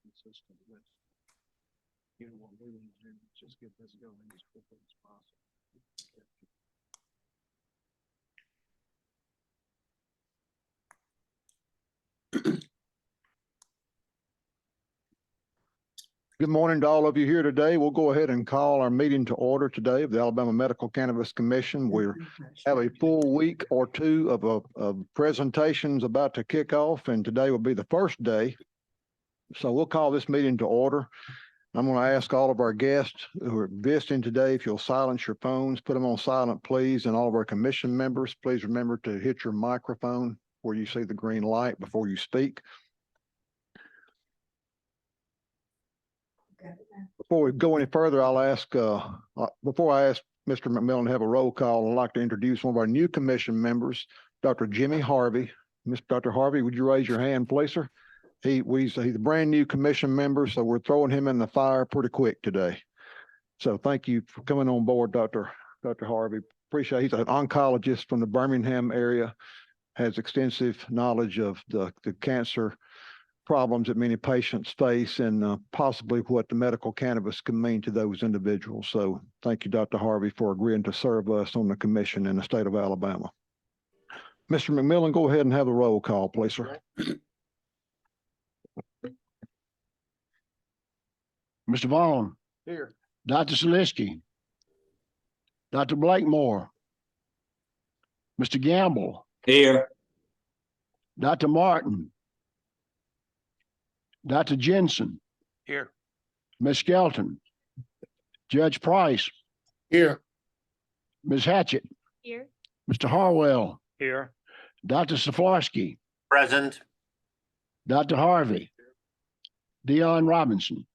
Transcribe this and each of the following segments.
Consistent with, what we want to do, just get this going as quickly as possible. Good morning to all of you here today. We'll go ahead and call our meeting to order today of the Alabama Medical Cannabis Commission. We have a full week or two of presentations about to kick off, and today will be the first day. So we'll call this meeting to order. I'm going to ask all of our guests who are visiting today, if you'll silence your phones, put them on silent, please. And all of our commission members, please remember to hit your microphone where you see the green light before you speak. Before we go any further, I'll ask, before I ask Mr. McMillan to have a roll call, I'd like to introduce one of our new commission members, Dr. Jimmy Harvey. Dr. Harvey, would you raise your hand, please, sir? He's a brand new commission member, so we're throwing him in the fire pretty quick today. So thank you for coming on board, Dr. Harvey. Appreciate it. He's an oncologist from the Birmingham area, has extensive knowledge of the cancer problems that many patients face and possibly what the medical cannabis can mean to those individuals. So thank you, Dr. Harvey, for agreeing to serve us on the commission in the state of Alabama. Mr. McMillan, go ahead and have the roll call, please, sir. Mr. Vaughn. Here. Dr. Salisky. Dr. Blakemore. Mr. Gamble. Here. Dr. Martin. Dr. Jensen. Here. Ms. Skelton. Judge Price. Here. Ms. Hatchett. Here. Mr. Harwell. Here. Dr. Saflarski. Present. Dr. Harvey. Dion Robinson.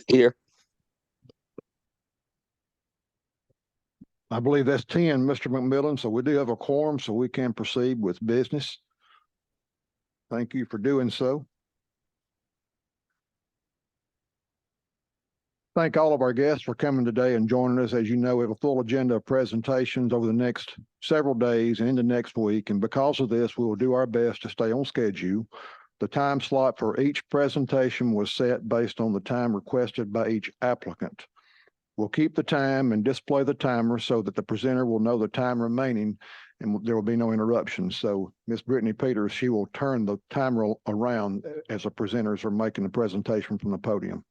Here. I believe that's 10, Mr. McMillan. So we do have a quorum, so we can proceed with business. Thank you for doing so. Thank all of our guests for coming today and joining us. As you know, we have a full agenda of presentations over the next several days and into next week. And because of this, we will do our best to stay on schedule. The time slot for each presentation was set based on the time requested by each applicant. We'll keep the time and display the timer so that the presenter will know the time remaining and there will be no interruptions. So Ms. Brittany Peters, she will turn the timer around as the presenters are making the presentation from the podium.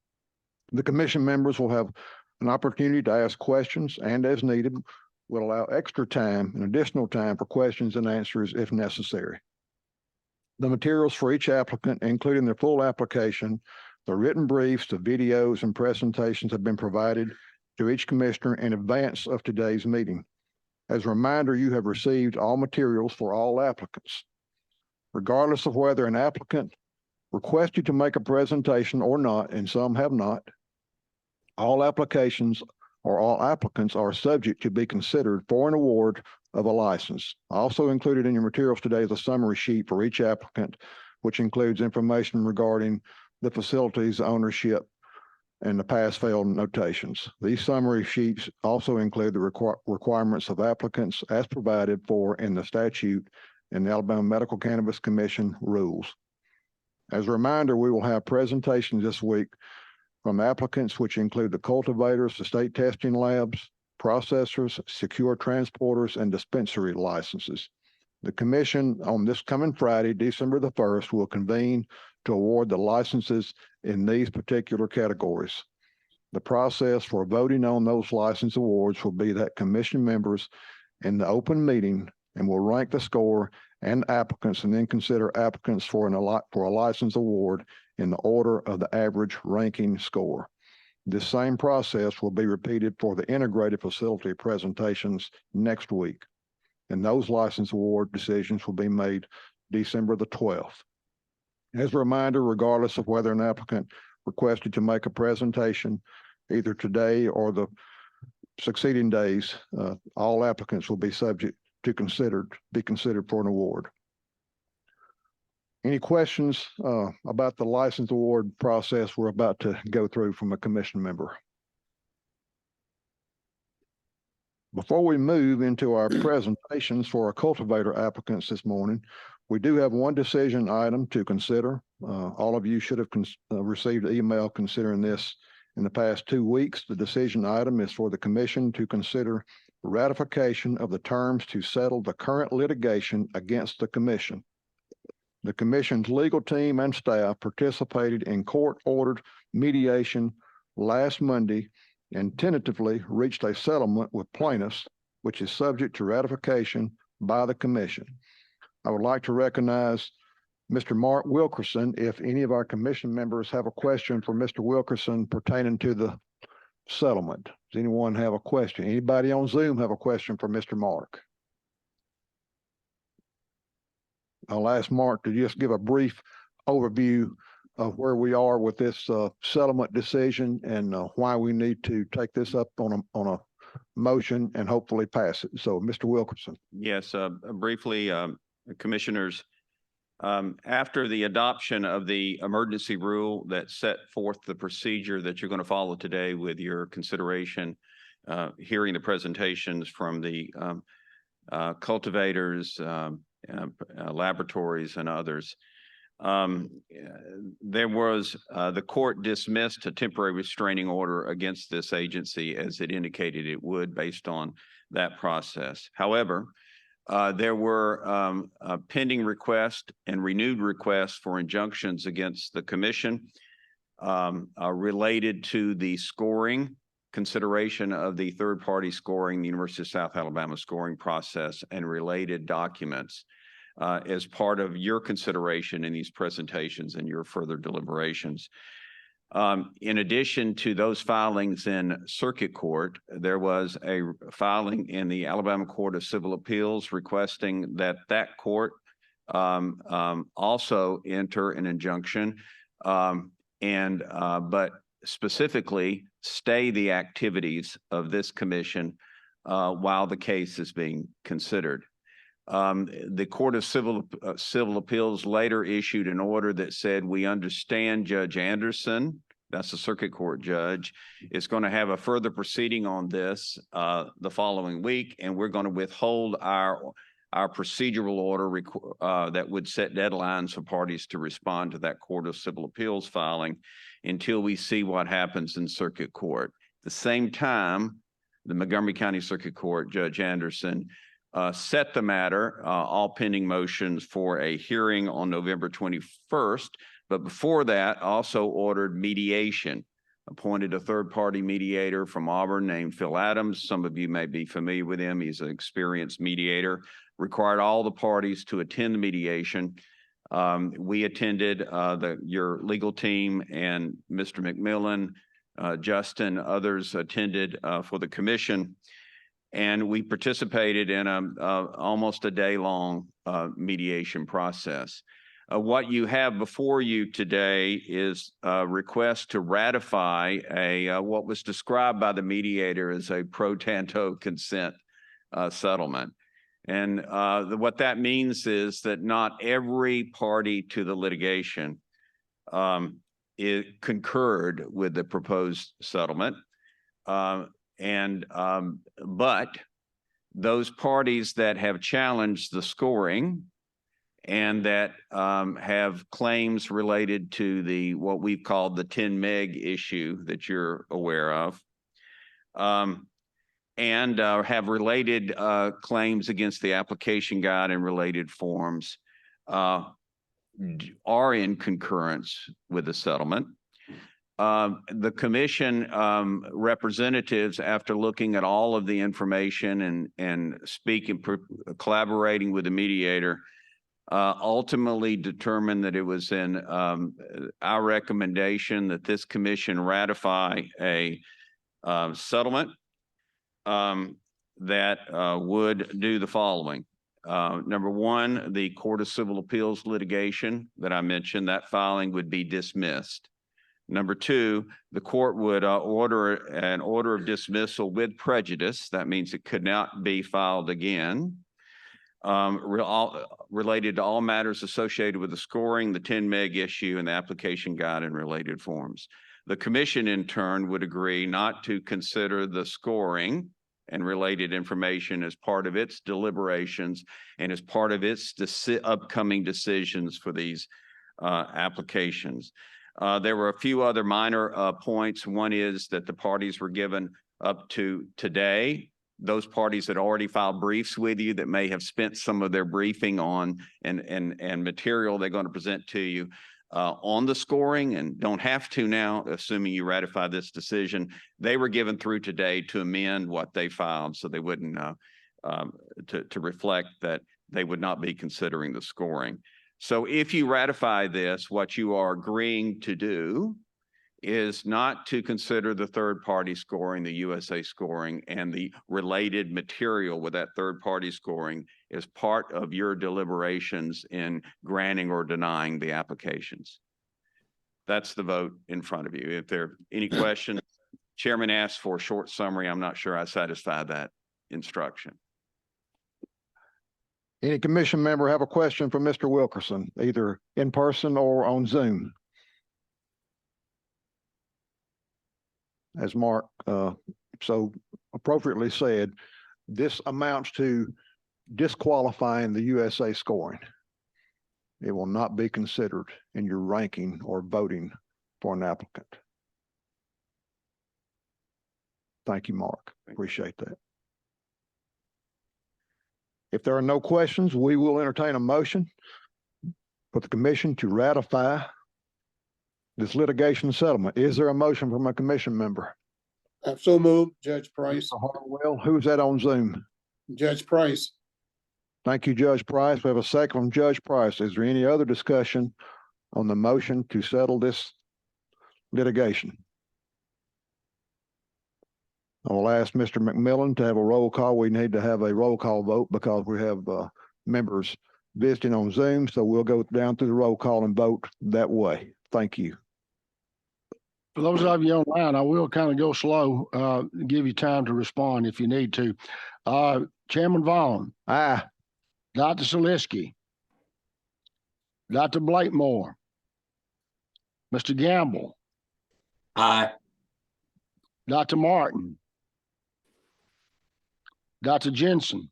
The commission members will have an opportunity to ask questions, and as needed, we'll allow extra time and additional time for questions and answers if necessary. The materials for each applicant, including their full application, the written briefs, the videos, and presentations have been provided to each commissioner in advance of today's meeting. As a reminder, you have received all materials for all applicants. Regardless of whether an applicant requested to make a presentation or not, and some have not, all applications or all applicants are subject to be considered for an award of a license. Also included in your materials today is a summary sheet for each applicant, which includes information regarding the facility's ownership and the pass-fail notations. These summary sheets also include the requirements of applicants as provided for in the statute and the Alabama Medical Cannabis Commission rules. As a reminder, we will have presentations this week from applicants, which include the cultivators, the state testing labs, processors, secure transporters, and dispensary licenses. The commission on this coming Friday, December the 1st, will convene to award the licenses in these particular categories. The process for voting on those license awards will be that commission members in the open meeting and will rank the score and applicants and then consider applicants for a license award in the order of the average ranking score. This same process will be repeated for the integrated facility presentations next week. And those license award decisions will be made December the 12th. As a reminder, regardless of whether an applicant requested to make a presentation either today or the succeeding days, all applicants will be subject to be considered for an award. Any questions about the license award process we're about to go through from a commission member? Before we move into our presentations for our cultivator applicants this morning, we do have one decision item to consider. All of you should have received an email considering this in the past 2 weeks. The decision item is for the commission to consider ratification of the terms to settle the current litigation against the commission. The commission's legal team and staff participated in court-ordered mediation last Monday and tentatively reached a settlement with plaintiffs, which is subject to ratification by the commission. I would like to recognize Mr. Mark Wilkerson. If any of our commission members have a question for Mr. Wilkerson pertaining to the settlement. Does anyone have a question? Anybody on Zoom have a question for Mr. Mark? I'll ask Mark to just give a brief overview of where we are with this settlement decision and why we need to take this up on a motion and hopefully pass it. So, Mr. Wilkerson. Yes, briefly, commissioners, after the adoption of the emergency rule that set forth the procedure that you're going to follow today with your consideration, hearing the presentations from the cultivators, laboratories and others, there was the court dismissed a temporary restraining order against this agency as it indicated it would based on that process. However, there were pending requests and renewed requests for injunctions against the commission related to the scoring consideration of the third-party scoring, the University of South Alabama scoring process and related documents as part of your consideration in these presentations and your further deliberations. In addition to those filings in circuit court, there was a filing in the Alabama Court of Civil Appeals requesting that that court also enter an injunction but specifically stay the activities of this commission while the case is being considered. The Court of Civil Appeals later issued an order that said, we understand Judge Anderson, that's the circuit court judge, is going to have a further proceeding on this the following week, and we're going to withhold our procedural order that would set deadlines for parties to respond to that Court of Civil Appeals filing until we see what happens in circuit court. At the same time, the Montgomery County Circuit Court, Judge Anderson, set the matter, all pending motions, for a hearing on November 21st. But before that, also ordered mediation, appointed a third-party mediator from Auburn named Phil Adams. Some of you may be familiar with him. He's an experienced mediator. Required all the parties to attend the mediation. We attended, your legal team and Mr. McMillan, Justin, others attended for the commission. And we participated in almost a day-long mediation process. What you have before you today is a request to ratify what was described by the mediator as a pro tanto consent settlement. And what that means is that not every party to the litigation concurred with the proposed settlement. But those parties that have challenged the scoring and that have claims related to what we've called the 10 meg issue that you're aware of, and have related claims against the application guide and related forms, are in concurrence with the settlement. The commission representatives, after looking at all of the information and collaborating with the mediator, ultimately determined that it was in our recommendation that this commission ratify a settlement that would do the following. Number one, the Court of Civil Appeals litigation that I mentioned, that filing would be dismissed. Number two, the court would order an order of dismissal with prejudice. That means it could not be filed again. Related to all matters associated with the scoring, the 10 meg issue, and the application guide and related forms. The commission in turn would agree not to consider the scoring and related information as part of its deliberations and as part of its upcoming decisions for these applications. There were a few other minor points. One is that the parties were given up to today. Those parties that already filed briefs with you that may have spent some of their briefing on and material they're going to present to you on the scoring and don't have to now, assuming you ratify this decision. They were given through today to amend what they filed so they wouldn't to reflect that they would not be considering the scoring. So if you ratify this, what you are agreeing to do is not to consider the third-party scoring, the USA scoring, and the related material with that third-party scoring as part of your deliberations in granting or denying the applications. That's the vote in front of you. If there are any questions, Chairman asked for a short summary. I'm not sure I satisfied that instruction. Any commission member have a question for Mr. Wilkerson, either in person or on Zoom? As Mark so appropriately said, this amounts to disqualifying the USA scoring. It will not be considered in your ranking or voting for an applicant. Thank you, Mark. Appreciate that. If there are no questions, we will entertain a motion for the commission to ratify this litigation settlement. Is there a motion from a commission member? So moved, Judge Price. Mr. Hartwell, who's that on Zoom? Judge Price. Thank you, Judge Price. We have a second from Judge Price. Is there any other discussion on the motion to settle this litigation? I will ask Mr. McMillan to have a roll call. We need to have a roll call vote because we have members visiting on Zoom. So we'll go down through the roll call and vote that way. Thank you. For those of you online, I will kind of go slow, give you time to respond if you need to. Chairman Vaughn. Aye. Dr. Zaleski. Dr. Blakemore. Mr. Gamble. Aye. Dr. Martin. Dr. Jensen.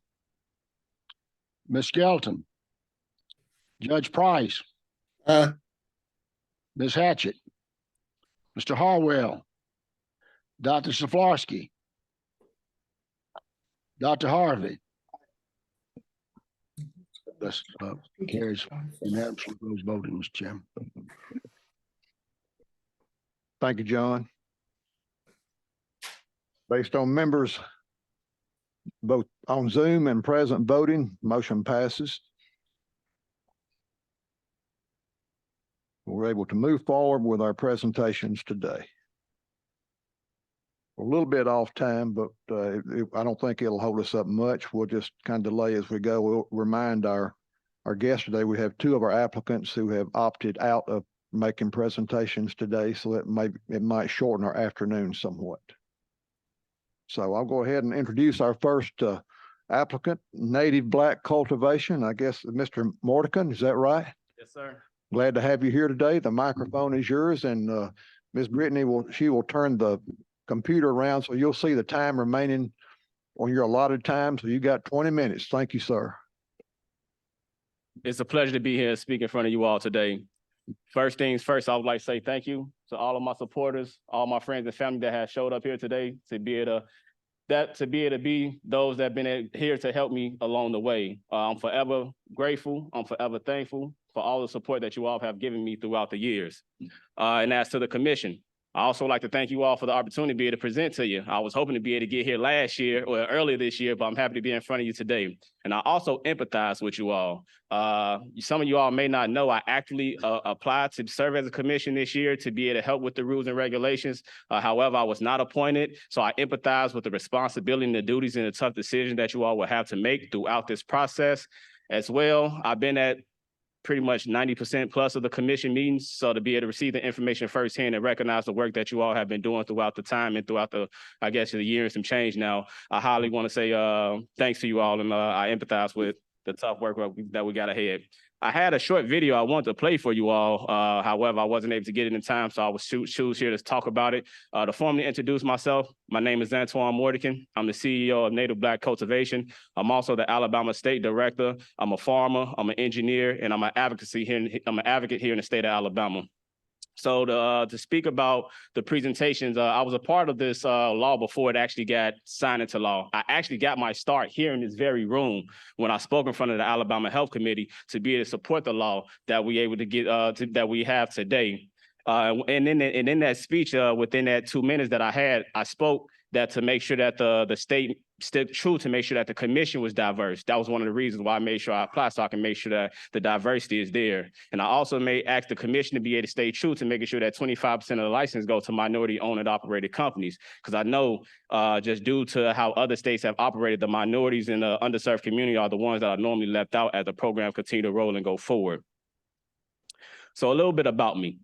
Ms. Skelton. Judge Price. Aye. Ms. Hatchett. Mr. Harwell. Dr. Saflarsky. Dr. Harvey. That's carries unanimously those voting, Mr. Chairman. Thank you, John. Based on members both on Zoom and present voting, motion passes. We're able to move forward with our presentations today. We're a little bit off time, but I don't think it'll hold us up much. We'll just kind of delay as we go. We'll remind our guests today, we have two of our applicants who have opted out of making presentations today, so it might shorten our afternoon somewhat. So I'll go ahead and introduce our first applicant, Native Black Cultivation. I guess Mr. Mordican, is that right? Yes, sir. Glad to have you here today. The microphone is yours, and Ms. Brittany will turn the computer around so you'll see the time remaining on your allotted time. So you got 20 minutes. Thank you, sir. It's a pleasure to be here and speak in front of you all today. First things first, I would like to say thank you to all of my supporters, all my friends and family that have showed up here today to be able to be those that have been here to help me along the way. I'm forever grateful. I'm forever thankful for all the support that you all have given me throughout the years. And as to the commission, I also like to thank you all for the opportunity to be able to present to you. I was hoping to be able to get here last year or earlier this year, but I'm happy to be in front of you today. And I also empathize with you all. Some of you all may not know, I actually applied to serve as a commission this year to be able to help with the rules and regulations. However, I was not appointed. So I empathize with the responsibility and the duties and the tough decisions that you all will have to make throughout this process. As well, I've been at pretty much 90% plus of the commission meetings. So to be able to receive the information firsthand and recognize the work that you all have been doing throughout the time and throughout the, I guess, the year and some change now, I highly want to say thanks to you all, and I empathize with the tough work that we got ahead. I had a short video I wanted to play for you all. However, I wasn't able to get it in time, so I was choose here to talk about it. To formally introduce myself, my name is Antoine Mordican. I'm the CEO of Native Black Cultivation. I'm also the Alabama State Director. I'm a farmer, I'm an engineer, and I'm an advocate here in the state of Alabama. So to speak about the presentations, I was a part of this law before it actually got signed into law. I actually got my start here in this very room when I spoke in front of the Alabama Health Committee to be able to support the law that we able to get that we have today. And in that speech, within that 2 minutes that I had, I spoke that to make sure that the state stood true to make sure that the commission was diverse. That was one of the reasons why I made sure I applied, so I can make sure that the diversity is there. And I also asked the commission to be able to stay true to making sure that 25% of the license go to minority owned and operated companies. Because I know just due to how other states have operated, the minorities in the underserved community are the ones that are normally left out as the program continue to roll and go forward. So a little bit about me.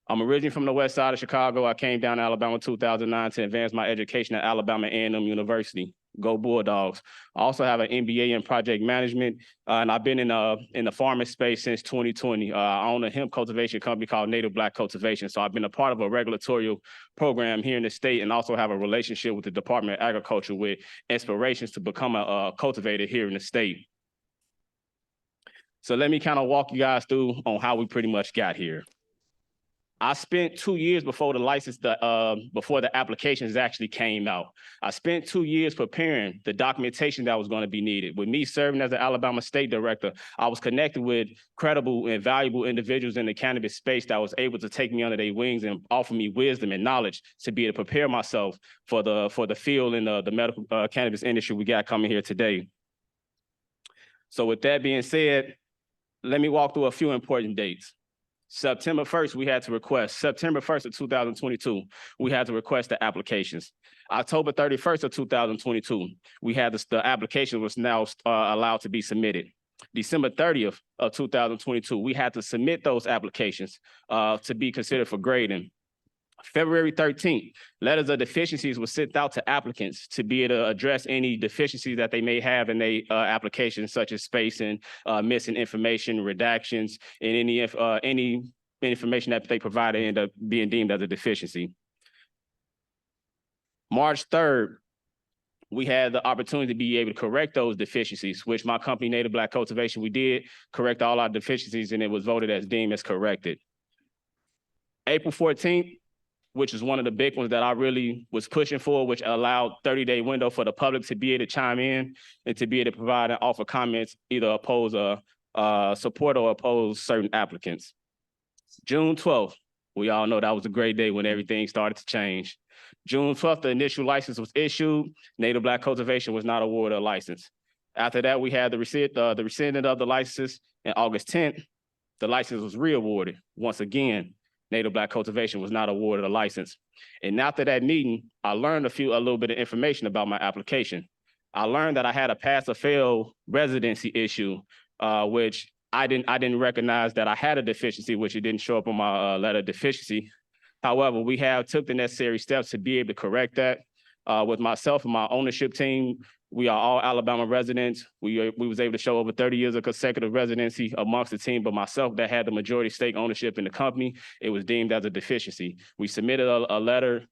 I'm originally from the west side of Chicago. I came down to Alabama in 2009 to advance my education at Alabama A&M University. Go Bulldogs. I also have an MBA in project management, and I've been in the farming space since 2020. I own a hemp cultivation company called Native Black Cultivation. So I've been a part of a regulatory program here in the state and also have a relationship with the Department of Agriculture with inspirations to become a cultivator here in the state. So let me kind of walk you guys through on how we pretty much got here. I spent 2 years before the license, before the applications actually came out. I spent 2 years preparing the documentation that was going to be needed. With me serving as the Alabama State Director, I was connected with credible and valuable individuals in the cannabis space that was able to take me under their wings and offer me wisdom and knowledge to be able to prepare myself for the field in the medical cannabis industry we got coming here today. So with that being said, let me walk through a few important dates. September 1st, we had to request, September 1st of 2022, we had to request the applications. October 31st of 2022, we had the application was now allowed to be submitted. December 30th of 2022, we had to submit those applications to be considered for grading. February 13th, letters of deficiencies were sent out to applicants to be able to address any deficiencies that they may have in their applications, such as spacing, missing information, redactions, and any information that they provided ended up being deemed as a deficiency. March 3rd, we had the opportunity to be able to correct those deficiencies, which my company, Native Black Cultivation, we did correct all our deficiencies, and it was voted as deemed as corrected. April 14th, which is one of the big ones that I really was pushing for, which allowed 30-day window for the public to be able to chime in and to be able to provide and offer comments, either oppose support or oppose certain applicants. June 12th, we all know that was a great day when everything started to change. June 12th, the initial license was issued. Native Black Cultivation was not awarded a license. After that, we had the rescinding of the licenses. And August 10th, the license was re-awarded. Once again, Native Black Cultivation was not awarded a license. And after that meeting, I learned a little bit of information about my application. I learned that I had a pass or fail residency issue, which I didn't recognize that I had a deficiency, which it didn't show up on my letter of deficiency. However, we have took the necessary steps to be able to correct that. With myself and my ownership team, we are all Alabama residents. We was able to show over 30 years of consecutive residency amongst the team, but myself that had the majority stake ownership in the company, it was deemed as a deficiency. We submitted a letter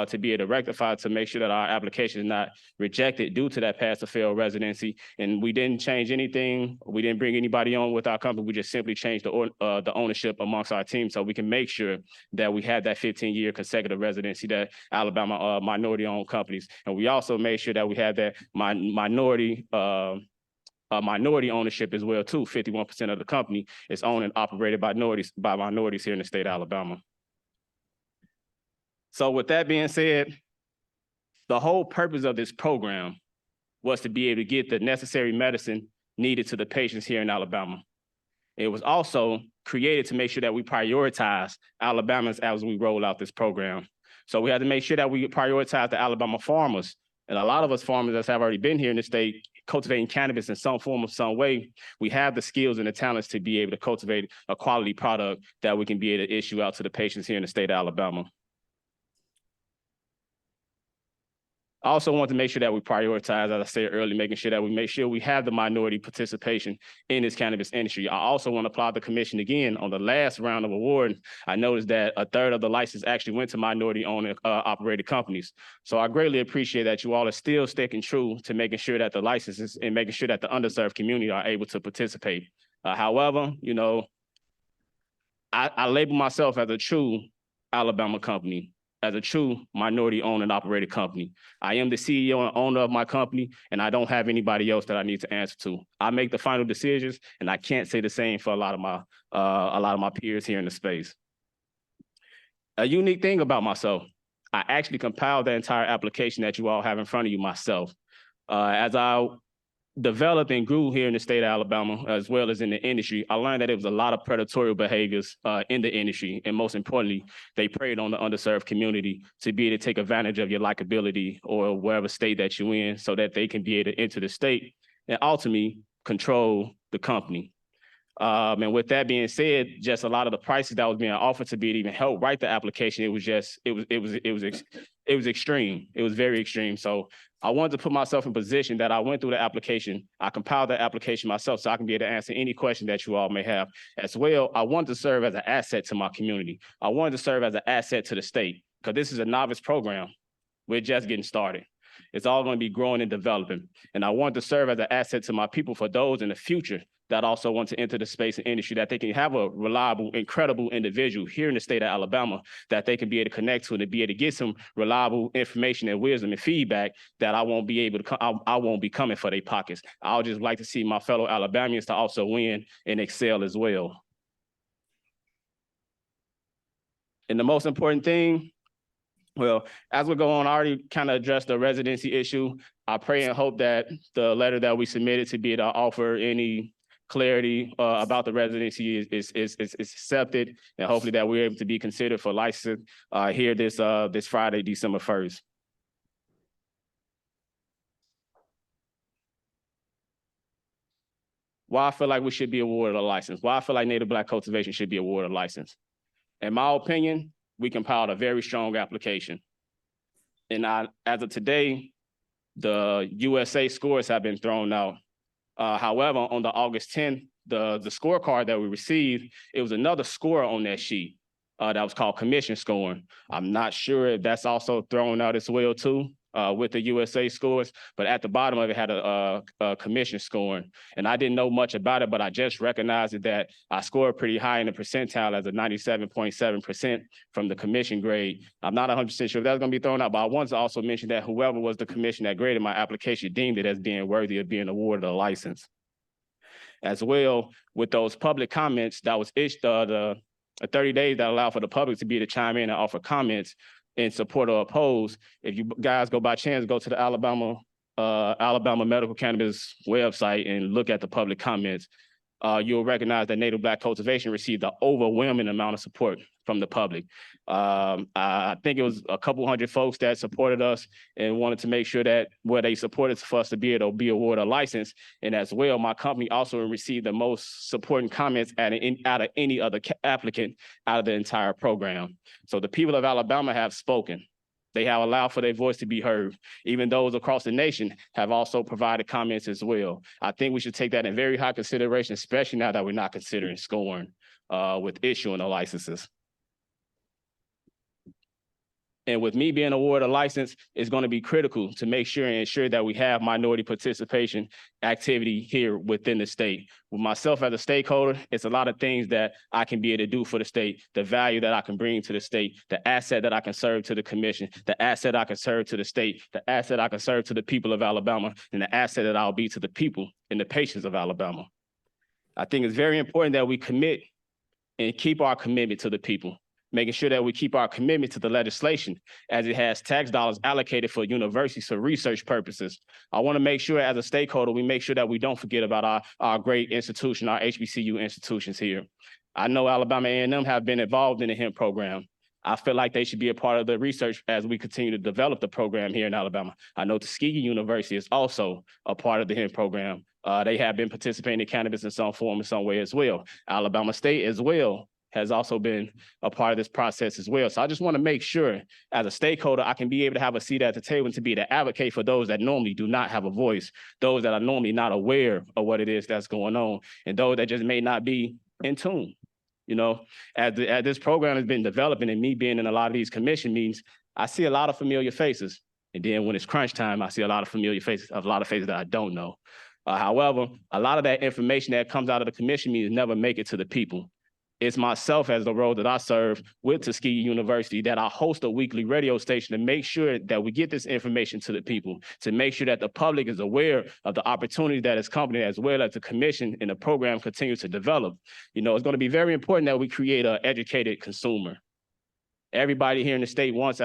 to be able to rectify to make sure that our application is not rejected due to that pass or fail residency. And we didn't change anything. We didn't bring anybody on with our company. We just simply changed the ownership amongst our team so we can make sure that we had that 15-year consecutive residency that Alabama minority-owned companies. And we also made sure that we had that minority ownership as well too. 51% of the company is owned and operated by minorities here in the state of Alabama. So with that being said, the whole purpose of this program was to be able to get the necessary medicine needed to the patients here in Alabama. It was also created to make sure that we prioritize Alabamans as we roll out this program. So we had to make sure that we prioritize the Alabama farmers. And a lot of us farmers that have already been here in the state cultivating cannabis in some form or some way, we have the skills and the talents to be able to cultivate a quality product that we can be able to issue out to the patients here in the state of Alabama. I also want to make sure that we prioritize, as I said earlier, making sure that we make sure we have the minority participation in this cannabis industry. I also want to applaud the commission again on the last round of award. I noticed that a third of the license actually went to minority-owned operated companies. So I greatly appreciate that you all are still sticking true to making sure that the licenses and making sure that the underserved community are able to participate. However, you know, I label myself as a true Alabama company, as a true minority-owned and operated company. I am the CEO and owner of my company, and I don't have anybody else that I need to answer to. I make the final decisions, and I can't say the same for a lot of my peers here in the space. A unique thing about myself, I actually compiled the entire application that you all have in front of you myself. As I developed and grew here in the state of Alabama, as well as in the industry, I learned that there was a lot of predatory behaviors in the industry. And most importantly, they preyed on the underserved community to be able to take advantage of your likability or wherever state that you're in so that they can be able to enter the state and ultimately control the company. And with that being said, just a lot of the prices that was being offered to be to even help write the application, it was extreme. It was very extreme. So I wanted to put myself in position that I went through the application. I compiled the application myself so I can be able to answer any question that you all may have. As well, I wanted to serve as an asset to my community. I wanted to serve as an asset to the state because this is a novice program. We're just getting started. It's all going to be growing and developing. And I want to serve as an asset to my people for those in the future that also want to enter the space and industry, that they can have a reliable, incredible individual here in the state of Alabama that they can be able to connect to and to be able to get some reliable information and wisdom and feedback that I won't be able to, I won't be coming for their pockets. I would just like to see my fellow Alabamians to also win and excel as well. And the most important thing, well, as we go on, I already kind of addressed the residency issue. I pray and hope that the letter that we submitted to be able to offer any clarity about the residency is accepted, and hopefully that we're able to be considered for license here this Friday, December 1st. Why I feel like we should be awarded a license. Why I feel like Native Black cultivation should be awarded a license. In my opinion, we compiled a very strong application. And as of today, the USA scores have been thrown out. However, on the August 10th, the scorecard that we received, it was another score on that sheet that was called commission scoring. I'm not sure if that's also thrown out as well too with the USA scores, but at the bottom of it had a commission scoring. And I didn't know much about it, but I just recognized that I scored pretty high in the percentile as a 97.7% from the commission grade. I'm not 100% sure if that's gonna be thrown out, but I wanted to also mention that whoever was the commission that graded my application deemed it as being worthy of being awarded a license. As well, with those public comments that was issued, the 30 days that allow for the public to be able to chime in and offer comments in support or oppose. If you guys go by chance, go to the Alabama Medical Cannabis website and look at the public comments, you'll recognize that Native Black cultivation received an overwhelming amount of support from the public. I think it was a couple hundred folks that supported us and wanted to make sure that where they supported for us to be able to be awarded a license. And as well, my company also received the most supporting comments out of any other applicant out of the entire program. So the people of Alabama have spoken. They have allowed for their voice to be heard. Even those across the nation have also provided comments as well. I think we should take that in very high consideration, especially now that we're not considering scoring with issuing the licenses. And with me being awarded a license, it's going to be critical to make sure and ensure that we have minority participation activity here within the state. With myself as a stakeholder, it's a lot of things that I can be able to do for the state, the value that I can bring to the state, the asset that I can serve to the commission, the asset I can serve to the state, the asset I can serve to the people of Alabama, and the asset that I'll be to the people and the patients of Alabama. I think it's very important that we commit and keep our commitment to the people, making sure that we keep our commitment to the legislation as it has tax dollars allocated for universities for research purposes. I want to make sure as a stakeholder, we make sure that we don't forget about our great institution, our HBCU institutions here. I know Alabama A&M have been involved in the hemp program. I feel like they should be a part of the research as we continue to develop the program here in Alabama. I know Tuskegee University is also a part of the HEN program. They have been participating in cannabis in some form, in some way as well. Alabama State as well has also been a part of this process as well. So I just want to make sure as a stakeholder, I can be able to have a seat at the table and to be the advocate for those that normally do not have a voice, those that are normally not aware of what it is that's going on, and those that just may not be in tune. You know, as this program has been developing and me being in a lot of these commission meetings, I see a lot of familiar faces. And then when it's crunch time, I see a lot of familiar faces, a lot of faces that I don't know. However, a lot of that information that comes out of the commission meetings never make it to the people. It's myself as the role that I serve with Tuskegee University that I host a weekly radio station to make sure that we get this information to the people, to make sure that the public is aware of the opportunity that is coming, as well as the commission and the program continues to develop. You know, it's going to be very important that we create an educated consumer. Everybody here in the state wants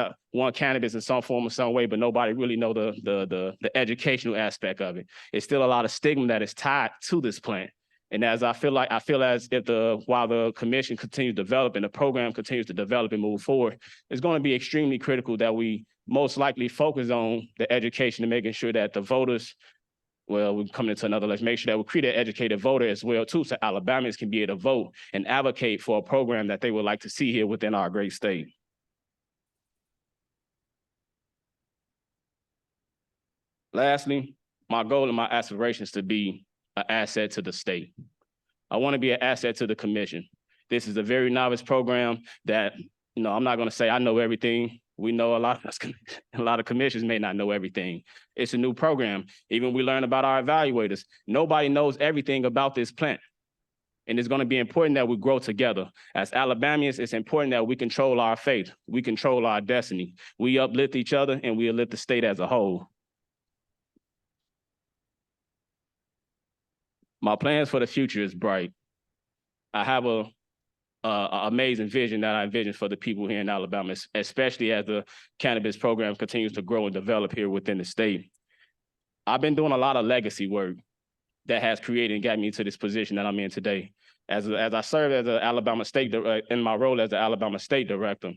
cannabis in some form or some way, but nobody really know the educational aspect of it. It's still a lot of stigma that is tied to this plant. And as I feel as if while the commission continues to develop and the program continues to develop and move forward, it's going to be extremely critical that we most likely focus on the education and making sure that the voters, well, we're coming into another, let's make sure that we create an educated voter as well too, so Alabamians can be able to vote and advocate for a program that they would like to see here within our great state. Lastly, my goal and my aspiration is to be an asset to the state. I want to be an asset to the commission. This is a very novice program that, you know, I'm not going to say I know everything. We know a lot of commissions may not know everything. It's a new program. Even we learn about our evaluators. Nobody knows everything about this plant. And it's going to be important that we grow together. As Alabamians, it's important that we control our fate. We control our destiny. We uplift each other and we uplift the state as a whole. My plans for the future is bright. I have an amazing vision that I envision for the people here in Alabama, especially as the cannabis program continues to grow and develop here within the state. I've been doing a lot of legacy work that has created and got me to this position that I'm in today. As I serve as an Alabama State, in my role as the Alabama State Director,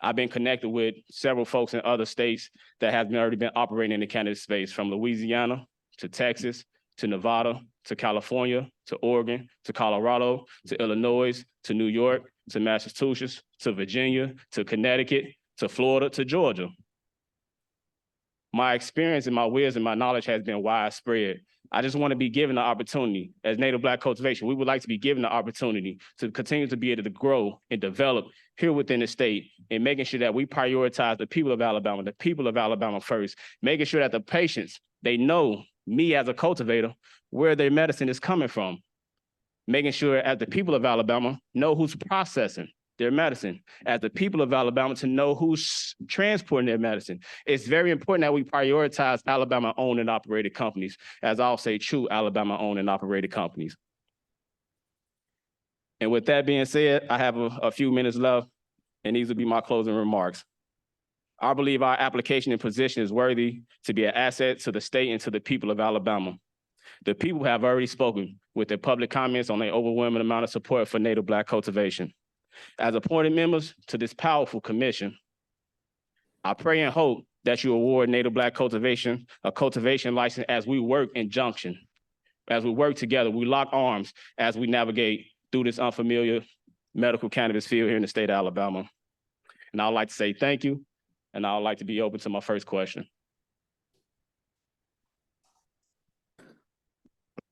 I've been connected with several folks in other states that have already been operating in the cannabis space, from Louisiana to Texas to Nevada to California to Oregon to Colorado to Illinois to New York to Massachusetts to Virginia to Connecticut to Florida to Georgia. My experience and my wisdom, my knowledge has been widespread. I just want to be given the opportunity. As Native Black Cultivation, we would like to be given the opportunity to continue to be able to grow and develop here within the state, and making sure that we prioritize the people of Alabama first, making sure that the patients, they know me as a cultivator, where their medicine is coming from, making sure as the people of Alabama know who's processing their medicine, as the people of Alabama to know who's transporting their medicine. It's very important that we prioritize Alabama-owned and operated companies, as I'll say, true Alabama-owned and operated companies. And with that being said, I have a few minutes left, and these will be my closing remarks. I believe our application and position is worthy to be an asset to the state and to the people of Alabama. The people have already spoken with their public comments on the overwhelming amount of support for Native Black cultivation. As appointed members to this powerful commission, I pray and hope that you award Native Black cultivation a cultivation license as we work in junction, as we work together, we lock arms as we navigate through this unfamiliar medical cannabis field here in the state of Alabama. And I'd like to say thank you, and I'd like to be open to my first question.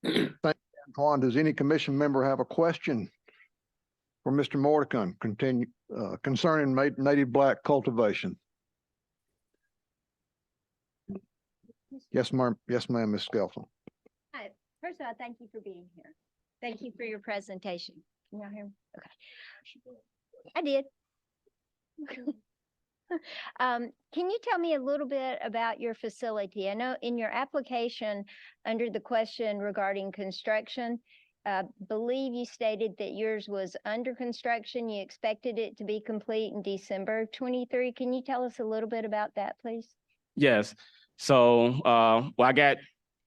Thank you, Antoine. Does any commission member have a question for Mr. Mordecai concerning Native Black cultivation? Yes, ma'am. Yes, ma'am, Ms. Skelton. Hi. First of all, thank you for being here. Thank you for your presentation. Can y'all hear me? Okay. I did. Can you tell me a little bit about your facility? I know in your application, under the question regarding construction, believe you stated that yours was under construction. You expected it to be complete in December 23. Can you tell us a little bit about that, please? Yes. So, well, I got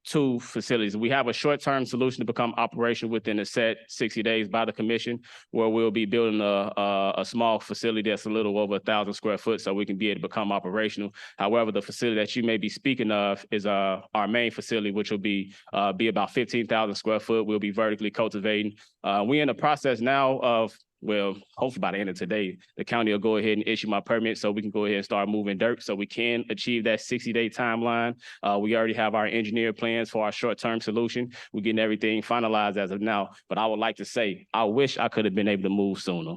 two facilities. We have a short-term solution to become operational within a set 60 days by the commission, where we'll be building a small facility that's a little over 1,000 square foot so we can be able to become operational. However, the facility that you may be speaking of is our main facility, which will be about 15,000 square foot. We'll be vertically cultivating. We're in the process now of, well, hopefully by the end of today, the county will go ahead and issue my permit so we can go ahead and start moving dirt so we can achieve that 60-day timeline. We already have our engineer plans for our short-term solution. We're getting everything finalized as of now. But I would like to say, I wish I could have been able to move sooner.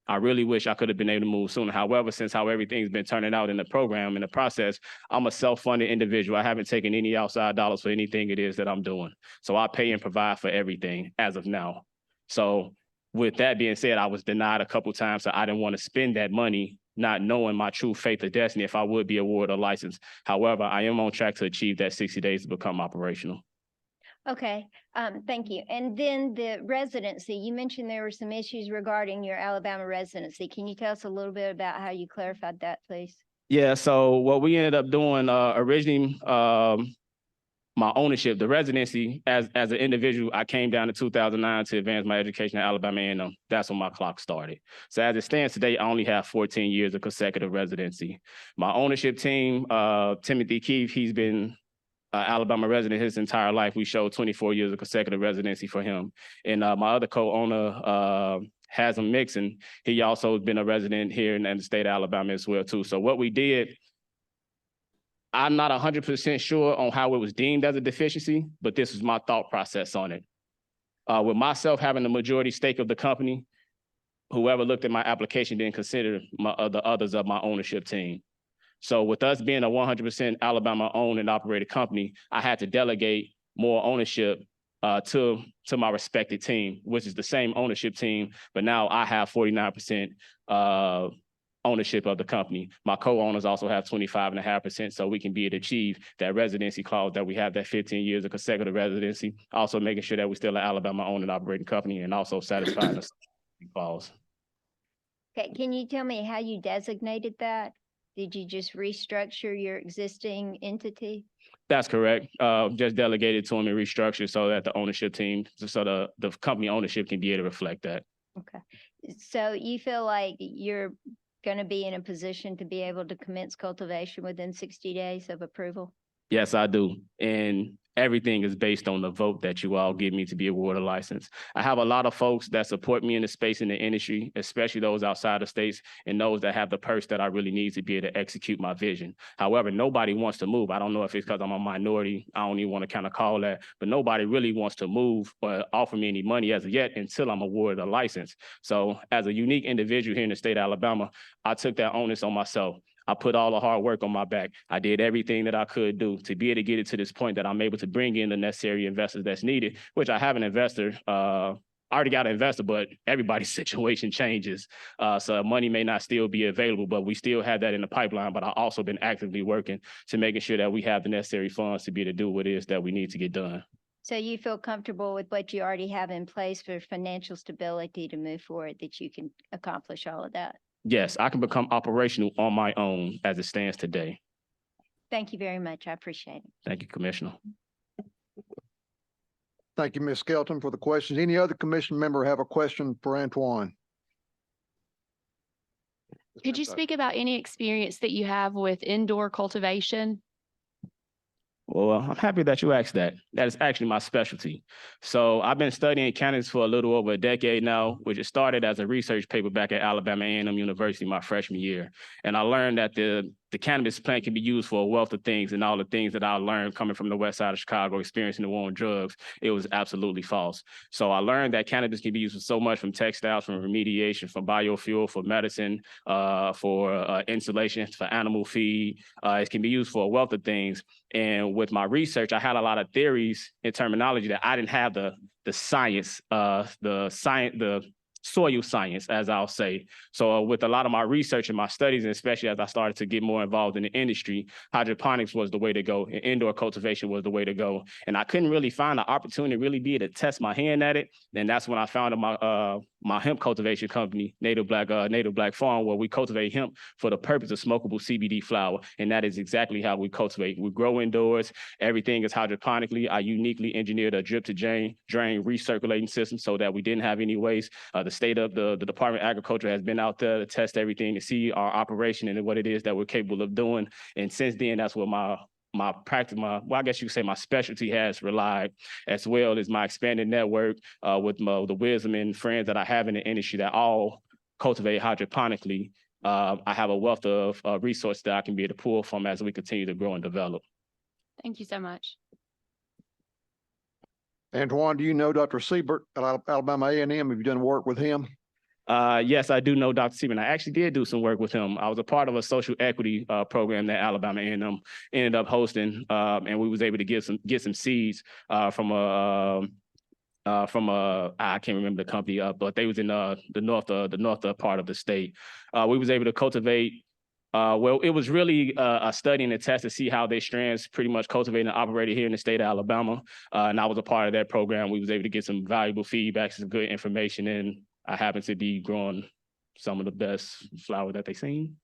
I really wish I could have been able to move sooner. However, since how everything's been turning out in the program, in the process, I'm a self-funded individual. I haven't taken any outside dollars for anything it is that I'm doing. So I pay and provide for everything as of now. So with that being said, I was denied a couple times, so I didn't want to spend that money not knowing my true faith or destiny if I would be awarded a license. However, I am on track to achieve that 60 days to become operational. Okay, thank you. And then the residency, you mentioned there were some issues regarding your Alabama residency. Can you tell us a little bit about how you clarified that, please? Yeah, so what we ended up doing originally, my ownership, the residency, as an individual, I came down in 2009 to advance my education at Alabama A&M. That's when my clock started. So as it stands today, I only have 14 years of consecutive residency. My ownership team, Timothy Keefe, he's been Alabama resident his entire life. We showed 24 years of consecutive residency for him. And my other co-owner, Hasm Mixon, he also has been a resident here in the state of Alabama as well too. So what we did, I'm not 100% sure on how it was deemed as a deficiency, but this is my thought process on it. With myself having the majority stake of the company, whoever looked at my application didn't consider the others of my ownership team. So with us being a 100% Alabama owned and operated company, I had to delegate more ownership to my respected team, which is the same ownership team, but now I have 49% ownership of the company. My co-owners also have 25.5%, so we can be able to achieve that residency clause that we have, that 15 years of consecutive residency, also making sure that we're still an Alabama owned and operating company and also satisfying the clause. Okay, can you tell me how you designated that? Did you just restructure your existing entity? That's correct. Just delegated to them and restructured so that the ownership team, so the company ownership can be able to reflect that. Okay, so you feel like you're going to be in a position to be able to commence cultivation within 60 days of approval? Yes, I do. And everything is based on the vote that you all give me to be awarded a license. I have a lot of folks that support me in the space in the industry, especially those outside of states and those that have the purse that I really need to be able to execute my vision. However, nobody wants to move. I don't know if it's because I'm a minority. I don't even want to kind of call that, but nobody really wants to move or offer me any money as of yet until I'm awarded a license. So as a unique individual here in the state of Alabama, I took that onus on myself. I put all the hard work on my back. I did everything that I could do to be able to get it to this point that I'm able to bring in the necessary investors that's needed, which I have an investor. I already got an investor, but everybody's situation changes. So money may not still be available, but we still have that in the pipeline. But I've also been actively working to making sure that we have the necessary funds to be able to do what it is that we need to get done. So you feel comfortable with what you already have in place for financial stability to move forward, that you can accomplish all of that? Yes, I can become operational on my own as it stands today. Thank you very much. I appreciate it. Thank you, Commissioner. Thank you, Ms. Skelton, for the questions. Any other commission member have a question for Antoine? Could you speak about any experience that you have with indoor cultivation? Well, I'm happy that you asked that. That is actually my specialty. So I've been studying cannabis for a little over a decade now, which it started as a research paper back at Alabama A&M University my freshman year. And I learned that the cannabis plant can be used for a wealth of things, and all the things that I learned coming from the west side of Chicago, experiencing the war on drugs, it was absolutely false. So I learned that cannabis can be used for so much, from textiles, from remediation, from biofuel, for medicine, for insulation, for animal feed. It can be used for a wealth of things. And with my research, I had a lot of theories and terminology that I didn't have the science, the soil science, as I'll say. So with a lot of my research and my studies, and especially as I started to get more involved in the industry, hydroponics was the way to go, and indoor cultivation was the way to go. And I couldn't really find an opportunity to really be able to test my hand at it. And that's when I founded my hemp cultivation company, Native Black Farm, where we cultivate hemp for the purpose of smokable CBD flower. And that is exactly how we cultivate. We grow indoors. Everything is hydroponically. I uniquely engineered a drip to drain recirculating system so that we didn't have any waste. The state of the Department of Agriculture has been out there to test everything to see our operation and what it is that we're capable of doing. And since then, that's what my practice, well, I guess you could say my specialty has relied, as well as my expanded network with the wisdom and friends that I have in the industry that all cultivate hydroponically. I have a wealth of resources that I can be able to pull from as we continue to grow and develop. Thank you so much. Antoine, do you know Dr. Siebert at Alabama A&M? Have you done work with him? Yes, I do know Dr. Seaman. I actually did do some work with him. I was a part of a social equity program that Alabama A&M ended up hosting, and we was able to get some seeds from a I can't remember the company, but they was in the north part of the state. We was able to cultivate. Well, it was really a study and a test to see how their strands pretty much cultivated and operated here in the state of Alabama. And I was a part of that program. We was able to get some valuable feedback, some good information, and I happen to be growing some of the best flower that they've seen.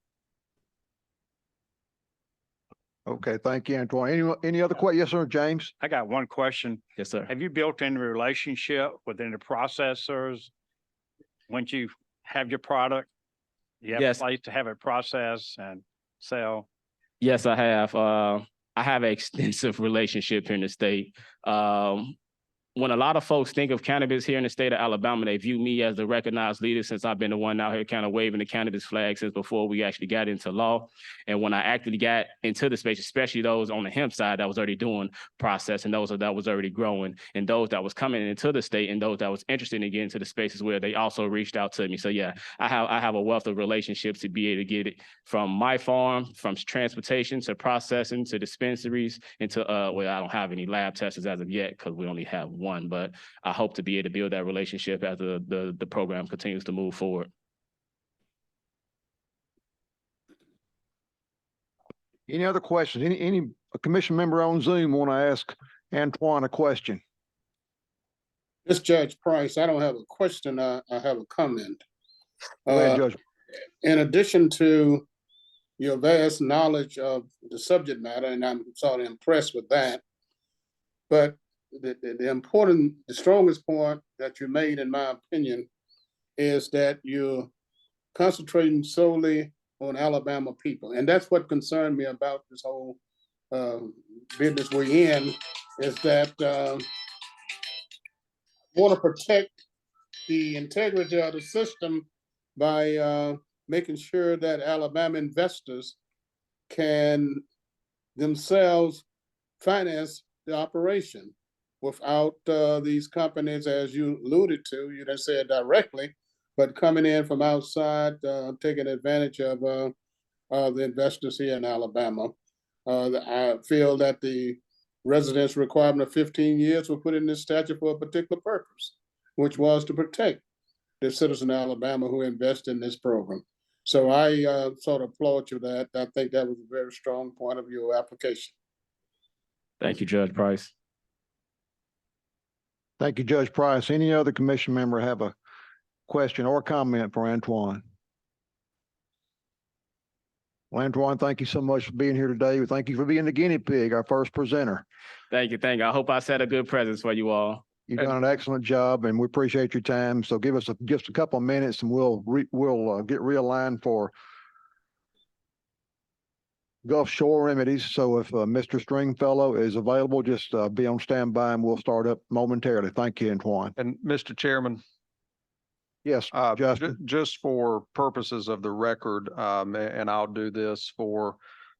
Okay, thank you, Antoine. Any other questions? Yes, sir, James? I got one question. Yes, sir. Have you built any relationship within the processors? Once you have your product, you have a Yes. place to have it processed and sell? Yes, I have. I have an extensive relationship here in the state. When a lot of folks think of cannabis here in the state of Alabama, they view me as the recognized leader since I've been the one out here kind of waving the cannabis flag since before we actually got into law. And when I actually got into the space, especially those on the hemp side that was already doing processing, those that was already growing, and those that was coming into the state and those that was interested in getting into the spaces where they also reached out to me. So yeah, I have a wealth of relationships to be able to get it from my farm, from transportation to processing to dispensaries into well, I don't have any lab testers as of yet because we only have one, but I hope to be able to build that relationship as the program continues to move forward. Any other questions? Any commission member on Zoom want to ask Antoine a question? This Judge Price, I don't have a question, I have a comment. Go ahead, Judge. In addition to your vast knowledge of the subject matter, and I'm sort of impressed with that, but the strongest point that you made, in my opinion, is that you're concentrating solely on Alabama people. And that's what concerned me about this whole business we're in, is that want to protect the integrity of the system by making sure that Alabama investors can themselves finance the operation without these companies, as you alluded to, you didn't say it directly, but coming in from outside, taking advantage of the investors here in Alabama. I feel that the residence requirement of 15 years were put in this statute for a particular purpose, which was to protect the citizens of Alabama who invest in this program. So I sort of applaud you that. I think that was a very strong point of your application. Thank you, Judge Price. Thank you, Judge Price. Any other commission member have a question or comment for Antoine? Well, Antoine, thank you so much for being here today. Thank you for being the guinea pig, our first presenter. Thank you. I hope I set a good presence for you all. You've done an excellent job, and we appreciate your time. So give us just a couple of minutes, and we'll get realigned for Gulf Shore Remedies. So if Mr. Stringfellow is available, just be on standby, and we'll start up momentarily. Thank you, Antoine. And Mr. Chairman, Yes, Justin. just for purposes of the record, and I'll do this for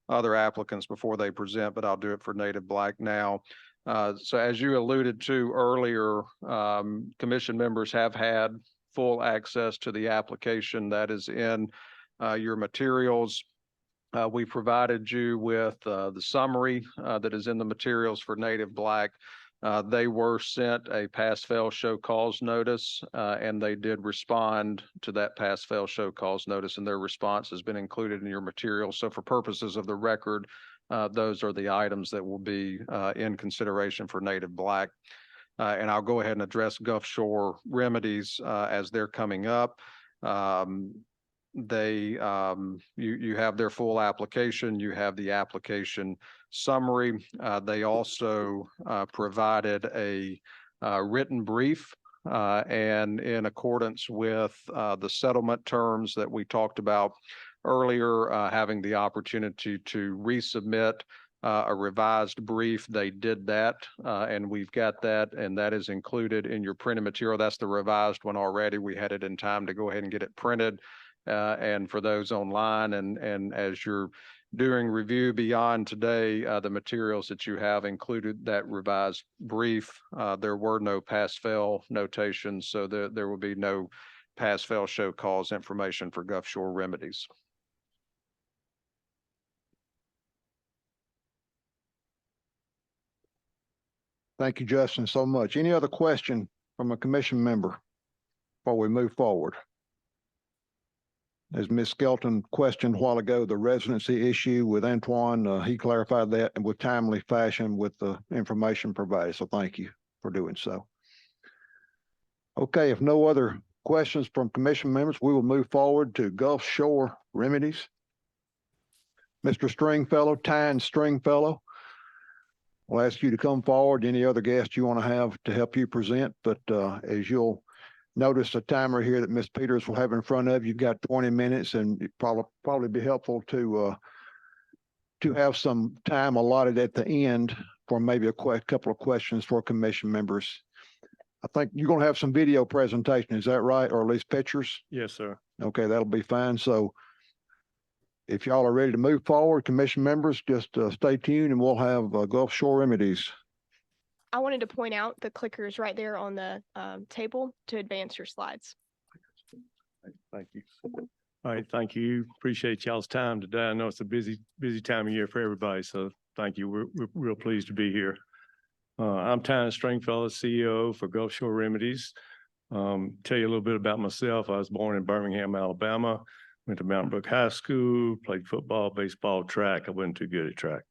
other applicants before they present, but I'll do it for Native Black now. So as you alluded to earlier, commission members have had full access to the application that is in your materials. We provided you with the summary that is in the materials for Native Black. They were sent a pass-fail show cause notice, and they did respond to that pass-fail show cause notice, and their response has been included in your materials. So for purposes of the record, those are the items that will be in consideration for Native Black. and I'll go ahead and address Gulf Shore remedies as they're coming up. You have their full application, you have the application summary. They also provided a written brief, and in accordance with the settlement terms that we talked about earlier, having the opportunity to resubmit a revised brief. They did that, and we've got that, and that is included in your printed material. That's the revised one already. We had it in time to go ahead and get it printed. And for those online, and as you're doing review beyond today, the materials that you have included that revised brief. There were no pass-fail notations, so there will be no pass-fail show cause information for Gulf Shore remedies. Thank you, Justin, so much. Any other question from a commission member before we move forward? As Ms. Skelton questioned a while ago, the residency issue with Antoine, he clarified that with timely fashion with the information provided. So thank you for doing so. Okay, if no other questions from commission members, we will move forward to Gulf Shore remedies. Mr. Stringfellow, Tyne Stringfellow, we'll ask you to come forward. Any other guests you want to have to help you present, but as you'll notice the timer here that Ms. Peters will have in front of you, you've got 20 minutes, and it probably be helpful to have some time allotted at the end for maybe a couple of questions for commission members. I think you're going to have some video presentation, is that right? Or at least pictures? Yes, sir. Okay, that'll be fine. So if y'all are ready to move forward, commission members, just stay tuned and we'll have Gulf Shore remedies. I wanted to point out the clicker is right there on the table to advance your slides. Thank you. All right, thank you. Appreciate y'all's time today. I know it's a busy time of year for everybody, so thank you. We're real pleased to be here. I'm Tyne Stringfellow, CEO for Gulf Shore Remedies. Tell you a little bit about myself. I was born in Birmingham, Alabama. Went to Mountain Brook High School, played football, baseball, track. I wasn't too good at track.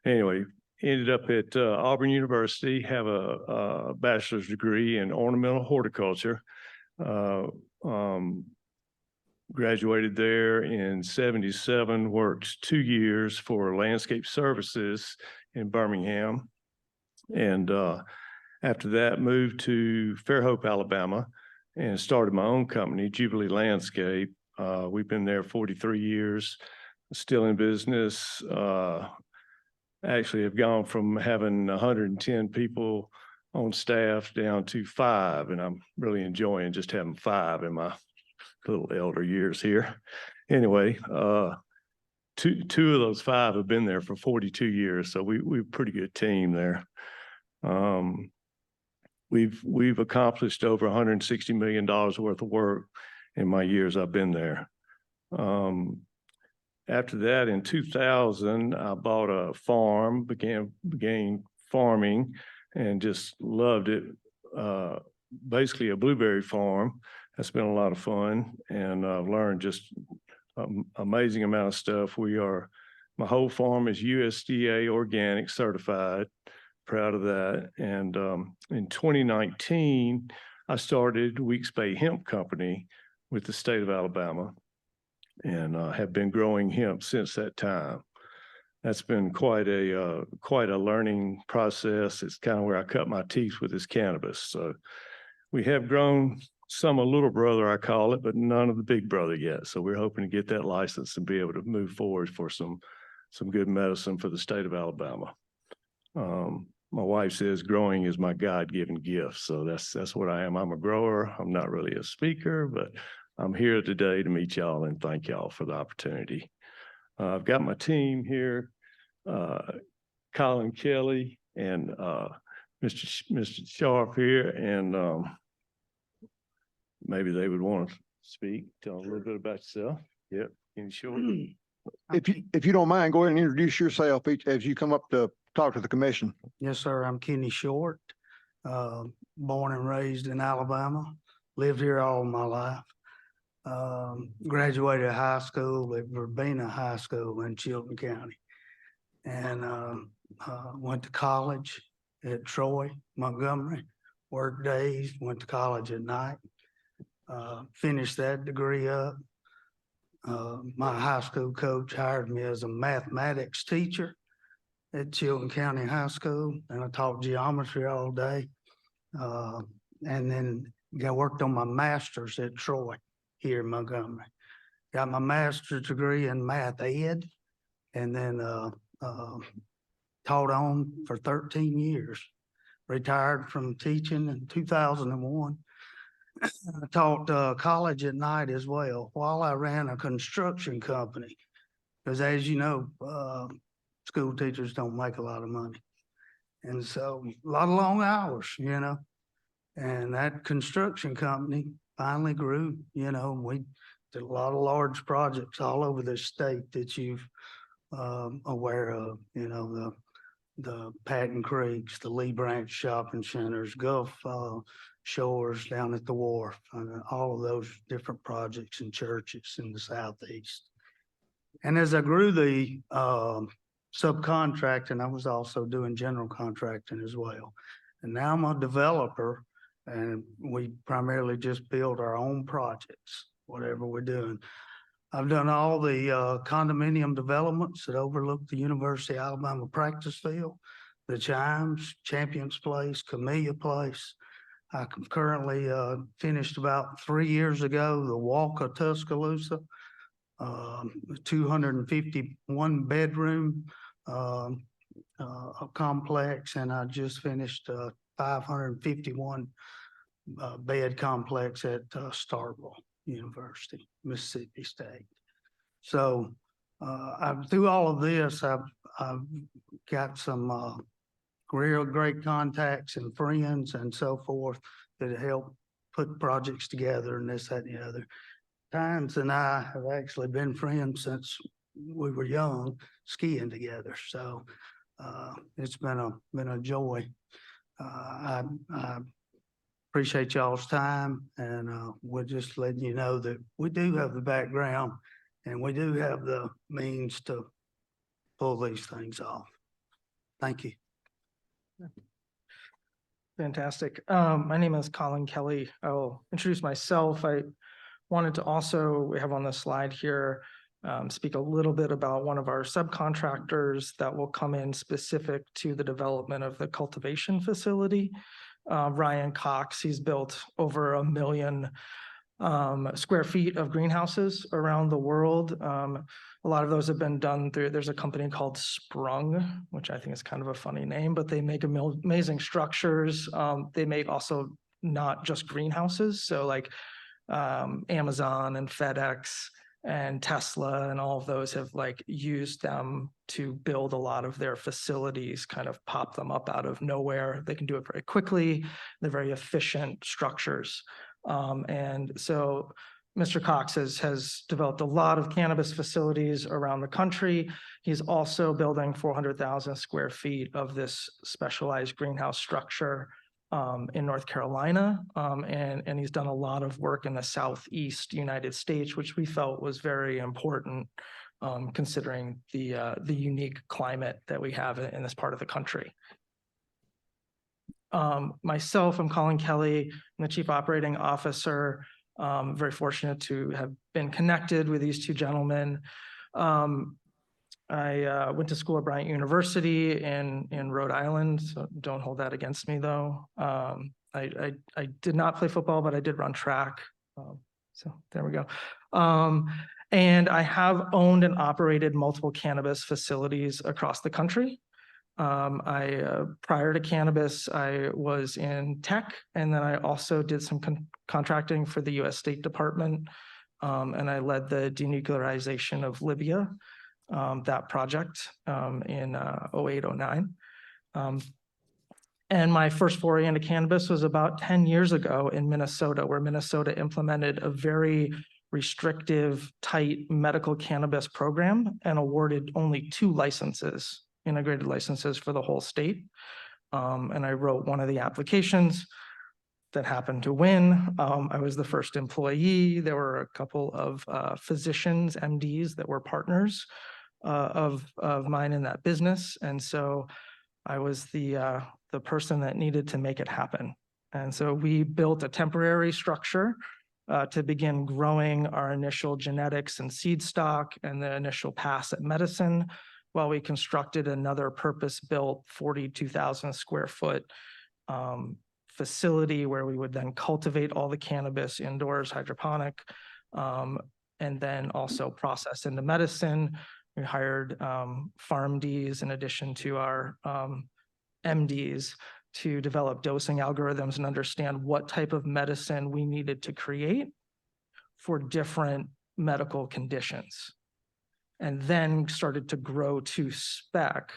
Anyway, ended up at Auburn University, have a bachelor's degree in ornamental horticulture. Graduated there in '77, worked 2 years for Landscape Services in Birmingham. And after that, moved to Fairhope, Alabama, and started my own company, Jubilee Landscape. We've been there 43 years, still in business. Actually have gone from having 110 people on staff down to 5, and I'm really enjoying just having 5 in my little elder years here. Anyway, two of those 5 have been there for 42 years, so we're a pretty good team there. We've accomplished over $160 million worth of work in my years I've been there. After that, in 2000, I bought a farm, began farming, and just loved it. Basically a blueberry farm. That's been a lot of fun, and I've learned just amazing amount of stuff. My whole farm is USDA organic certified. Proud of that. And in 2019, I started Weeks Bay Hemp Company with the state of Alabama, and have been growing hemp since that time. That's been quite a learning process. It's kind of where I cut my teeth with this cannabis. So we have grown some a little brother, I call it, but none of the big brother yet. So we're hoping to get that license and be able to move forward for some good medicine for the state of Alabama. My wife says growing is my God-given gift. So that's what I am. I'm a grower. I'm not really a speaker, but I'm here today to meet y'all and thank y'all for the opportunity. I've got my team here, Colin Kelly and Mr. Sharp here, and maybe they would want to speak, tell a little bit about yourself. Yep, Kenny Short. If you don't mind, go ahead and introduce yourself as you come up to talk to the commission. Yes, sir. I'm Kenny Short, born and raised in Alabama, lived here all my life. Graduated high school at Verbena High School in Chilton County, and went to college at Troy, Montgomery, worked days, went to college at night, finished that degree up. My high school coach hired me as a mathematics teacher at Chilton County High School, and I taught geometry all day. And then worked on my master's at Troy here in Montgomery. Got my master's degree in math ed, and then taught on for 13 years. Retired from teaching in 2001. I taught college at night as well while I ran a construction company. Because as you know, school teachers don't make a lot of money. And so a lot of long hours, you know. And that construction company finally grew, you know, and we did a lot of large projects all over the state that you've aware of, you know, the Patton Creeks, the Lee Branch Shopping Centers, Gulf Shores down at the wharf, and all of those different projects and churches in the southeast. And as I grew the subcontracting, I was also doing general contracting as well. And now I'm a developer, and we primarily just build our own projects, whatever we're doing. I've done all the condominium developments that overlook the University of Alabama practice field, the Chimes, Champions Place, Camellia Place. I currently finished about 3 years ago, the Walk of Tuscaloosa, 251 bedroom complex, and I just finished 551 bed complex at Starkville University, Mississippi State. So through all of this, I've got some real great contacts and friends and so forth that help put projects together and this, that, and the other. Tynes and I have actually been friends since we were young, skiing together. So it's been a joy. I appreciate y'all's time, and we're just letting you know that we do have the background and we do have the means to pull these things off. Thank you. Fantastic. My name is Colin Kelly. I will introduce myself. I wanted to also, we have on the slide here, speak a little bit about one of our subcontractors that will come in specific to the development of the cultivation facility. Ryan Cox, he's built over 1 million square feet of greenhouses around the world. A lot of those have been done through, there's a company called Sprung, which I think is kind of a funny name, but they make amazing structures. They make also not just greenhouses. So like Amazon and FedEx and Tesla and all of those have like used them to build a lot of their facilities, kind of pop them up out of nowhere. They can do it very quickly. They're very efficient structures. And so Mr. Cox has developed a lot of cannabis facilities around the country. He's also building 400,000 square feet of this specialized greenhouse structure in North Carolina. And he's done a lot of work in the Southeast United States, which we felt was very important considering the unique climate that we have in this part of the country. Myself, I'm Colin Kelly. I'm the Chief Operating Officer. Very fortunate to have been connected with these two gentlemen. I went to school at Bryant University in Rhode Island, so don't hold that against me though. I did not play football, but I did run track. So there we go. And I have owned and operated multiple cannabis facilities across the country. Prior to cannabis, I was in tech, and then I also did some contracting for the U.S. State Department, and I led the denuclearization of Libya, that project in 08-09. And my first foray into cannabis was about 10 years ago in Minnesota, where Minnesota implemented a very restrictive, tight medical cannabis program and awarded only 2 licenses, integrated licenses for the whole state. And I wrote one of the applications that happened to win. I was the first employee. There were a couple of physicians, MDs, that were partners of mine in that business. And so I was the person that needed to make it happen. And so we built a temporary structure to begin growing our initial genetics and seed stock and the initial pass at medicine, while we constructed another purpose-built 42,000 square foot facility where we would then cultivate all the cannabis indoors, hydroponic, and then also process into medicine. We hired PharmDs in addition to our MDs to develop dosing algorithms and understand what type of medicine we needed to create for different medical conditions. And then started to grow to spec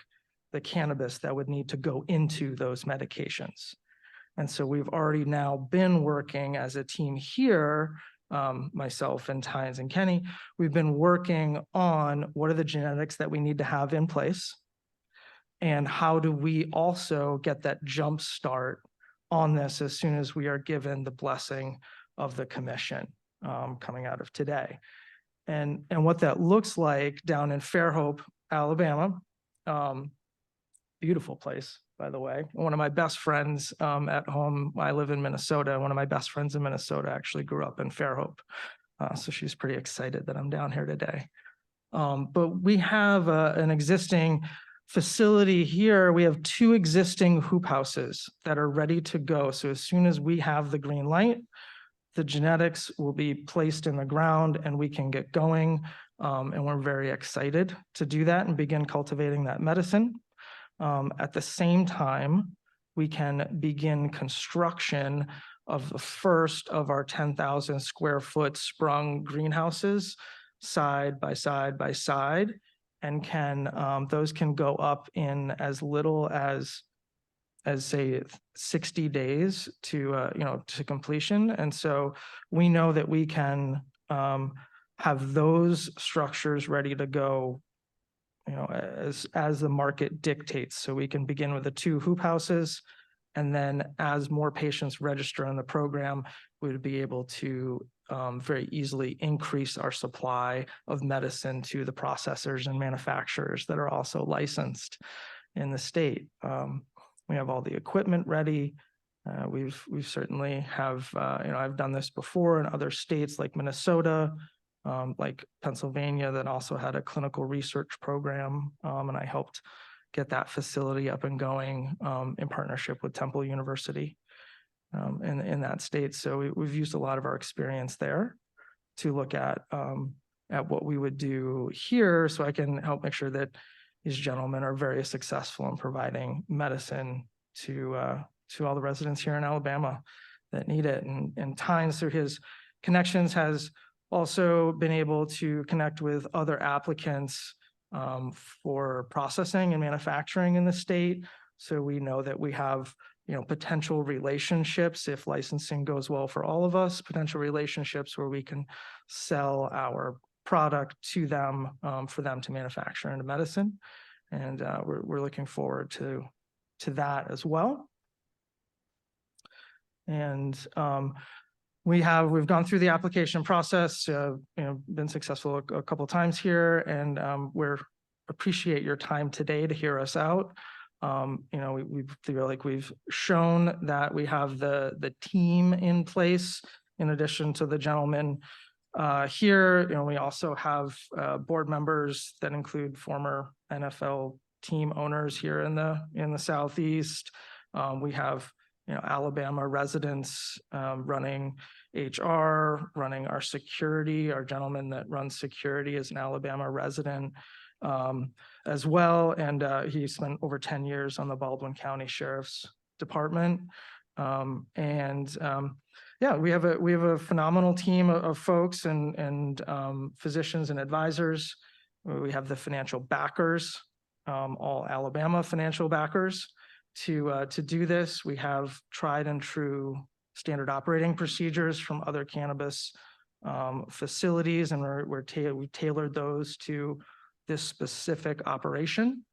the cannabis that would need to go into those medications. And so we've already now been working as a team here, myself and Tynes and Kenny, we've been working on what are the genetics that we need to have in place, and how do we also get that jump start on this as soon as we are given the blessing of the commission coming out of today. And what that looks like down in Fairhope, Alabama, beautiful place, by the way. One of my best friends at home, I live in Minnesota. One of my best friends in Minnesota actually grew up in Fairhope. So she's pretty excited that I'm down here today. But we have an existing facility here. We have 2 existing hoop houses that are ready to go. So as soon as we have the green light, the genetics will be placed in the ground and we can get going. And we're very excited to do that and begin cultivating that medicine. At the same time, we can begin construction of the first of our 10,000 square foot sprung greenhouses side by side by side, and those can go up in as little as say 60 days to to completion. And so we know that we can have those structures ready to go as the market dictates. So we can begin with the 2 hoop houses, and then as more patients register in the program, we would be able to very easily increase our supply of medicine to the processors and manufacturers that are also licensed in the state. We have all the equipment ready. We've certainly have, I've done this before in other states like Minnesota, like Pennsylvania, that also had a clinical research program. And I helped get that facility up and going in partnership with Temple University in that state. So we've used a lot of our experience there to look at what we would do here, so I can help make sure that these gentlemen are very successful in providing medicine to all the residents here in Alabama that need it. And Tynes, through his connections, has also been able to connect with other applicants for processing and manufacturing in the state. So we know that we have potential relationships, if licensing goes well for all of us, potential relationships where we can sell our product to them for them to manufacture into medicine. And we're looking forward to that as well. And we've gone through the application process, been successful a couple of times here, and we appreciate your time today to hear us out. We feel like we've shown that we have the team in place in addition to the gentleman here. We also have board members that include former NFL team owners here in the Southeast. We have Alabama residents running HR, running our security. Our gentleman that runs security is an Alabama resident as well, and he spent over 10 years on the Baldwin County Sheriff's Department. Yeah, we have a phenomenal team of folks and physicians and advisors. We have the financial backers, all Alabama financial backers to do this. We have tried and true standard operating procedures from other cannabis facilities, and we tailored those to this specific operation.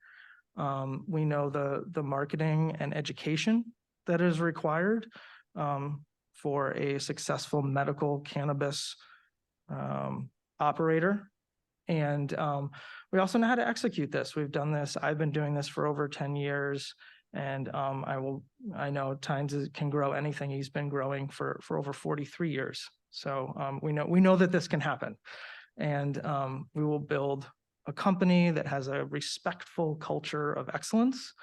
We know the marketing and education that is required for a successful medical cannabis operator. And we also know how to execute this. We've done this. I've been doing this for over 10 years. And I know can grow anything. He's been growing for over 43 years. So we know that this can happen. And we will build a company that has a respectful culture of excellence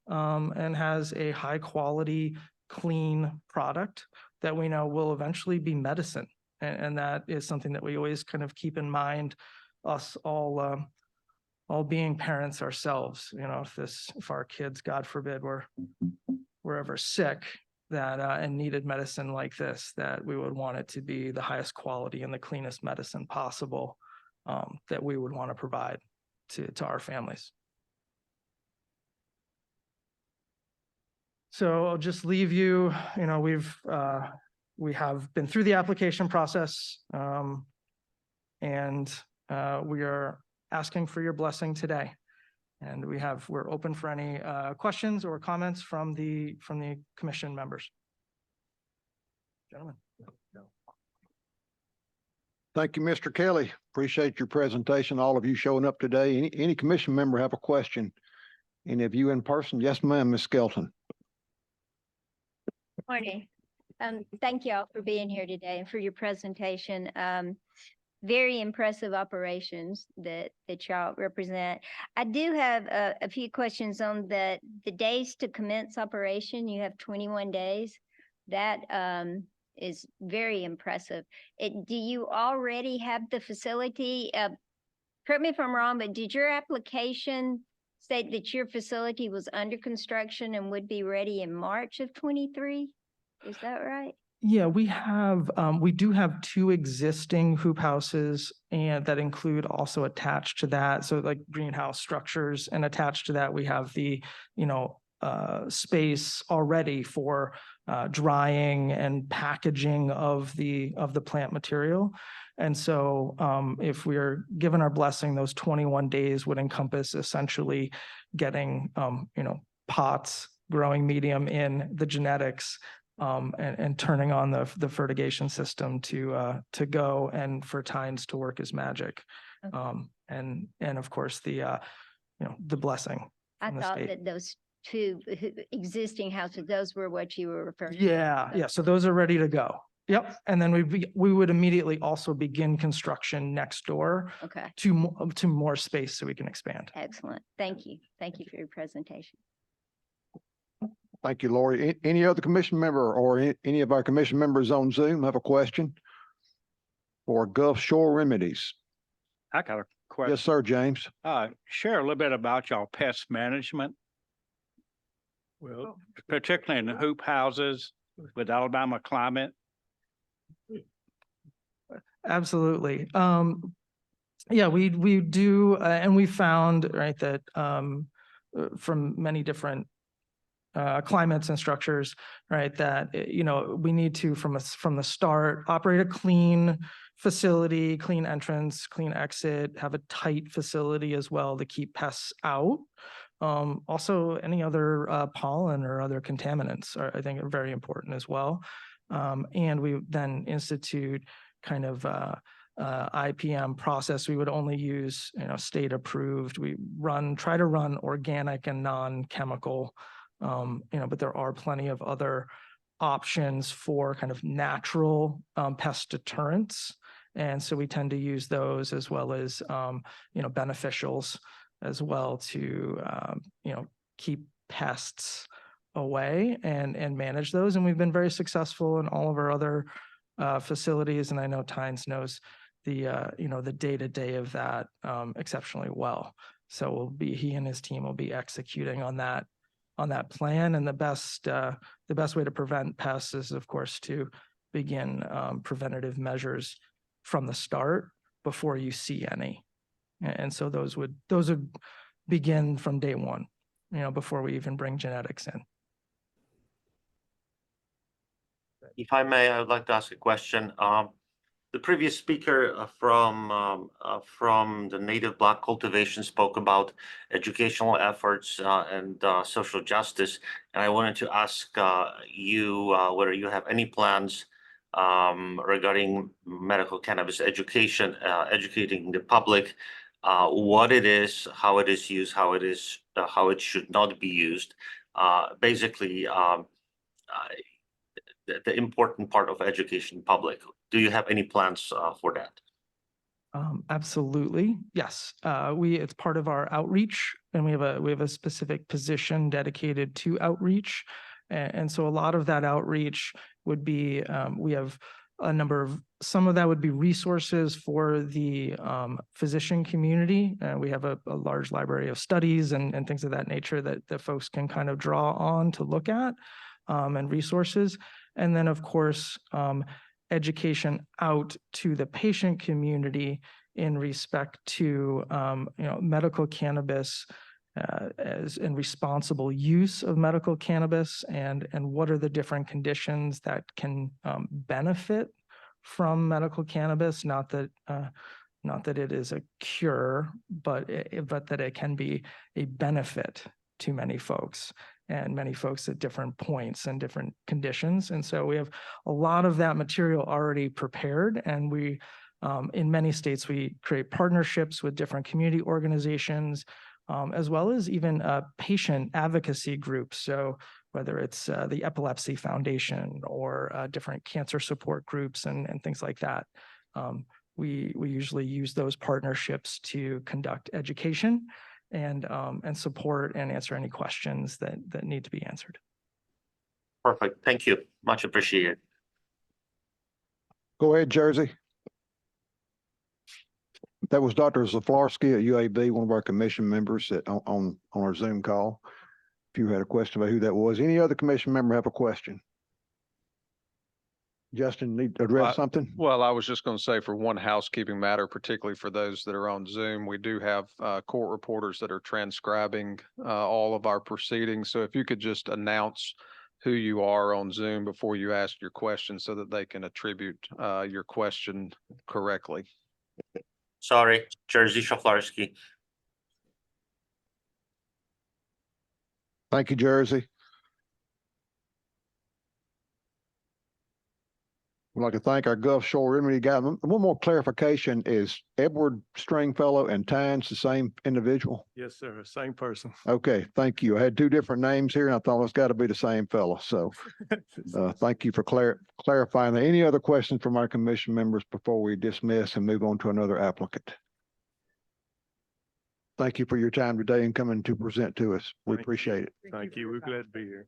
and has a high quality, clean product that we know will eventually be medicine. And that is something that we always kind of keep in mind, us all being parents ourselves. If our kids, God forbid, were ever sick and needed medicine like this, that we would want it to be the highest quality and the cleanest medicine possible that we would want to provide to our families. So I'll just leave you, we have been through the application process and we are asking for your blessing today. And we're open for any questions or comments from the commission members. Gentlemen. Thank you, Mr. Kelly. Appreciate your presentation. All of you showing up today. Any commission member have a question? Any of you in person? Yes, ma'am, Ms. Skelton. Morning. Thank you all for being here today and for your presentation. Very impressive operations that y'all represent. I do have a few questions on the days to commence operation. You have 21 days. That is very impressive. Do you already have the facility? Correct me if I'm wrong, but did your application state that your facility was under construction and would be ready in March of 23? Is that right? Yeah, we do have 2 existing hoop houses and that include also attached to that. So like greenhouse structures, and attached to that, we have the, space already for drying and packaging of the plant material. And so if we're given our blessing, those 21 days would encompass essentially getting, pots, growing medium in the genetics, and turning on the fertigation system to go, and for Tynes to work as magic. Okay. And of course the blessing. I from the thought state. that those 2 existing houses, those were what you were referring to. Yeah. So those are ready to go. Yep. And then we would immediately also begin construction next door Okay, to more space so we can expand. excellent. Thank you. Thank you for your presentation. Thank you, Lori. Any other commission member or any of our commission members on Zoom have a question? For Gulf Shore Remedies? I got a question. Yes, sir, James. Share a little bit about y'all pest management, Well, particularly in the hoop houses with Alabama climate. Absolutely. Yeah, we do, and we found, right, that from many different climates and structures, right, that we need to from the start operate a clean facility, clean entrance, clean exit, have a tight facility as well to keep pests out. Also, any other pollen or other contaminants I think are very important as well. And we then institute kind of IPM process. We would only use state approved. We try to run organic and non-chemical. But there are plenty of other options for kind of natural pest deterrents. And so we tend to use those as well as, beneficials as well to, keep pests away and manage those. And we've been very successful in all of our other facilities. And I know Tynes knows the day-to-day of that exceptionally well. So he and his team will be executing on that plan. And the best way to prevent pests is, of course, to begin preventative measures from the start before you see any. And so those would begin from day one, before we even bring genetics in. If I may, I would like to ask a question. The previous speaker from the native block cultivation spoke about educational efforts and social justice, and I wanted to ask you whether you have any plans regarding medical cannabis education, educating the public, what it is, how it is used, how it should not be used, basically the important part of education public. Do you have any plans for that? Absolutely, yes. It's part of our outreach, and we have a specific position dedicated to outreach. And so a lot of that outreach would be, we have some of that would be resources for the physician community. We have a large library of studies and things of that nature that folks can kind of draw on to look at, and resources. And then, of course, education out to the patient community in respect to medical cannabis as in responsible use of medical cannabis, and what are the different conditions that can benefit from medical cannabis. Not that it is a cure, but that it can be a benefit to many folks, and many folks at different points and different conditions. And so we have a lot of that material already prepared, and we, in many states, we create partnerships with different community organizations, as well as even patient advocacy groups. So whether it's the Epilepsy Foundation or different cancer support groups and things like that. We usually use those partnerships to conduct education and support and answer any questions that need to be answered. Perfect. Thank you. Much appreciated. Go ahead, Jersey. That was Dr. Zaflarski at UAB, one of our commission members on our Zoom call. If you had a question about who that was, any other commission member have a question? Justin, need to address something? Well, I was just going to say, for one housekeeping matter, particularly for those that are on Zoom, we do have court reporters that are transcribing all of our proceedings. So if you could just announce who you are on Zoom before you ask your question so that they can attribute your question correctly. Sorry, Jersey Shaflarski. Thank you, Jersey. We'd like to thank our Gulf Shore Remedy guy. One more clarification, is Edward Stringfellow and Tynes the same individual? Yes, sir. Same person. Okay, thank you. I had two different names here and I thought it's got to be the same fellow. So thank you for clarifying that. Any other questions from our commission members before we dismiss and move on to another applicant? Thank you for your time today and coming to present to us. We appreciate it. Thank you. We're glad to be here.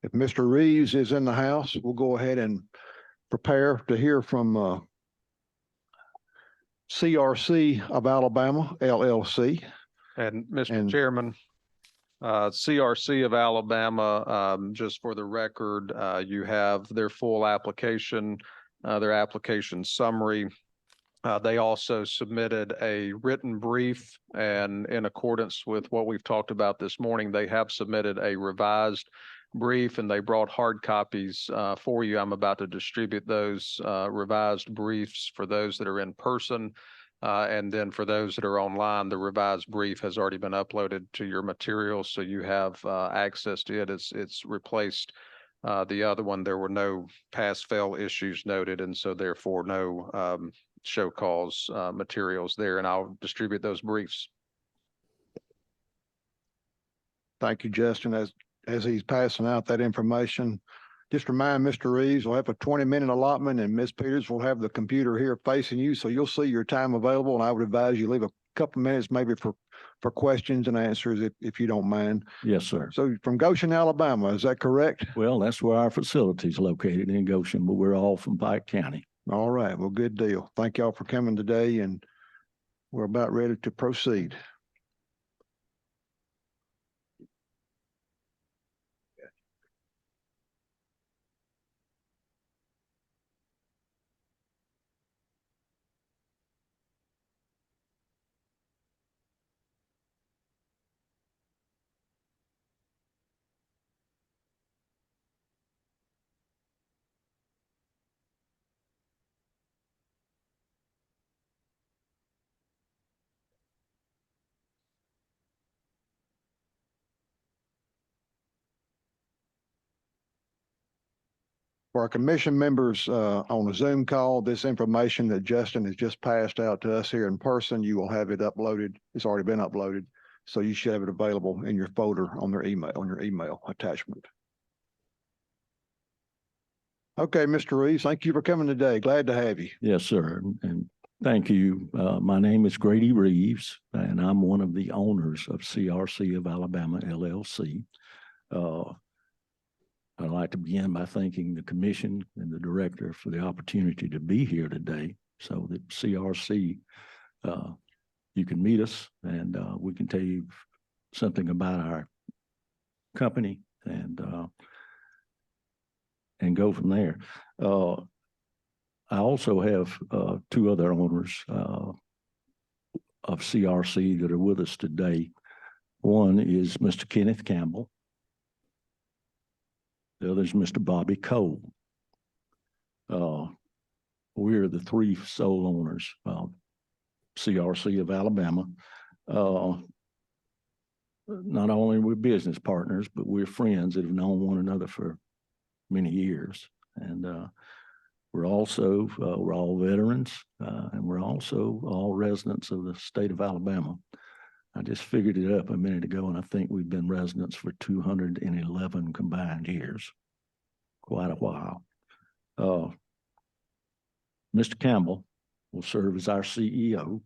If Mr. Reeves is in the house, we'll go ahead and prepare to hear from CRC of Alabama, LLC. And Mr. Chairman, CRC of Alabama, just for the record, you have their full application, their application summary. They also submitted a written brief, and in accordance with what we've talked about this morning, they have submitted a revised brief, and they brought hard copies for you. I'm about to distribute those revised briefs for those that are in person. And then for those that are online, the revised brief has already been uploaded to your materials, so you have access to it. It's replaced the other one. There were no pass-fail issues noted, and so therefore no show cause materials there, and I'll distribute those briefs. Thank you, Justin. As he's passing out that information, just remind Mr. Reeves, we'll have a 20-minute allotment, and Ms. Peters will have the computer here facing you, so you'll see your time available, and I would advise you leave a couple minutes maybe for questions and answers if you don't mind. Yes, sir. So from Goshen, Alabama, is that correct? Well, that's where our facility is located, in Goshen, but we're all from Pike County. All right. Well, good deal. Thank y'all for coming today, and we're about ready to proceed. For our commission members on a Zoom call, this information that Justin has just passed out to us here in person, you will have it uploaded. It's already been uploaded. So you should have it available in your folder on your email attachment. Okay, Mr. Reeves, thank you for coming today. Glad to have you. Yes, sir. And thank you. My name is Grady Reeves, and I'm one of the owners of CRC of Alabama LLC. I'd like to begin by thanking the commission and the director for the opportunity to be here today so that CRC, you can meet us and we can tell you something about our company and go from there. I also have two other owners of CRC that are with us today. One is Mr. Kenneth Campbell. The other is Mr. Bobby Cole. We're the three sole owners of CRC of Alabama. Not only are we business partners, but we're friends that have known one another for many years. And we're also, we're all veterans, and we're also all residents of the state of Alabama. I just figured it up a minute ago, and I think we've been residents for 211 combined years. Quite a while. Mr. Campbell will serve as our CEO.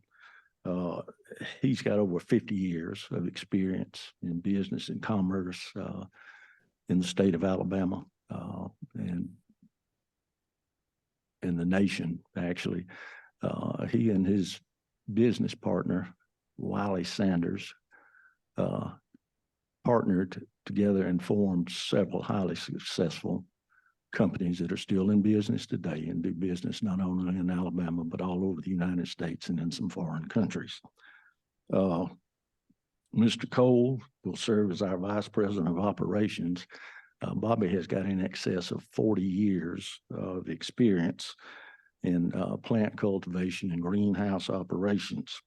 He's got over 50 years of experience in business and commerce in the state of Alabama and in the nation, actually. He and his business partner, Wiley Sanders, partnered together and formed several highly successful companies that are still in business today and do business not only in Alabama, but all over the United States and in some foreign countries. Mr. Cole will serve as our Vice President of Operations. Bobby has got in excess of 40 years of experience in plant cultivation and greenhouse operations.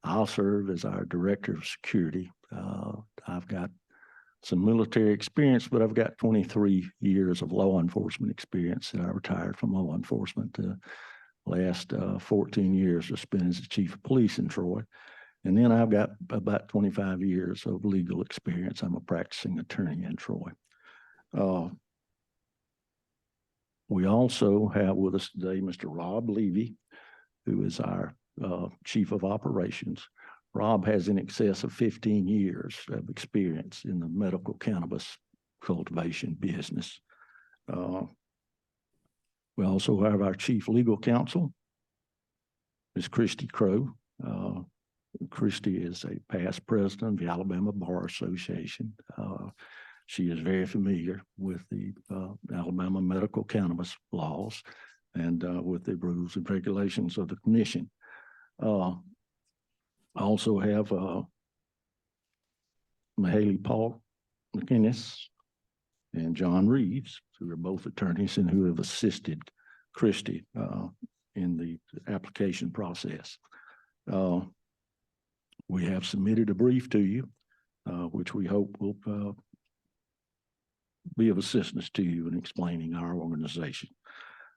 I'll serve as our Director of Security. I've got some military experience, but I've got 23 years of law enforcement experience. I retired from law enforcement. Last 14 years I spent as the Chief of Police in Troy. And then I've got about 25 years of legal experience. I'm a practicing attorney in Troy. We also have with us today Mr. Rob Levy, who is our Chief of Operations. Rob has in excess of 15 years of experience in the medical cannabis cultivation business. We also have our Chief Legal Counsel, Ms. Christy Crow. Christy is a past president of the Alabama Bar Association. She is very familiar with the Alabama medical cannabis laws and with the rules and regulations of the commission. I also have Mahaley Paul McInnes and John Reeves, who are both attorneys and who have assisted Christy in the application process. We have submitted a brief to you, which we hope will be of assistance to you in explaining our organization.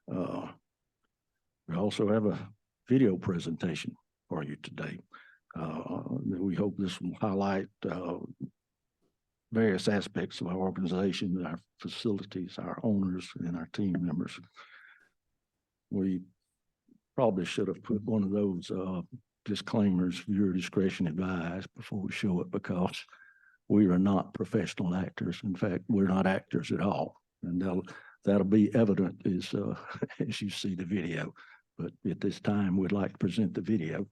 We also have a video presentation for you today. We hope this will highlight various aspects of our organization, our facilities, our owners, and our team members. We probably should have put one of those disclaimers, viewer discretion advised, before we show it, because we are not professional actors. In fact, we're not actors at all. And that'll be evident as, as you see the video. But at this time, we'd like to present the video.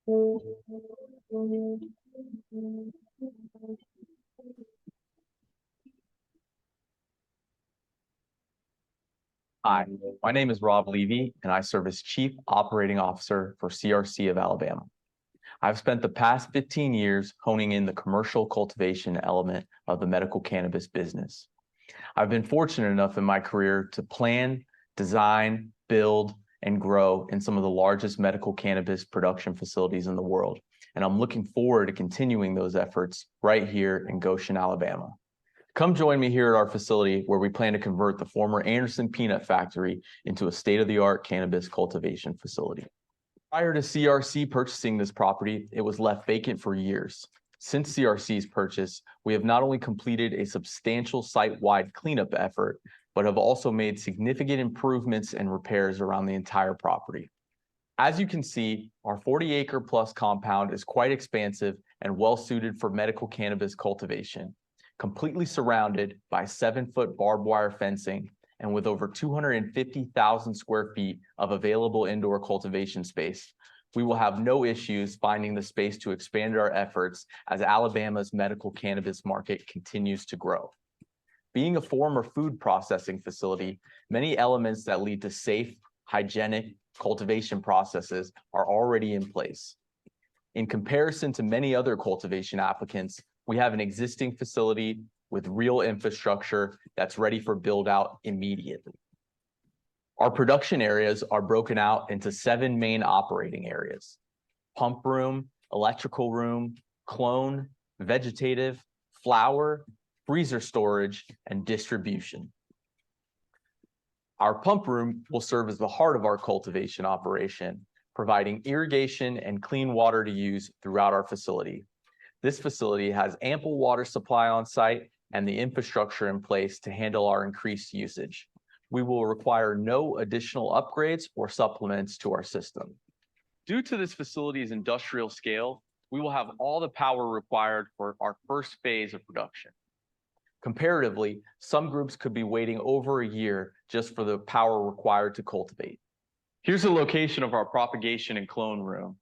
Hi, my name is Rob Levy, and I serve as Chief Operating Officer for CRC of Alabama. I've spent the past 15 years honing in the commercial cultivation element of the medical cannabis business. I've been fortunate enough in my career to plan, design, build, and grow in some of the largest medical cannabis production facilities in the world. And I'm looking forward to continuing those efforts right here in Goshen, Alabama. Come join me here at our facility where we plan to convert the former Anderson Peanut Factory into a state-of-the-art cannabis cultivation facility. Prior to CRC purchasing this property, it was left vacant for years. Since CRC's purchase, we have not only completed a substantial site-wide cleanup effort, but have also made significant improvements and repairs around the entire property. As you can see, our 40-acre plus compound is quite expansive and well-suited for medical cannabis cultivation, completely surrounded by 7-foot barbed wire fencing and with over 250,000 square feet of available indoor cultivation space. We will have no issues finding the space to expand our efforts as Alabama's medical cannabis market continues to grow. Being a former food processing facility, many elements that lead to safe, hygienic cultivation processes are already in place. In comparison to many other cultivation applicants, we have an existing facility with real infrastructure that's ready for build out immediately. Our production areas are broken out into 7 main operating areas: pump room, electrical room, clone, vegetative, flower, freezer storage, and distribution. Our pump room will serve as the heart of our cultivation operation, providing irrigation and clean water to use throughout our facility. This facility has ample water supply on site and the infrastructure in place to handle our increased usage. We will require no additional upgrades or supplements to our system. Due to this facility's industrial scale, we will have all the power required for our first phase of production. Comparatively, some groups could be waiting over a year just for the power required to cultivate. Here's a location of our propagation and clone room.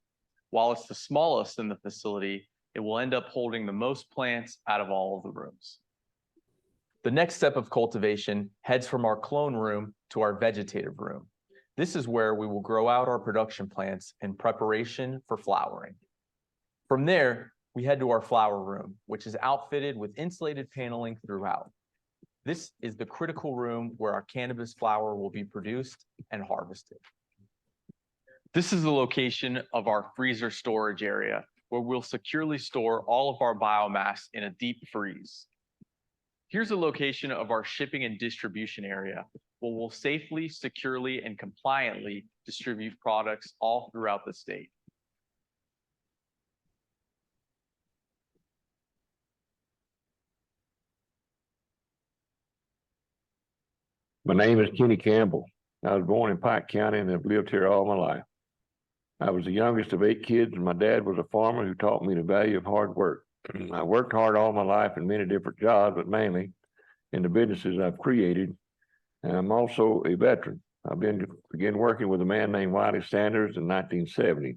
While it's the smallest in the facility, it will end up holding the most plants out of all of the rooms. The next step of cultivation heads from our clone room to our vegetative room. This is where we will grow out our production plants in preparation for flowering. From there, we head to our flower room, which is outfitted with insulated paneling throughout. This is the critical room where our cannabis flower will be produced and harvested. This is the location of our freezer storage area, where we'll securely store all of our biomass in a deep freeze. Here's a location of our shipping and distribution area, where we'll safely, securely, and compliantly distribute products all throughout the state. My name is Kenny Campbell. I was born in Pike County and have lived here all my life. I was the youngest of 8 kids, and my dad was a farmer who taught me the value of hard work. I worked hard all my life in many different jobs, but mainly in the businesses I've created. And I'm also a veteran. I began working with a man named Wiley Sanders in 1970.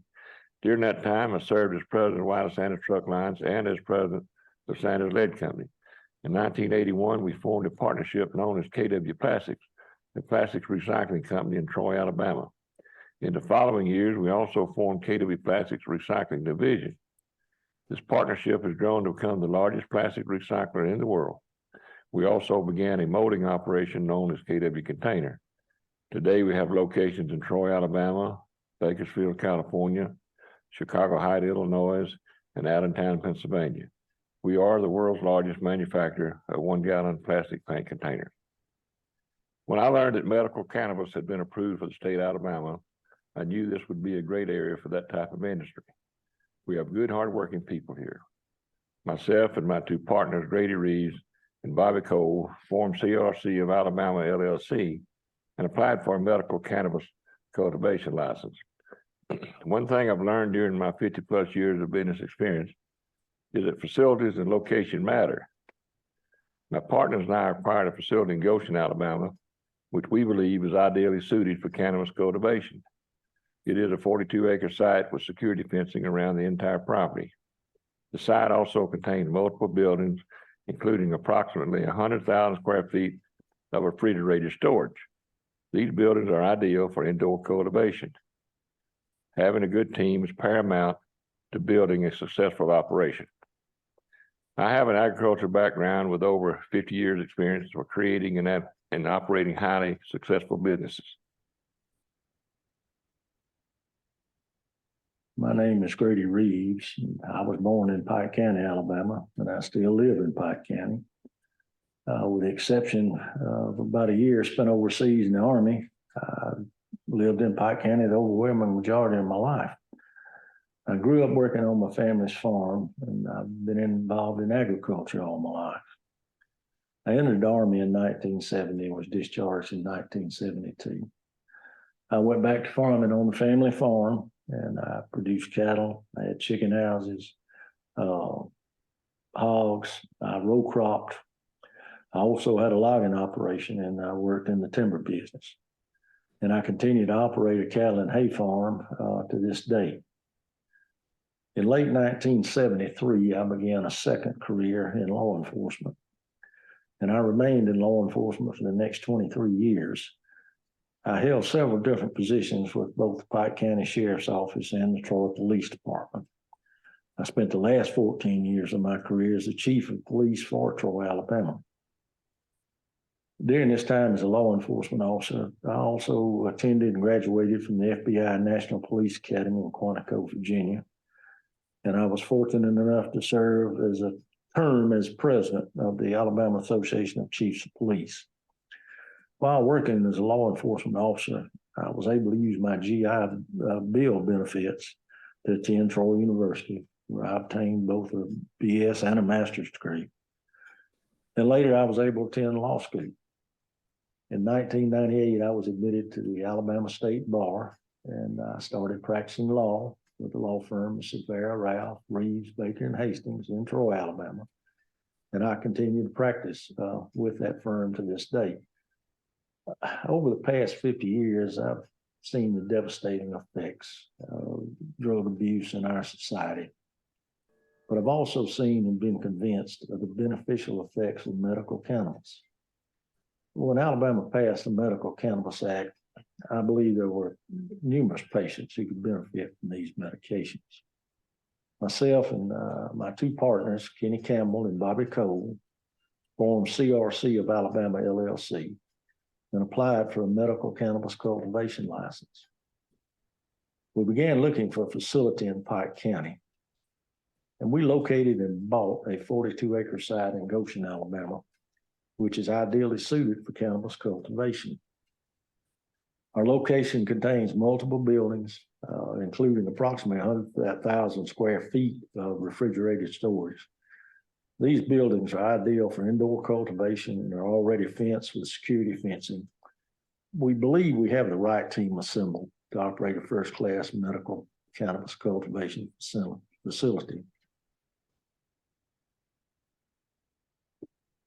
During that time, I served as president of Wiley Sanders Truck Lines and as president of Sanders Lead Company. In 1981, we formed a partnership known as KW Plastics, a plastics recycling company in Troy, Alabama. In the following years, we also formed KW Plastics Recycling Division. This partnership has grown to become the largest plastic recycler in the world. We also began a molding operation known as KW Container. Today, we have locations in Troy, Alabama, Bakersfield, California, Chicago Heights, Illinois, and Allentown, Pennsylvania. We are the world's largest manufacturer of 1-gallon plastic paint containers. When I learned that medical cannabis had been approved for the state of Alabama, I knew this would be a great area for that type of industry. We have good, hardworking people here. Myself and my 2 partners, Grady Reeves and Bobby Cole, formed CRC of Alabama LLC and applied for a medical cannabis cultivation license. One thing I've learned during my 50+ years of business experience is that facilities and location matter. My partners and I acquired a facility in Goshen, Alabama, which we believe is ideally suited for cannabis cultivation. It is a 42-acre site with security fencing around the entire property. The site also contains multiple buildings, including approximately 100,000 square feet of refrigerated storage. These buildings are ideal for indoor cultivation. Having a good team is paramount to building a successful operation. I have an agriculture background with over 50 years experience for creating and operating highly successful businesses. My name is Grady Reeves. I was born in Pike County, Alabama, and I still live in Pike County. With the exception of about a year spent overseas in the Army, I lived in Pike County the overwhelming majority of my life. I grew up working on my family's farm, and I've been involved in agriculture all my life. I entered the Army in 1970 and was discharged in 1972. I went back to farming on the family farm, and I produced cattle. I had chicken houses, hogs. I row cropped. I also had a logging operation, and I worked in the timber business. And I continue to operate a cattle and hay farm to this day. In late 1973, I began a second career in law enforcement. And I remained in law enforcement for the next 23 years. I held several different positions with both the Pike County Sheriff's Office and the Troy Police Department. I spent the last 14 years of my career as the Chief of Police for Troy, Alabama. During this time as a law enforcement officer, I also attended and graduated from the FBI National Police Academy in Quantico, Virginia. And I was fortunate enough to serve as a term as president of the Alabama Association of Chiefs of Police. While working as a law enforcement officer, I was able to use my GI Bill benefits to attend Troy University, where I obtained both a BS and a master's degree. And later I was able to attend law school. In 1998, I was admitted to the Alabama State Bar, and I started practicing law with the law firm of Severa, Ralph, Reeves, Baker, and Hastings in Troy, Alabama. And I continue to practice with that firm to this day. Over the past 50 years, I've seen the devastating effects of drug abuse in our society. But I've also seen and been convinced of the beneficial effects of medical cannabis. When Alabama passed the Medical Cannabis Act, I believe there were numerous patients who could benefit from these medications. Myself and my two partners, Kenny Campbell and Bobby Cole, formed CRC of Alabama, LLC, and applied for a medical cannabis cultivation license. We began looking for a facility in Pike County, and we located and bought a 42-acre site in Goshen, Alabama, which is ideally suited for cannabis cultivation. Our location contains multiple buildings, including approximately 100,000 square feet of refrigerated storage. These buildings are ideal for indoor cultivation and are already fenced with security fencing. We believe we have the right team assembled to operate a first-class medical cannabis cultivation facility.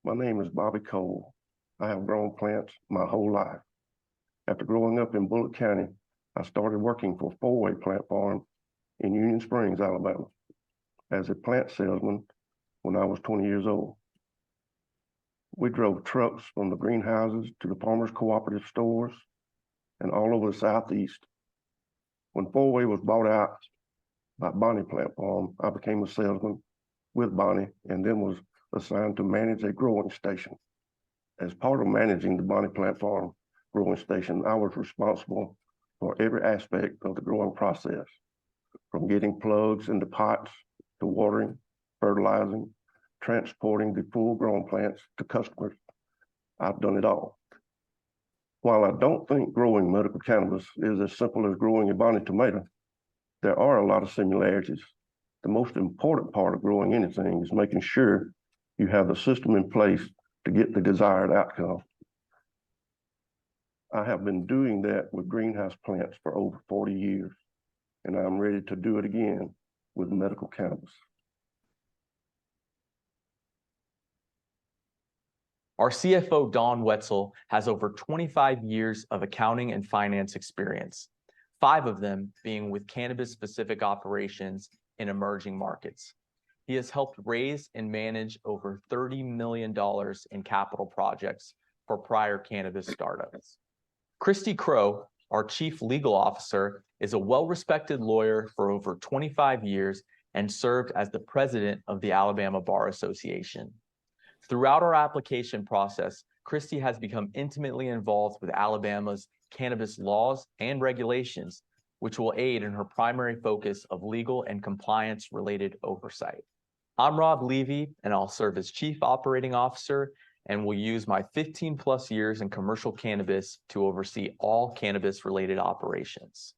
My name is Bobby Cole. I have grown plants my whole life. After growing up in Bullitt County, I started working for Four-Way Plant Farm in Union Springs, Alabama, as a plant salesman when I was 20 years old. We drove trucks from the greenhouses to the farmers' cooperative stores and all over the Southeast. When Four-Way was bought out by Bonnie Plant Farm, I became a salesman with Bonnie and then was assigned to manage a growing station. As part of managing the Bonnie Plant Farm growing station, I was responsible for every aspect of the growing process, from getting plugs into pots to watering, fertilizing, transporting the full-grown plants to customers. I've done it all. While I don't think growing medical cannabis is as simple as growing a Bonnie tomato, there are a lot of similarities. The most important part of growing anything is making sure you have the system in place to get the desired outcome. I have been doing that with greenhouse plants for over 40 years, and I'm ready to do it again with medical cannabis. Our CFO, Don Wetzel, has over 25 years of accounting and finance experience. 5 of them being with cannabis-specific operations in emerging markets. He has helped raise and manage over $30 million in capital projects for prior cannabis startups. Christy Crow, our Chief Legal Officer, is a well-respected lawyer for over 25 years and served as the president of the Alabama Bar Association. Throughout our application process, Christy has become intimately involved with Alabama's cannabis laws and regulations, which will aid in her primary focus of legal and compliance-related oversight. I'm Rob Levy, and I'll serve as Chief Operating Officer and will use my 15+ years in commercial cannabis to oversee all cannabis-related operations.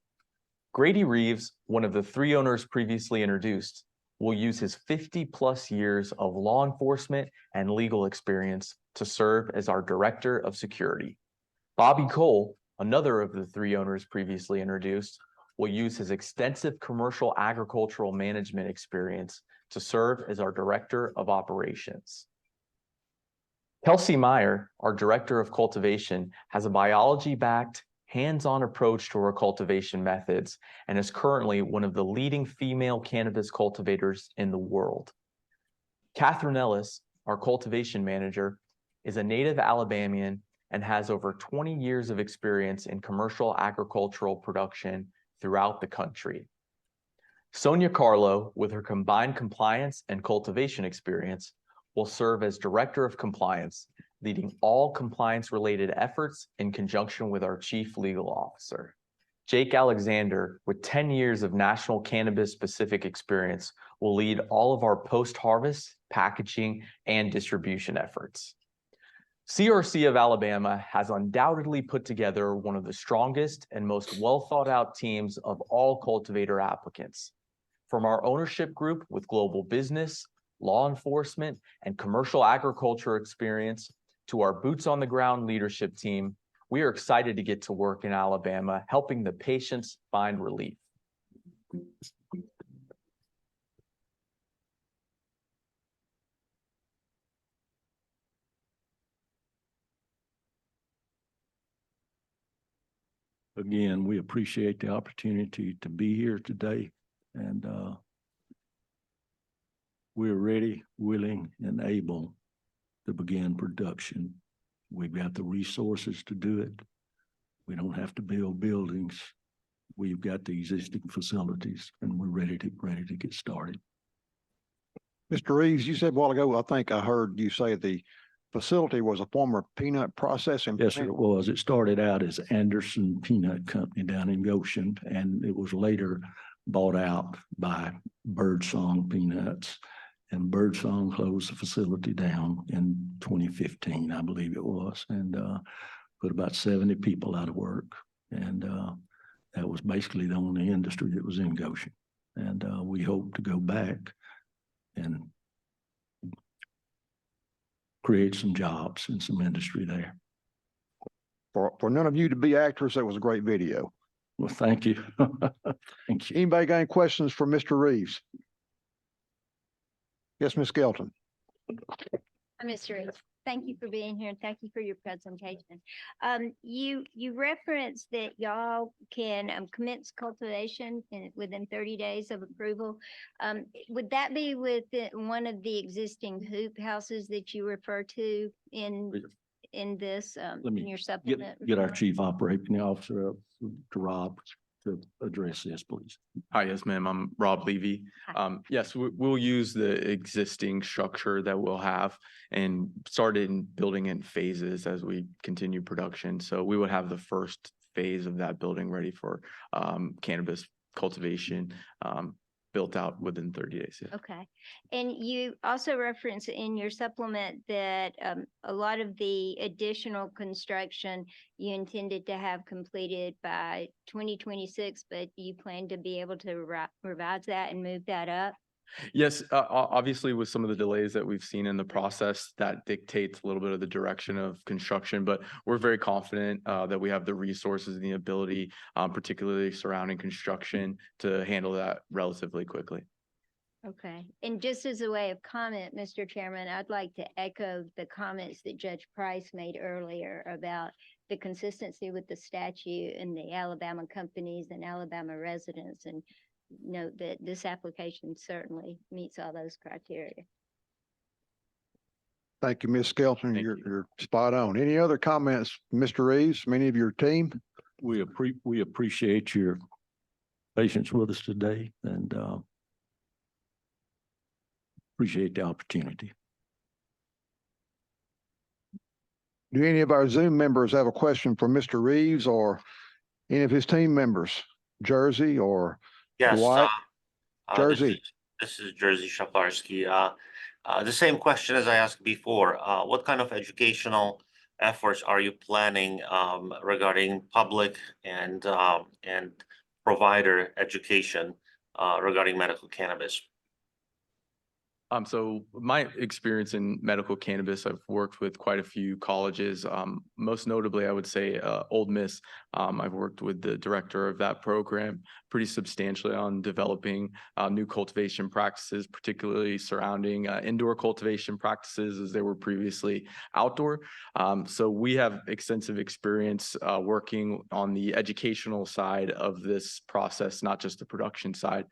Grady Reeves, one of the 3 owners previously introduced, will use his 50+ years of law enforcement and legal experience to serve as our Director of Security. Bobby Cole, another of the 3 owners previously introduced, will use his extensive commercial agricultural management experience to serve as our Director of Operations. Kelsey Meyer, our Director of Cultivation, has a biology-backed, hands-on approach to her cultivation methods and is currently one of the leading female cannabis cultivators in the world. Catherine Ellis, our Cultivation Manager, is a native Alabamian and has over 20 years of experience in commercial agricultural production throughout the country. Sonia Carlo, with her combined compliance and cultivation experience, will serve as Director of Compliance, leading all compliance-related efforts in conjunction with our Chief Legal Officer. Jake Alexander, with 10 years of national cannabis-specific experience, will lead all of our post-harvest, packaging, and distribution efforts. CRC of Alabama has undoubtedly put together one of the strongest and most well-thought-out teams of all cultivator applicants. From our ownership group with global business, law enforcement, and commercial agriculture experience, to our boots-on-the-ground leadership team, we are excited to get to work in Alabama, helping the patients find relief. Again, we appreciate the opportunity to be here today, and we're ready, willing, and able to begin production. We've got the resources to do it. We don't have to build buildings. We've got the existing facilities, and we're ready to get started. Mr. Reeves, you said a while ago, I think I heard you say the facility was a former peanut processing Yes, sir, plant. it was. It started out as Anderson Peanut Company down in Goshen, and it was later bought out by Birdsong Peanuts. And Birdsong closed the facility down in 2015, I believe it was, and put about 70 people out of work. And that was basically the only industry that was in Goshen. And we hope to go back and create some jobs and some industry there. For none of you to be actors, that was a great video. Well, thank you. Thank you. Anybody got any questions for Mr. Reeves? Yes, Ms. Skelton. Mr. Reeves, thank you for being here and thank you for your presentation. You referenced that y'all can commence cultivation within 30 days of approval. Would that be with one of the existing hoop houses that you refer to in this in your supplement? Get our Chief Operating Officer up to Rob to address this, please. Hi, yes, ma'am. I'm Rob Levy. Yes, we'll use the existing structure that we'll have and start in building in phases as we continue production. So we would have the first phase of that building ready for cannabis cultivation built out within 30 days. Yeah. Okay. And you also reference in your supplement that a lot of the additional construction you intended to have completed by 2026, but you plan to be able to revise that and move that up? Yes, obviously with some of the delays that we've seen in the process, that dictates a little bit of the direction of construction, but we're very confident that we have the resources and the ability, particularly surrounding construction, to handle that relatively quickly. Okay, and just as a way of comment, Mr. Chairman, I'd like to echo the comments that Judge Price made earlier about the consistency with the statute and the Alabama companies and Alabama residents, and note that this application certainly meets all those criteria. Thank you, Ms. Skelton. Thank You're spot on. Any other comments, Mr. Reeves, from any of your team? We appreciate your patience with us today and appreciate the opportunity. Do any of our Zoom members have a question for Mr. Reeves or any of his team members? Jersey or Yes. Dwight? This Jersey. This is Jersey Shaplarski. The same question as I asked before. What kind of educational efforts are you planning regarding public and provider education regarding medical cannabis? So my experience in medical cannabis, I've worked with quite a few colleges. Most notably, I would say Ole Miss. I've worked with the director of that program pretty substantially on developing new cultivation practices, particularly surrounding indoor cultivation practices as they were previously outdoor. So we have extensive experience working on the educational side of this process, not just the production side.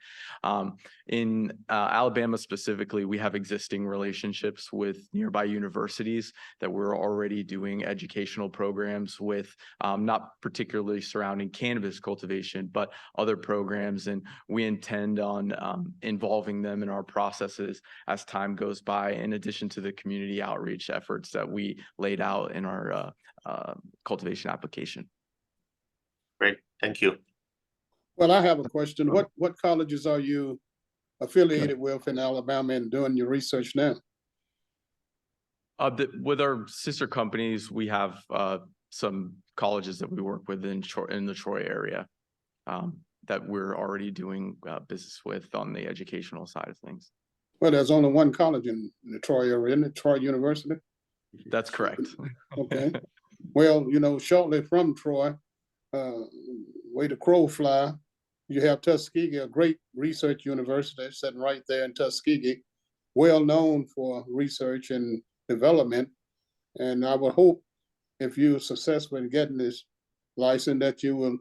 In Alabama specifically, we have existing relationships with nearby universities that we're already doing educational programs with, not particularly surrounding cannabis cultivation, but other programs. And we intend on involving them in our processes as time goes by, in addition to the community outreach efforts that we laid out in our cultivation application. Great, thank you. Well, I have a question. What colleges are you affiliated with in Alabama and doing your research now? With our sister companies, we have some colleges that we work with in the Troy area that we're already doing business with on the educational side of things. Well, there's only one college in the Troy area, isn't it? Troy University? That's correct. Okay. Well, you know, shortly from Troy, way to crow fly, you have Tuskegee, a great research university sitting right there in Tuskegee, well known for research and development. And I would hope if you're successful in getting this license that you will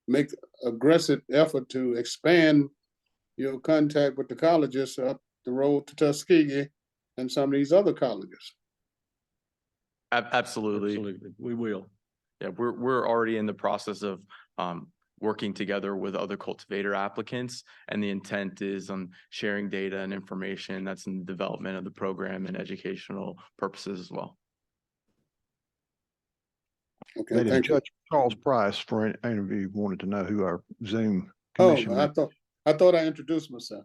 make aggressive effort to expand your contact with the colleges up the road to Tuskegee and some of these other colleges. Absolutely. Absolutely. We will. Yeah, we're already in the process of working together with other cultivator applicants, and the intent is on sharing data and information that's in the development of the program and educational purposes as well. Okay, That is thank you. Judge Charles Price. For any of you who wanted to know who our Zoom commission. Oh, I thought I introduced myself.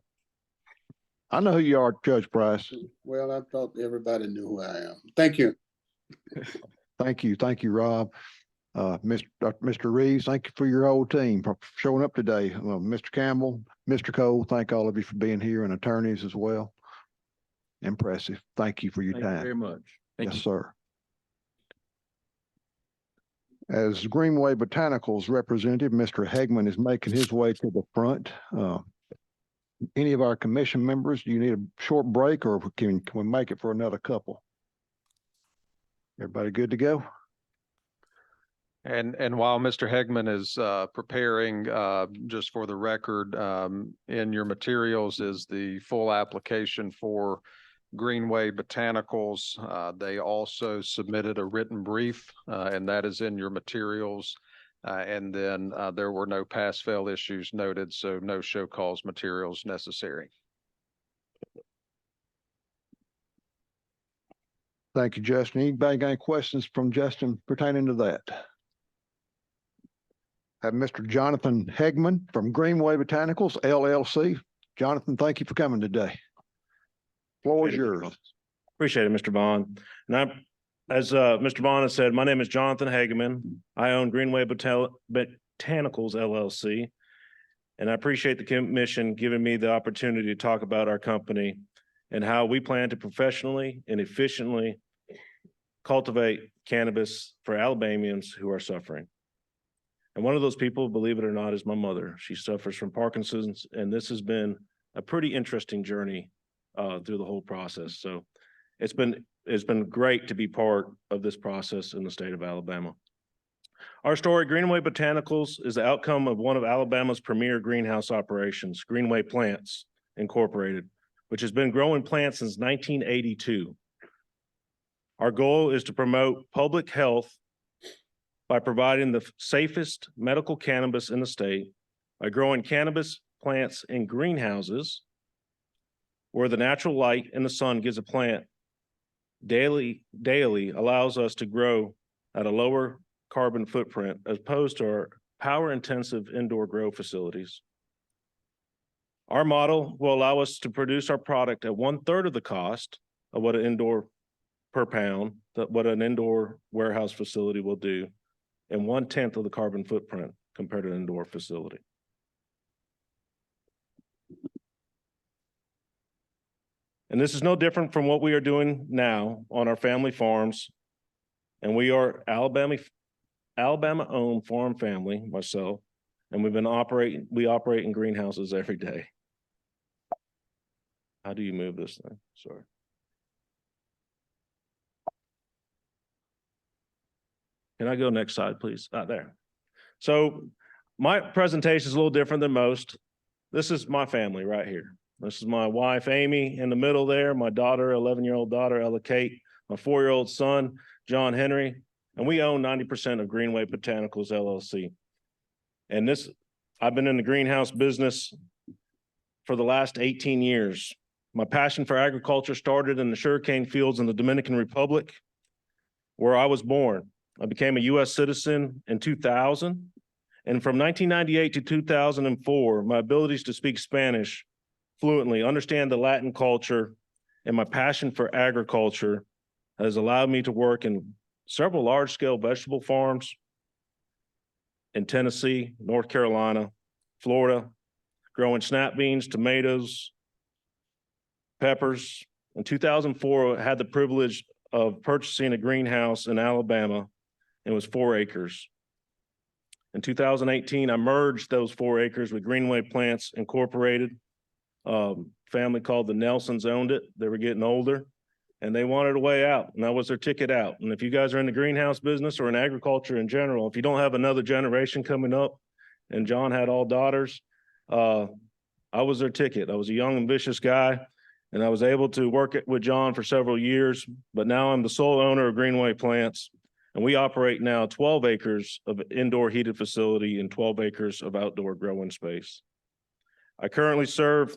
I know who you are, Judge Price. Well, I thought everybody knew who I am. Thank you. Thank you, Rob. Mr. Reeves, thank you for your whole team for showing up today. Mr. Campbell, Mr. Cole, thank all of you for being here, and attorneys as well. Impressive. Thank you for your Thank time. you very much. Yes, sir. As Greenway Botanicals representative, Mr. Hegman is making his way to the front. Any of our commission members, do you need a short break, or can we make it for another couple? Everybody good to go? And while Mr. Hegman is preparing, just for the record, in your materials is the full application for Greenway Botanicals. They also submitted a written brief, and that is in your materials. And then there were no pass-fail issues noted, so no show cause materials necessary. Thank you, Justin. Anybody got any questions from Justin pertaining to that? Have Mr. Jonathan Hegman from Greenway Botanicals, LLC. Jonathan, thank you for coming today. Floor is yours. Appreciate it, Mr. Bond. And as Mr. Bond has said, my name is Jonathan Hageman. I own Greenway Botanicals, LLC. And I appreciate the commission giving me the opportunity to talk about our company and how we plan to professionally and efficiently cultivate cannabis for Alabamians who are suffering. And one of those people, believe it or not, is my mother. She suffers from Parkinson's, and this has been a pretty interesting journey through the whole process. So it's been great to be part of this process in the state of Alabama. Our story, Greenway Botanicals, is the outcome of one of Alabama's premier greenhouse operations, Greenway Plants Incorporated, which has been growing plants since 1982. Our goal is to promote public health by providing the safest medical cannabis in the state by growing cannabis plants in greenhouses where the natural light and the sun gives a plant daily allows us to grow at a lower carbon footprint as opposed to our power-intensive indoor grow facilities. Our model will allow us to produce our product at 1/3 of the cost of what an indoor per pound, what an indoor warehouse facility will do, and 1/10 of the carbon footprint compared to an indoor facility. And this is no different from what we are doing now on our family farms. And we are Alabama-owned farm family, myself, and we operate in greenhouses every day. How do you move this thing? Sorry. Can I go next slide, please? There. So my presentation is a little different than most. This is my family right here. This is my wife, Amy, in the middle there, my daughter, 11-year-old daughter, Ella Kate, my 4-year-old son, John Henry, and we own 90% of Greenway Botanicals, LLC. And I've been in the greenhouse business for the last 18 years. My passion for agriculture started in the sugarcane fields in the Dominican Republic, where I was born. I became a U.S. citizen in 2000. And from 1998 to 2004, my abilities to speak Spanish fluently, understand the Latin culture, and my passion for agriculture has allowed me to work in several large-scale vegetable farms in Tennessee, North Carolina, Florida, growing snap beans, tomatoes, peppers. In 2004, I had the privilege of purchasing a greenhouse in Alabama. It was 4 acres. In 2018, I merged those 4 acres with Greenway Plants Incorporated. Family called the Nelsons owned it. They were getting older and they wanted a way out, and that was their ticket out. And if you guys are in the greenhouse business or in agriculture in general, if you don't have another generation coming up, and John had all daughters, I was their ticket. I was a young, ambitious guy, and I was able to work with John for several years, but now I'm the sole owner of Greenway Plants, and we operate now 12 acres of indoor heated facility and 12 acres of outdoor growing space. I currently serve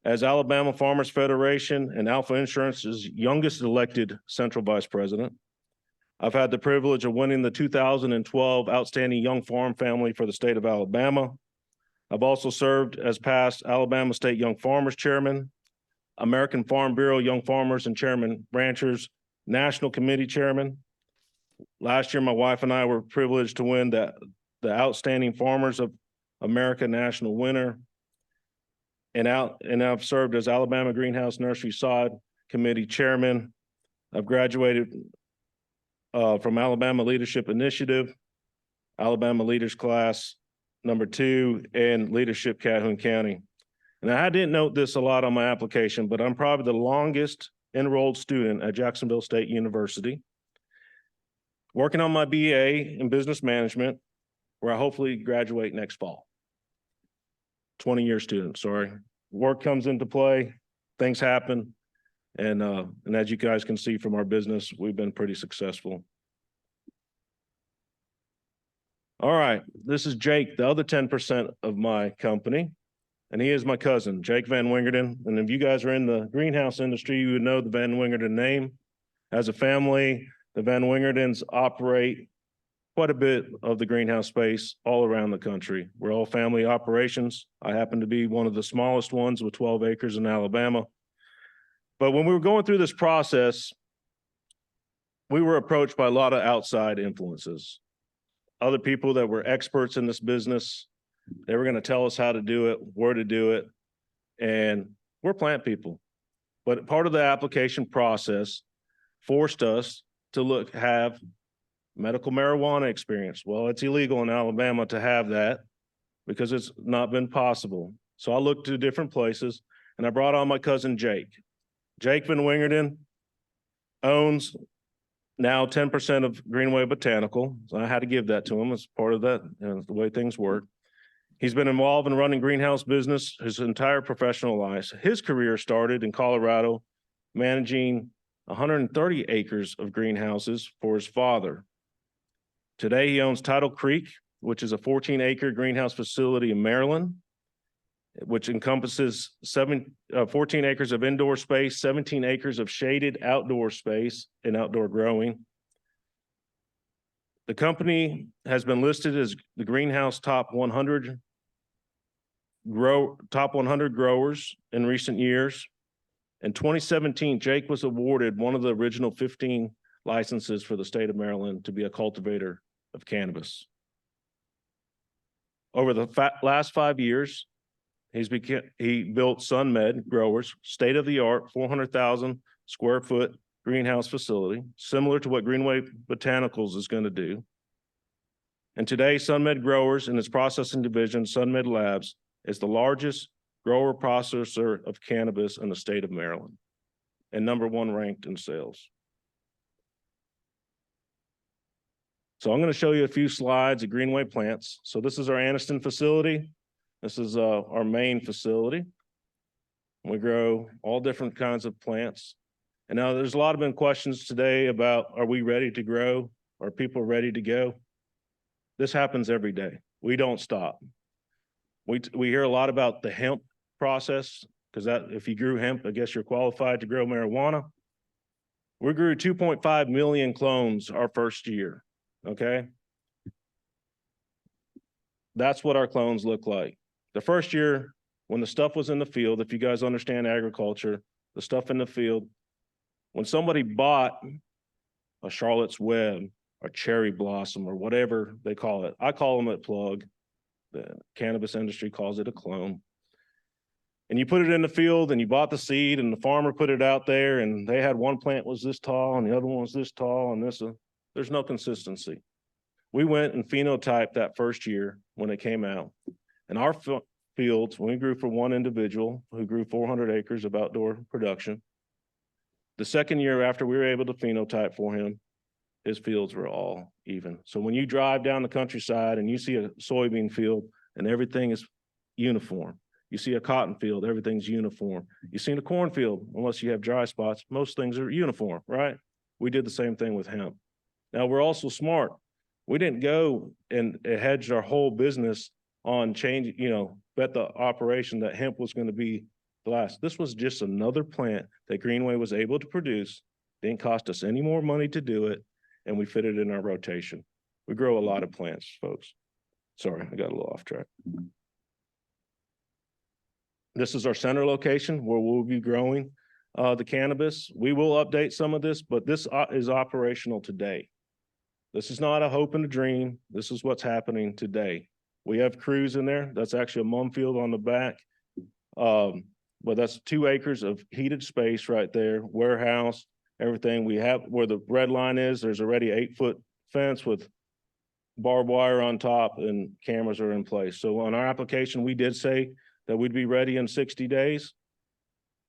as Alabama Farmers Federation and Alpha Insurance's youngest elected central vice president. I've had the privilege of winning the 2012 Outstanding Young Farm Family for the state of Alabama. I've also served as past Alabama State Young Farmers Chairman, American Farm Bureau Young Farmers and Chairman Ranchers National Committee Chairman. Last year, my wife and I were privileged to win the Outstanding Farmers of America National Winner. And I've served as Alabama Greenhouse Nursery Sod Committee Chairman. I've graduated from Alabama Leadership Initiative, Alabama Leaders Class #2, and Leadership Calhoun County. And I didn't note this a lot on my application, but I'm probably the longest enrolled student at Jacksonville State University, working on my BA in Business Management, where I hopefully graduate next fall. 20-year student, sorry. Work comes into play, things happen, and as you guys can see from our business, we've been pretty successful. All right, this is Jake, the other 10% of my company, and he is my cousin, Jake Van Wingerden. And if you guys are in the greenhouse industry, you would know the Van Wingerden name. As a family, the Van Wingerdens operate quite a bit of the greenhouse space all around the country. We're all family operations. I happen to be one of the smallest ones with 12 acres in Alabama. But when we were going through this process, we were approached by a lot of outside influences. Other people that were experts in this business. They were going to tell us how to do it, where to do it. And we're plant people. But part of the application process forced us to have medical marijuana experience. Well, it's illegal in Alabama to have that because it's not been possible. So I looked to different places and I brought on my cousin Jake. Jake Van Wingerden owns now 10% of Greenway Botanical. So I had to give that to him as part of that, the way things work. He's been involved in running greenhouse business his entire professional life. His career started in Colorado, managing 130 acres of greenhouses for his father. Today, he owns Tidal Creek, which is a 14-acre greenhouse facility in Maryland, which encompasses 14 acres of indoor space, 17 acres of shaded outdoor space and outdoor growing. The company has been listed as the Greenhouse Top 100 growers in recent years. In 2017, Jake was awarded one of the original 15 licenses for the state of Maryland to be a cultivator of cannabis. Over the last 5 years, he built SunMed Growers, state-of-the-art 400,000 square foot greenhouse facility, similar to what Greenway Botanicals is going to do. And today, SunMed Growers and its processing division, SunMed Labs, is the largest grower processor of cannabis in the state of Maryland and #1 ranked in sales. So I'm going to show you a few slides of Greenway plants. So this is our Anniston facility. This is our main facility. We grow all different kinds of plants. And now there's a lot of been questions today about, are we ready to grow? Are people ready to go? This happens every day. We don't stop. We hear a lot about the hemp process, because that if you grew hemp, I guess you're qualified to grow marijuana. We grew 2.5 million clones our first year, okay? That's what our clones look like. The first year, when the stuff was in the field, if you guys understand agriculture, the stuff in the field, when somebody bought a Charlotte's Web or cherry blossom or whatever they call it, I call them a plug. The cannabis industry calls it a clone. And you put it in the field and you bought the seed and the farmer put it out there and they had one plant was this tall and the other one was this tall and this, there's no consistency. We went and phenotyped that first year when it came out. And our fields, when we grew for one individual who grew 400 acres of outdoor production, the second year after we were able to phenotype for him, his fields were all even. So when you drive down the countryside and you see a soybean field and everything is uniform, you see a cotton field, everything's uniform. You see a cornfield, unless you have dry spots, most things are uniform, right? We did the same thing with hemp. Now we're also smart. We didn't go and hedge our whole business on change, bet the operation that hemp was going to be the last. This was just another plant that Greenway was able to produce. Didn't cost us any more money to do it. And we fit it in our rotation. We grow a lot of plants, folks. Sorry, I got a little off track. This is our center location where we'll be growing the cannabis. We will update some of this, but this is operational today. This is not a hope and a dream. This is what's happening today. We have crews in there. That's actually a mum field on the back. But that's 2 acres of heated space right there, warehouse, everything. We have where the red line is, there's already 8-foot fence with barbed wire on top and cameras are in place. So on our application, we did say that we'd be ready in 60 days.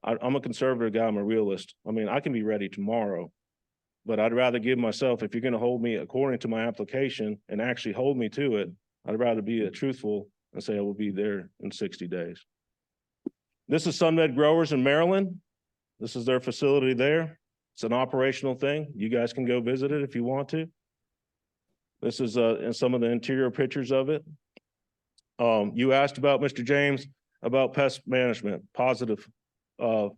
I'm a conservative guy, I'm a realist. I mean, I can be ready tomorrow, but I'd rather give myself, if you're going to hold me according to my application and actually hold me to it, I'd rather be truthful and say I will be there in 60 days. This is SunMed Growers in Maryland. This is their facility there. It's an operational thing. You guys can go visit it if you want to. This is in some of the interior pictures of it. You asked about, Mr. James, about pest management, positive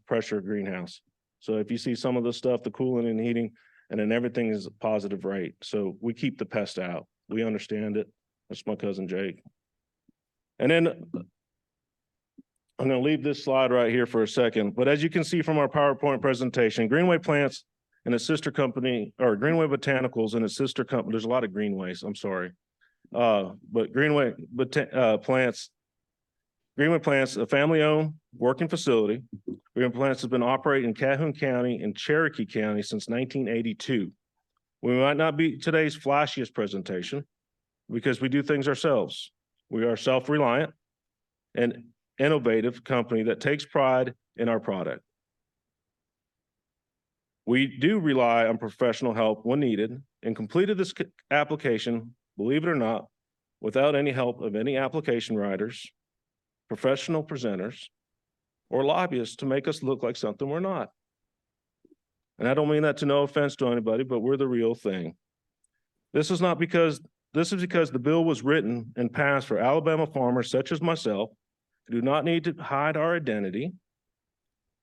pressure greenhouse. So if you see some of the stuff, the cooling and heating, and then everything is a positive rate. So we keep the pest out. We understand it. That's my cousin Jake. And then I'm going to leave this slide right here for a second. But as you can see from our PowerPoint presentation, Greenway Plants and its sister company, or Greenway Botanicals and its sister company, there's a lot of Greenways, I'm sorry. But Greenway Plants, a family-owned working facility. Greenway Plants has been operating in Calhoun County and Cherokee County since 1982. We might not be today's flashiest presentation because we do things ourselves. We are self-reliant. And innovative company that takes pride in our product. We do rely on professional help when needed and completed this application, believe it or not, without any help of any application writers, professional presenters, or lobbyists to make us look like something we're not. And I don't mean that to no offense to anybody, but we're the real thing. This is because the bill was written and passed for Alabama farmers such as myself who do not need to hide our identity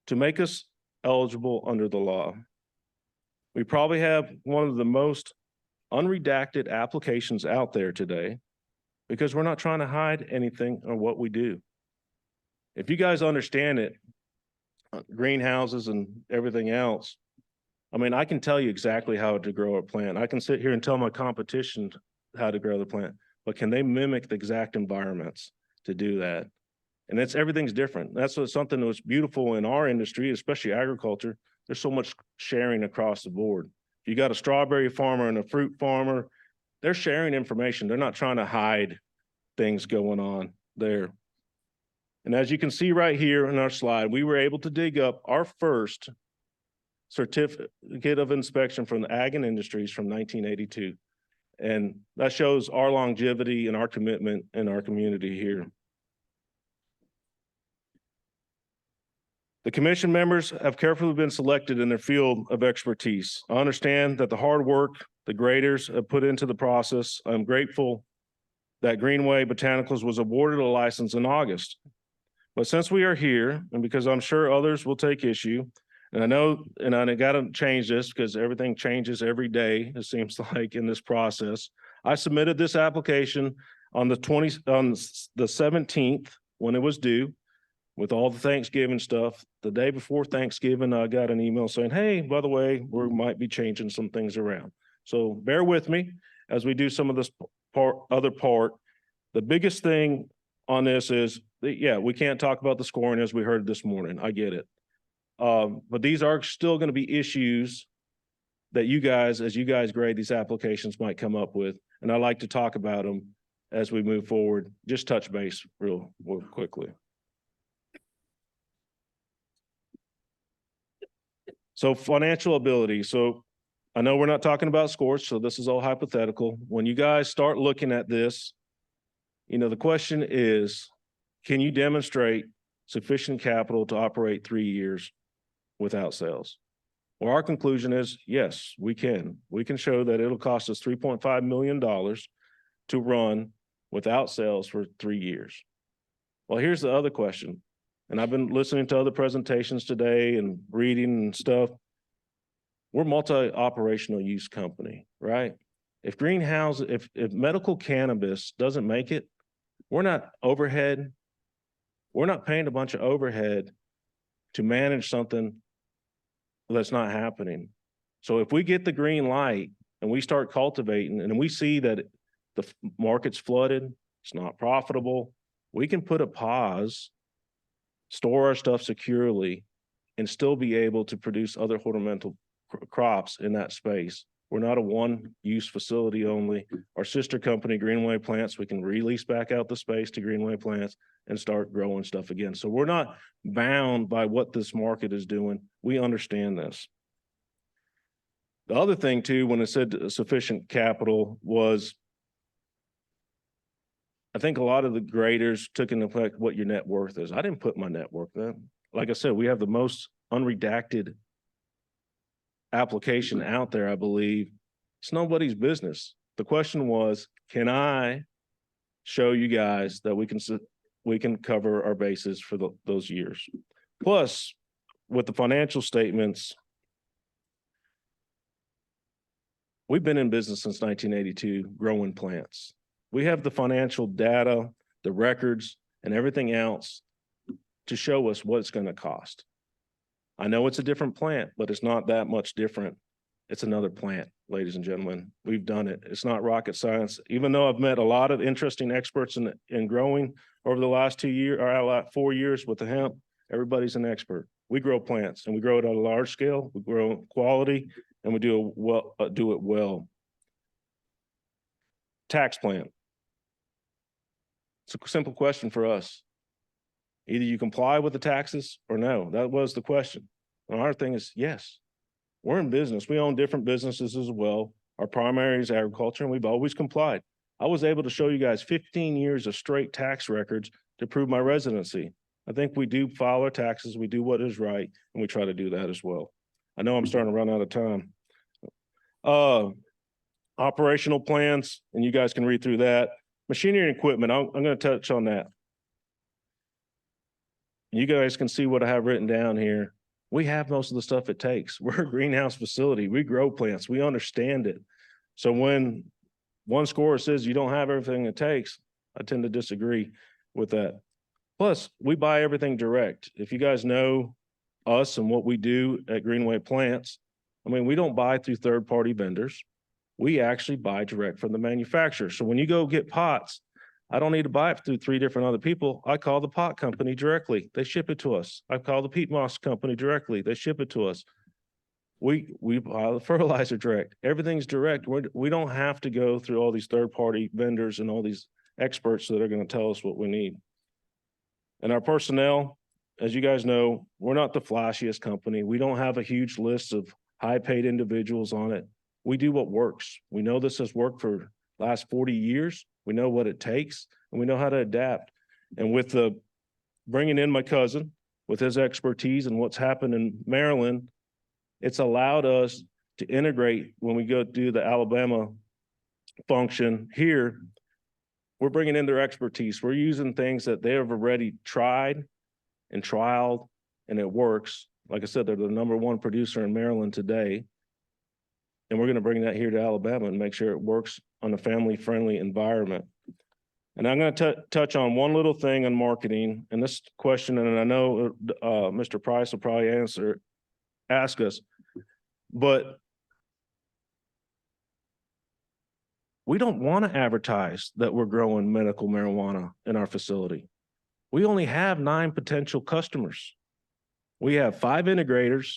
to make us eligible under the law. We probably have one of the most unredacted applications out there today because we're not trying to hide anything or what we do. If you guys understand it, greenhouses and everything else, I mean, I can tell you exactly how to grow a plant. I can sit here and tell my competition how to grow the plant, but can they mimic the exact environments to do that? And everything's different. That's something that was beautiful in our industry, especially agriculture. There's so much sharing across the board. If you got a strawberry farmer and a fruit farmer, they're sharing information. They're not trying to hide things going on there. And as you can see right here in our slide, we were able to dig up our first certificate of inspection from the Ag and Industries from 1982. And that shows our longevity and our commitment in our community here. The commission members have carefully been selected in their field of expertise. I understand that the hard work the graders have put into the process. I'm grateful that Greenway Botanicals was awarded a license in August. But since we are here, and because I'm sure others will take issue, and I know, and I got to change this because everything changes every day, it seems like in this process. I submitted this application on the 17th when it was due with all the Thanksgiving stuff. The day before Thanksgiving, I got an email saying, hey, by the way, we might be changing some things around. So bear with me as we do some of this other part. The biggest thing on this is, yeah, we can't talk about the scoring as we heard this morning. I get it. But these are still going to be issues that you guys, as you guys grade these applications, might come up with. And I like to talk about them as we move forward. Just touch base real quickly. So financial ability. So I know we're not talking about scores, so this is all hypothetical. When you guys start looking at this, you know, the question is, can you demonstrate sufficient capital to operate 3 years without sales? Well, our conclusion is, yes, we can. We can show that it'll cost us $3.5 million to run without sales for 3 years. Well, here's the other question. And I've been listening to other presentations today and reading and stuff. We're multi-operational use company, right? If greenhouse, if medical cannabis doesn't make it, we're not overhead. We're not paying a bunch of overhead to manage something that's not happening. So if we get the green light and we start cultivating and we see that the market's flooded, it's not profitable, we can put a pause, store our stuff securely, and still be able to produce other ornamental crops in that space. We're not a one-use facility only. Our sister company, Greenway Plants, we can release back out the space to Greenway Plants and start growing stuff again. So we're not bound by what this market is doing. We understand this. The other thing too, when it said sufficient capital was, I think a lot of the graders took into effect what your net worth is. I didn't put my net worth in. Like I said, we have the most unredacted application out there, I believe. It's nobody's business. The question was, can I show you guys that we can cover our bases for those years? Plus, with the financial statements, we've been in business since 1982, growing plants. We have the financial data, the records, and everything else to show us what it's going to cost. I know it's a different plant, but it's not that much different. It's another plant, ladies and gentlemen. We've done it. It's not rocket science. Even though I've met a lot of interesting experts in growing over the last 2 years or 4 years with the hemp, everybody's an expert. We grow plants and we grow it on a large scale. We grow quality and we do it well. Tax plan. It's a simple question for us. Either you comply with the taxes or no. That was the question. And our thing is, yes, we're in business. We own different businesses as well. Our primary is agriculture, and we've always complied. I was able to show you guys 15 years of straight tax records to prove my residency. I think we do file our taxes, we do what is right, and we try to do that as well. I know I'm starting to run out of time. Operational plans, and you guys can read through that. Machinery and equipment, I'm going to touch on that. You guys can see what I have written down here. We have most of the stuff it takes. We're a greenhouse facility. We grow plants. We understand it. So when one scorer says you don't have everything it takes, I tend to disagree with that. Plus, we buy everything direct. If you guys know us and what we do at Greenway Plants, I mean, we don't buy through third-party vendors. We actually buy direct from the manufacturer. So when you go get pots, I don't need to buy it through 3 different other people. I call the pot company directly. They ship it to us. I call the peat moss company directly. They ship it to us. We buy the fertilizer direct. Everything's direct. We don't have to go through all these third-party vendors and all these experts that are going to tell us what we need. And our personnel, as you guys know, we're not the flashiest company. We don't have a huge list of high-paid individuals on it. We do what works. We know this has worked for the last 40 years. We know what it takes, and we know how to adapt. And with the bringing in my cousin, with his expertise and what's happened in Maryland, it's allowed us to integrate when we go do the Alabama function here. We're bringing in their expertise. We're using things that they have already tried and trialed, and it works. Like I said, they're the #1 producer in Maryland today. And we're going to bring that here to Alabama and make sure it works on a family-friendly environment. And I'm going to touch on one little thing on marketing. And this question, and I know Mr. Price will probably ask us, but we don't want to advertise that we're growing medical marijuana in our facility. We only have 9 potential customers. We have 5 integrators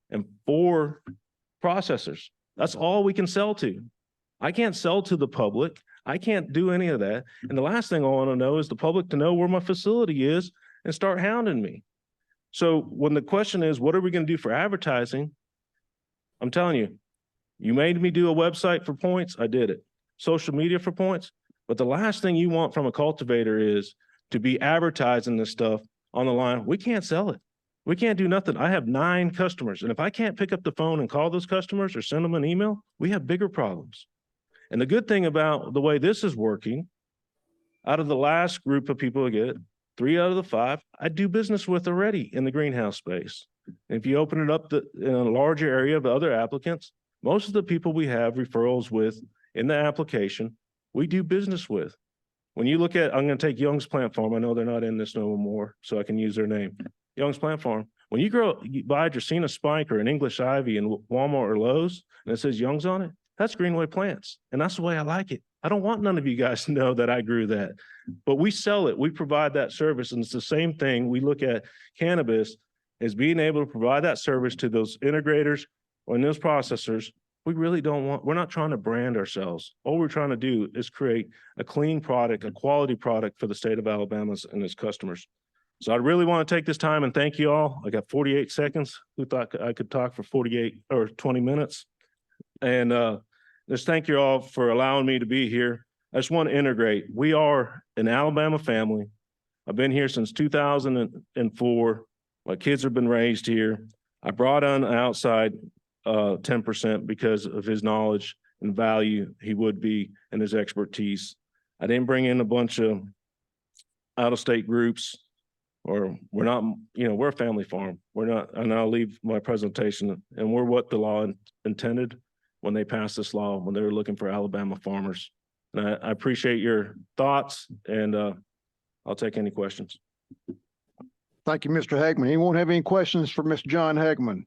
and 4 processors. That's all we can sell to. I can't sell to the public. I can't do any of that. And the last thing I want to know is the public to know where my facility is and start hounding me. So when the question is, what are we going to do for advertising? I'm telling you, you made me do a website for points. I did it. Social media for points. But the last thing you want from a cultivator is to be advertising this stuff on the line. We can't sell it. We can't do nothing. I have 9 customers. And if I can't pick up the phone and call those customers or send them an email, we have bigger problems. And the good thing about the way this is working, out of the last group of people I get, 3 out of the 5, I do business with already in the greenhouse space. And if you open it up in a larger area of other applicants, most of the people we have referrals with in the application, we do business with. When you look at, I'm going to take Young's Plant Farm. I know they're not in this no more, so I can use their name. Young's Plant Farm. When you buy a Dracaena Spike or an English Ivy in Walmart or Lowe's, and it says Young's on it, that's Greenway Plants. And that's the way I like it. I don't want none of you guys to know that I grew that. But we sell it. We provide that service. And it's the same thing. We look at cannabis as being able to provide that service to those integrators or those processors. We really don't want, we're not trying to brand ourselves. All we're trying to do is create a clean product, a quality product for the state of Alabama and its customers. So I really want to take this time and thank you all. I got 48 seconds. Who thought I could talk for 48 or 20 minutes? And just thank you all for allowing me to be here. I just want to integrate. We are an Alabama family. I've been here since 2004. My kids have been raised here. I brought on outside 10% because of his knowledge and value he would be and his expertise. I didn't bring in a bunch of out-of-state groups, or we're not, we're a family farm. We're not, and I'll leave my presentation, and we're what the law intended when they passed this law, when they were looking for Alabama farmers. And I appreciate your thoughts, and I'll take any questions. Thank you, Mr. Hagman. Anyone have any questions for Mr. John Hagman?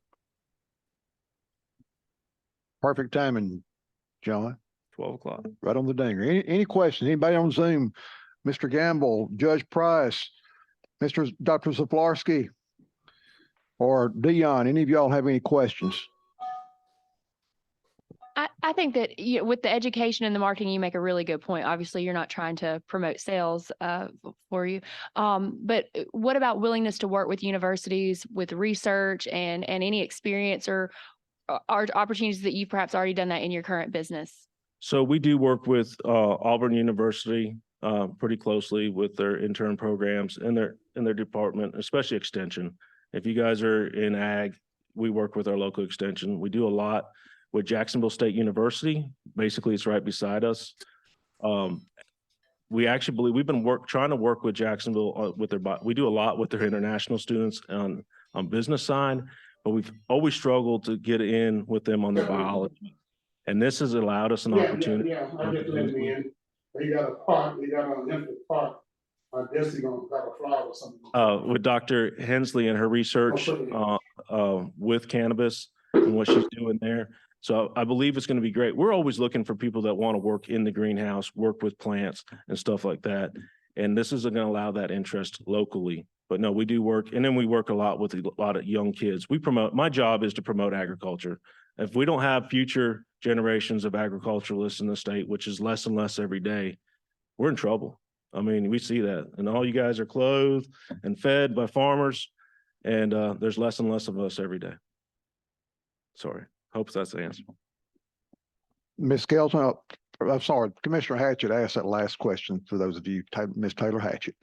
Perfect timing, John. 12 o'clock. Right on the dinger. Any questions? Anybody on Zoom? Mr. Gamble, Judge Price, Dr. Zaplarski, or Dion, any of y'all have any questions? I think that with the education and the marketing, you make a really good point. Obviously, you're not trying to promote sales for you. But what about willingness to work with universities with research and any experience or are opportunities that you've perhaps already done that in your current business? So we do work with Auburn University pretty closely with their intern programs and their department, especially extension. If you guys are in ag, we work with our local extension. We do a lot with Jacksonville State University. Basically, it's right beside us. We actually believe we've been trying to work with Jacksonville with we do a lot with their international students on business side, but we've always struggled to get in with them on their biology. And this has allowed us an opportunity. Yeah, I just let me in. They got a park, they got an empty park. I guess they're gonna got a flower or something. With Dr. Hensley and her research with cannabis and what she's doing there. So I believe it's going to be great. We're always looking for people that want to work in the greenhouse, work with plants and stuff like that. And this is going to allow that interest locally. But no, we do work, and then we work a lot with a lot of young kids. My job is to promote agriculture. If we don't have future generations of agriculturalists in the state, which is less and less every day, we're in trouble. I mean, we see that, and all you guys are clothed and fed by farmers, and there's less and less of us every day. Sorry, hope that's the answer. Ms. Skelton, I'm sorry, Commissioner Hatchett asked that last question for those of you, Ms. Taylor Hatchett.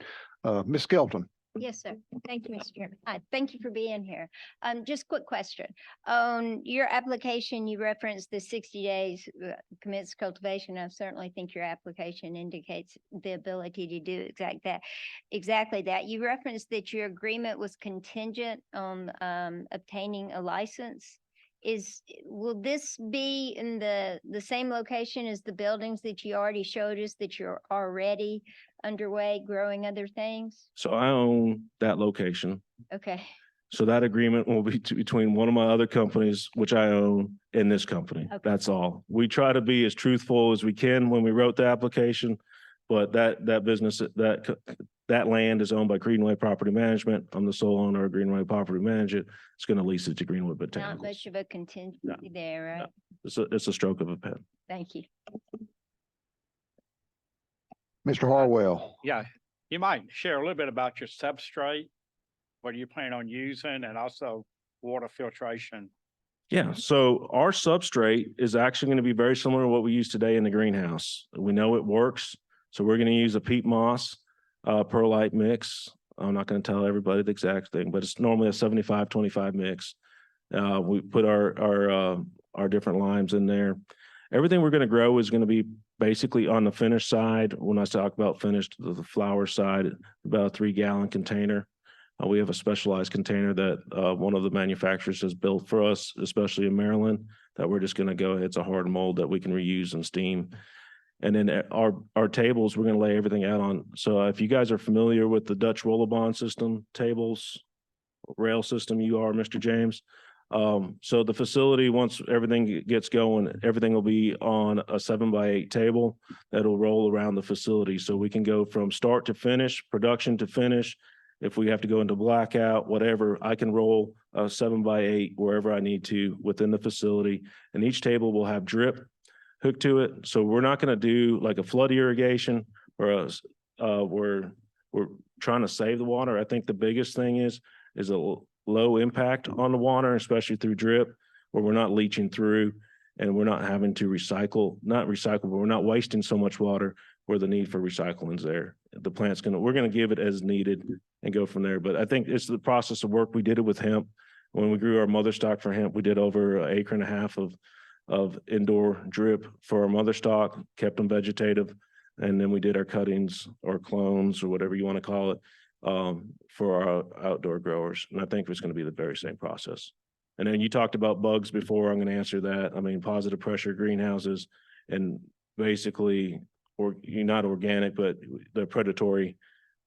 Ms. Skelton. Yes, sir. Thank you, Mr. Chairman. Hi, thank you for being here. Just quick question. On your application, you referenced the 60 days commence cultivation. I certainly think your application indicates the ability to do exactly that. You referenced that your agreement was contingent on obtaining a license. Will this be in the same location as the buildings that you already showed us that you're already underway growing other things? So I own that location. Okay. So that agreement will be between one of my other companies, which I own, and this company. Okay. That's all. We try to be as truthful as we can when we wrote the application, but that business, that land is owned by Greenway Property Management. I'm the sole owner of Greenway Property Management. It's going to lease it to Greenwood Not Botanicals. much of a contingency there, right? It's a stroke of a pen. Thank you. Mr. Harwell. Yeah, you might share a little bit about your substrate, what you plan on using, and also water filtration. Yeah, so our substrate is actually going to be very similar to what we use today in the greenhouse. We know it works, so we're going to use a peat moss perlite mix. I'm not going to tell everybody the exact thing, but it's normally a 75-25 mix. We put our different limes in there. Everything we're going to grow is going to be basically on the finished side. When I talk about finished, the flower side, about a 3-gallon container. We have a specialized container that one of the manufacturers has built for us, especially in Maryland, that we're just going to go, it's a hard mold that we can reuse and steam. And then our tables, we're going to lay everything out on. So if you guys are familiar with the Dutch Rollabond system tables, rail system, you are, Mr. James. So the facility, once everything gets going, everything will be on a 7x8 table that'll roll around the facility. So we can go from start to finish, production to finish. If we have to go into blackout, whatever, I can roll a 7x8 wherever I need to within the facility. And each table will have drip hooked to it. So we're not going to do like a flood irrigation or we're trying to save the water. I think the biggest thing is a low impact on the water, especially through drip, where we're not leaching through and we're not having to not recycle, but we're not wasting so much water where the need for recycling is there. The plant's we're going to give it as needed and go from there. But I think it's the process of work. We did it with hemp. When we grew our mother stock for hemp, we did over 1.5 acres of indoor drip for our mother stock, kept them vegetative. And then we did our cuttings or clones or whatever you want to call it for our outdoor growers. And I think it's going to be the very same process. And then you talked about bugs before. I'm going to answer that. I mean, positive pressure greenhouses and basically, or not organic, but the predatory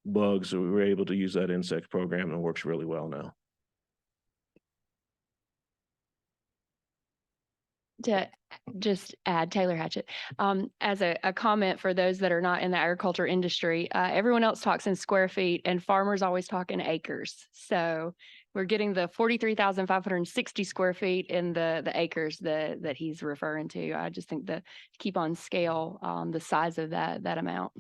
bugs. We were able to use that insect program and it works really well now. To just add, Taylor Hatchett, as a comment for those that are not in the agriculture industry, everyone else talks in square feet and farmers always talk in acres. So we're getting the 43,560 square feet in the acres that he's referring to. I just think that keep on scale, the size of that amount.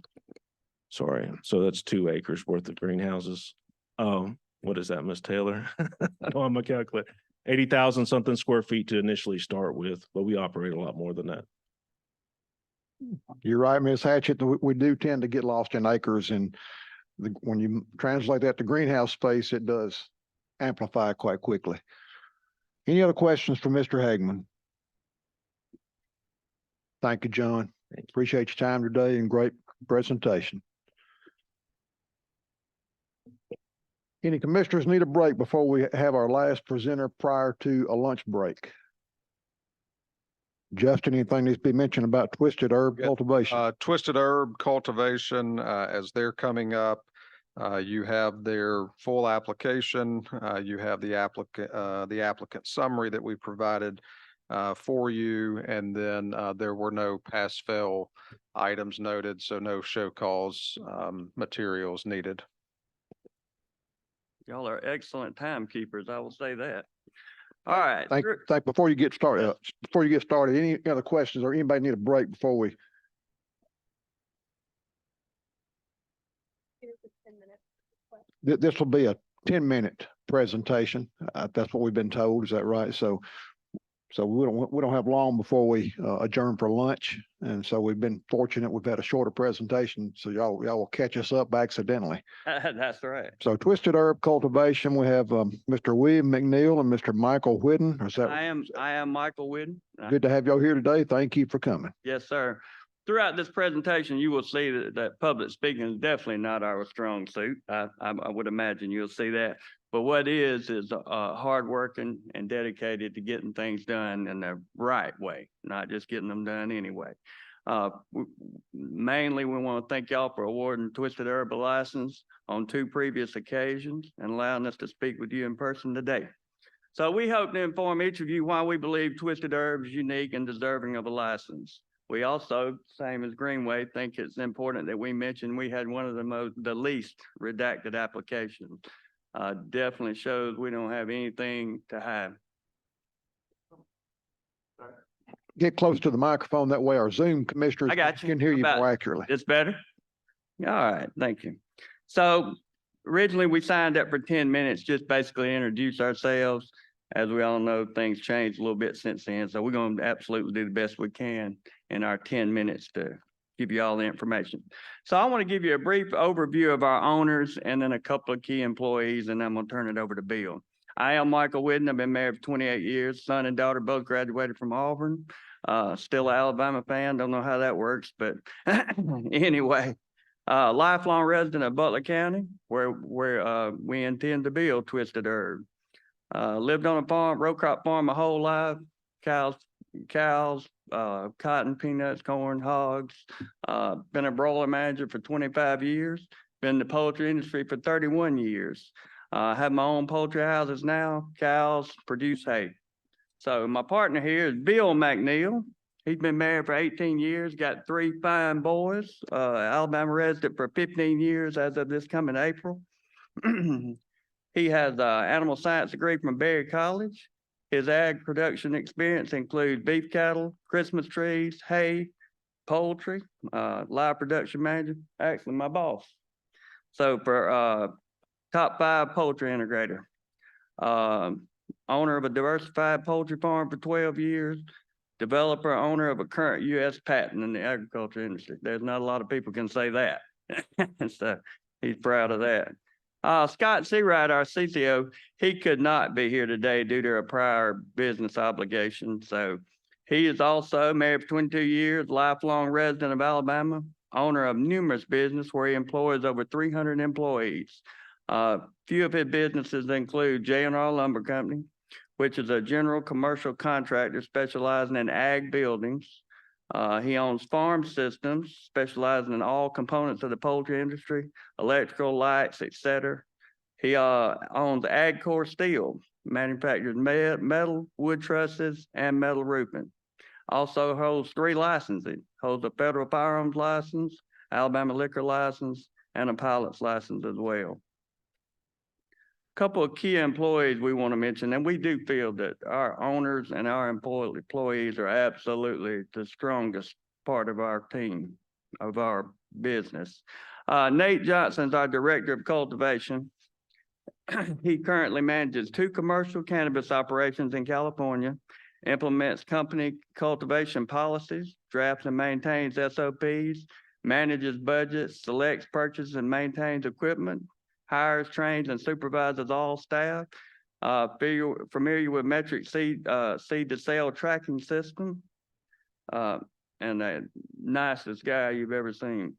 Sorry, so that's 2 acres worth of greenhouses. What is that, Miss Taylor? I don't have my calculator. 80,000 something square feet to initially start with, but we operate a lot more than that. You're right, Ms. Hatchett. We do tend to get lost in acres, and when you translate that to greenhouse space, it does amplify quite quickly. Any other questions for Mr. Hagman? Thank you, John. Appreciate your time today and great presentation. Any commissioners need a break before we have our last presenter prior to a lunch break? Justin, anything needs to be mentioned about twisted herb cultivation? Twisted herb cultivation, as they're coming up, you have their full application. You have the applicant summary that we provided for you, and then there were no pass-fail items noted, so no show cause materials needed. Y'all are excellent timekeepers, I will say that. All right. Before you get started, any other questions or anybody need a break before we? This will be a 10-minute presentation. That's what we've been told. Is that right? So we don't have long before we adjourn for lunch. And so we've been fortunate. We've had a shorter presentation. So y'all will catch us up accidentally. That's right. So twisted herb cultivation, we have Mr. William McNeil and Mr. Michael Whidden. I am Michael Whidden. Good to have y'all here today. Thank you for coming. Yes, sir. Throughout this presentation, you will see that public speaking is definitely not our strong suit. I would imagine you'll see that. But what is hardworking and dedicated to getting things done in the right way, not just getting them done anyway. Mainly, we want to thank y'all for awarding Twisted Herb a license on 2 previous occasions and allowing us to speak with you in person today. So we hope to inform each of you why we believe Twisted Herb is unique and deserving of a license. We also, same as Greenway, think it's important that we mention we had one of the least redacted applications. Definitely shows we don't have anything to hide. Get close to the microphone. That way our Zoom commissioners can hear you more accurately. It's better? All right, thank you. So originally we signed up for 10 minutes, just basically introduce ourselves. As we all know, things changed a little bit since then. So we're going to absolutely do the best we can in our 10 minutes to give you all the information. So I want to give you a brief overview of our owners and then a couple of key employees, and I'm going to turn it over to Bill. I am Michael Whidden. I've been married for 28 years. Son and daughter both graduated from Auburn. Still an Alabama fan. Don't know how that works, but anyway, lifelong resident of Butler County, where we intend to build Twisted Herb. Lived on a farm, row crop farm my whole life. Cows, cotton, peanuts, corn, hogs. Been a broiler manager for 25 years. Been in the poultry industry for 31 years. Have my own poultry houses now. Cows produce hay. So my partner here is Bill McNeil. He's been married for 18 years, got 3 fine boys. Alabama resident for 15 years as of this coming April. He has an animal science degree from Berry College. His ag production experience includes beef cattle, Christmas trees, hay, poultry, live production manager, actually my boss. So for top 5 poultry integrator, owner of a diversified poultry farm for 12 years, developer, owner of a current U.S. patent in the agriculture industry. There's not a lot of people can say that. So he's proud of that. Scott Seawright, our CCO, he could not be here today due to a prior business obligation. So he is also married for 22 years, lifelong resident of Alabama, owner of numerous businesses where he employs over 300 employees. Few of his businesses include J&R Lumber Company, which is a general commercial contractor specializing in ag buildings. He owns farm systems, specializing in all components of the poultry industry, electrical, lights, etc. He owns AgCore Steel, manufactures metal, wood trusses, and metal roofing. Also holds 3 licenses. Holds a federal firearms license, Alabama liquor license, and a pilot's license as well. couple of key employees we want to mention, and we do feel that our owners and our employees are absolutely the strongest part of our team, of our business. Nate Johnson's our Director of Cultivation. He currently manages 2 commercial cannabis operations in California, implements company cultivation policies, drafts and maintains SOPs, manages budgets, selects, purchases, and maintains equipment, hires, trains, and supervises all staff. Familiar with metric seed to sale tracking system, and the nicest guy you've ever seen.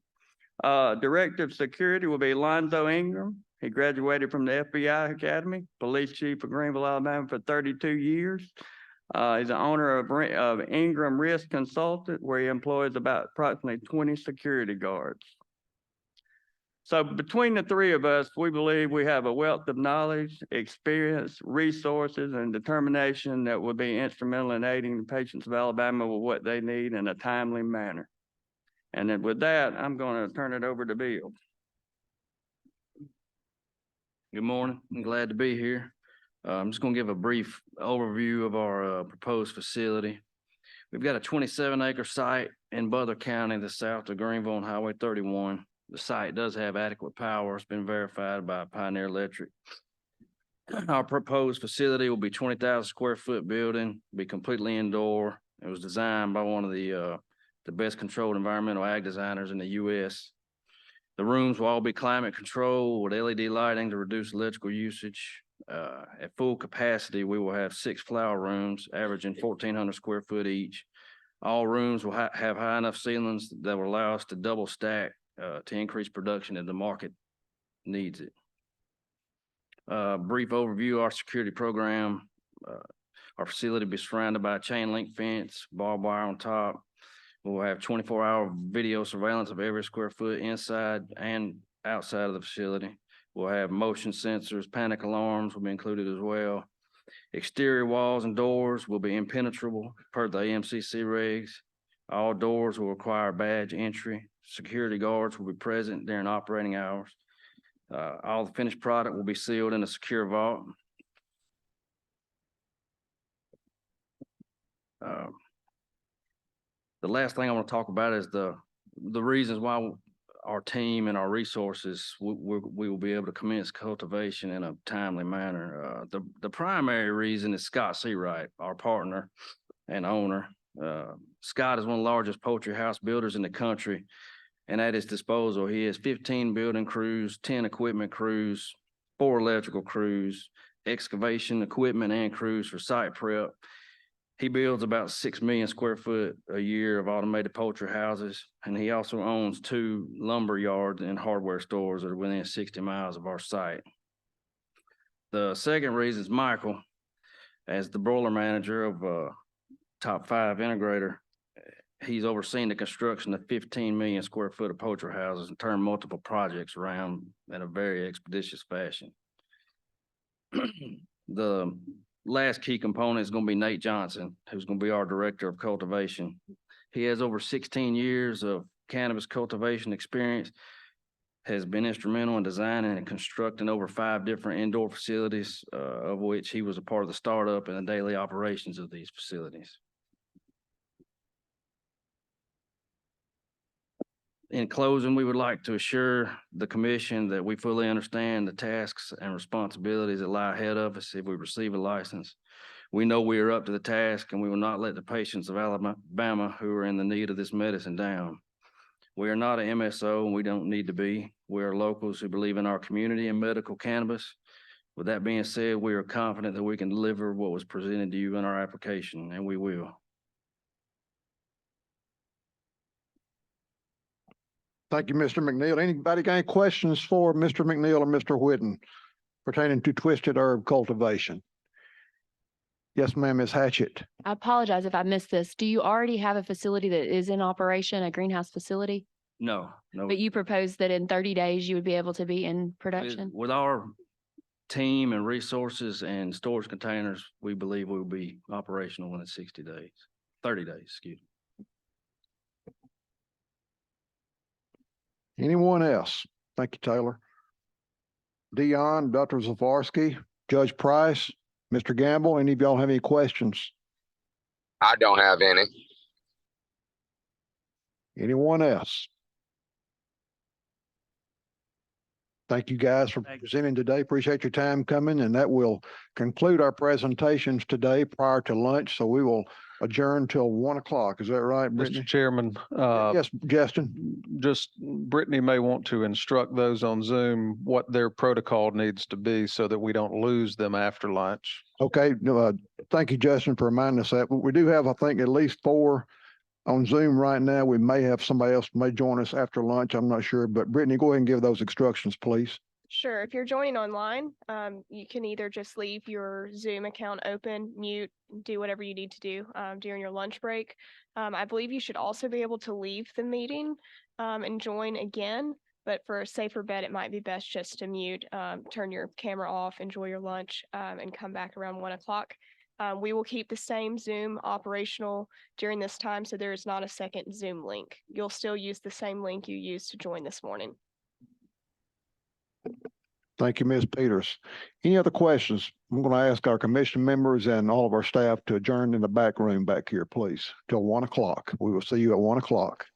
Director of Security will be Lonzo Ingram. He graduated from the FBI Academy, Police Chief of Greenville, Alabama for 32 years. He's the owner of Ingram Risk Consultant, where he employs about approximately 20 security guards. So between the 3 of us, we believe we have a wealth of knowledge, experience, resources, and determination that will be instrumental in aiding the patients of Alabama with what they need in a timely manner. And then with that, I'm going to turn it over to Bill. Good morning. I'm glad to be here. I'm just going to give a brief overview of our proposed facility. We've got a 27-acre site in Butler County, the south of Greenville on Highway 31. The site does have adequate power. It's been verified by Pioneer Electric. Our proposed facility will be 20,000 square foot building, be completely indoor. It was designed by one of the best controlled environmental ag designers in the U.S. The rooms will all be climate controlled with LED lighting to reduce electrical usage. At full capacity, we will have 6 flower rooms averaging 1,400 square foot each. All rooms will have high enough ceilings that will allow us to double stack to increase production if the market needs it. Brief overview of our security program. Our facility will be surrounded by a chain link fence, barbed wire on top. We'll have 24-hour video surveillance of every square foot inside and outside of the facility. We'll have motion sensors, panic alarms will be included as well. Exterior walls and doors will be impenetrable per the AMCC regs. All doors will require badge entry. Security guards will be present during operating hours. All the finished product will be sealed in a secure vault. The last thing I want to talk about is the reasons why our team and our resources, we will be able to commence cultivation in a timely manner. The primary reason is Scott Seawright, our partner and owner. Scott is one of the largest poultry house builders in the country, and at his disposal, he has 15 building crews, 10 equipment crews, 4 electrical crews, excavation equipment and crews for site prep. He builds about 6 million square foot a year of automated poultry houses, and he also owns 2 lumber yards and hardware stores that are within 60 miles of our site. The second reason is Michael, as the broiler manager of Top 5 Integrator. He's overseen the construction of 15 million square foot of poultry houses and turned multiple projects around in a very expeditious fashion. The last key component is going to be Nate Johnson, who's going to be our Director of Cultivation. He has over 16 years of cannabis cultivation experience, has been instrumental in designing and constructing over 5 different indoor facilities, of which he was a part of the startup and the daily operations of these facilities. In closing, we would like to assure the commission that we fully understand the tasks and responsibilities that lie ahead of us if we receive a license. We know we are up to the task, and we will not let the patients of Alabama who are in the need of this medicine down. We are not an MSO, and we don't need to be. We are locals who believe in our community and medical cannabis. With that being said, we are confident that we can deliver what was presented to you in our application, and we will. Thank you, Mr. McNeil. Anybody got any questions for Mr. McNeil or Mr. Whitten pertaining to twisted herb cultivation? Yes, ma'am, Ms. Hatchett. I apologize if I missed this. Do you already have a facility that is in operation, a greenhouse facility? No. But you propose that in 30 days you would be able to be in production? With our team and resources and storage containers, we believe we will be operational within 60 days, 30 days, excuse me. Anyone else? Thank you, Taylor. Dion, Dr. Zafарski, Judge Price, Mr. Gamble. Any of y'all have any questions? I don't have any. Anyone else? Thank you guys for presenting today. Appreciate your time coming, and that will conclude our presentations today prior to lunch. So we will adjourn till 1 o'clock. Is that right, Brittany? Mr. Chairman, Yes, Justin. just Brittany may want to instruct those on Zoom what their protocol needs to be so that we don't lose them after lunch. Okay, thank you, Justin, for reminding us that. We do have, I think, at least 4 on Zoom right now. We may have somebody else may join us after lunch. I'm not sure, but Brittany, go ahead and give those instructions, please. Sure. If you're joining online, you can either just leave your Zoom account open, mute, do whatever you need to do during your lunch break. I believe you should also be able to leave the meeting and join again. But for a safer bet, it might be best just to mute, turn your camera off, enjoy your lunch, and come back around 1 o'clock. We will keep the same Zoom operational during this time, so there is not a second Zoom link. You'll still use the same link you used to join this morning. Thank you, Ms. Peters. Any other questions? I'm going to ask our commission members and all of our staff to adjourn in the back room back here, please, till 1 o'clock. We will see you at 1 o'clock.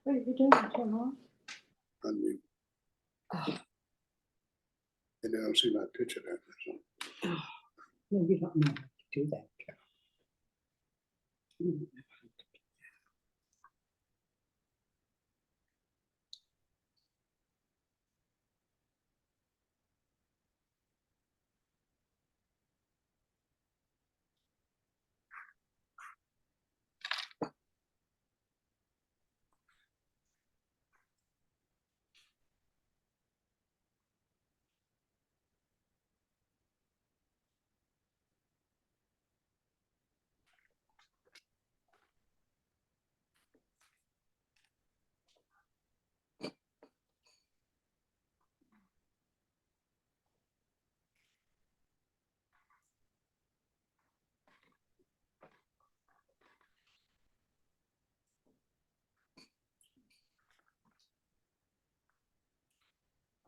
What are you doing, John? Unmute. And then I'll see my picture there. So. No, you don't know how to do that.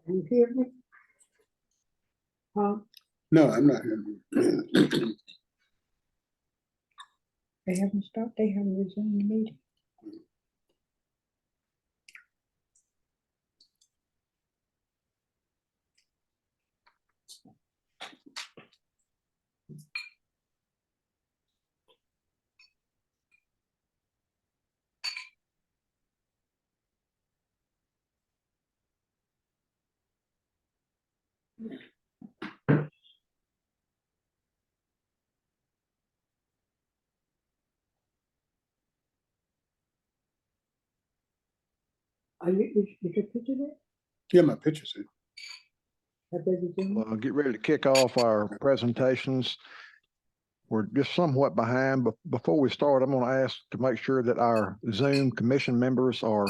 Can you hear me? Huh? No, I'm not here. They haven't started, they haven't resumed the meeting. Are you, is your picture there? Yeah, my picture's in. Have they resumed? Get ready to kick off our presentations. We're just somewhat behind, but before we start, I'm going to ask to make sure that our Zoom commission members are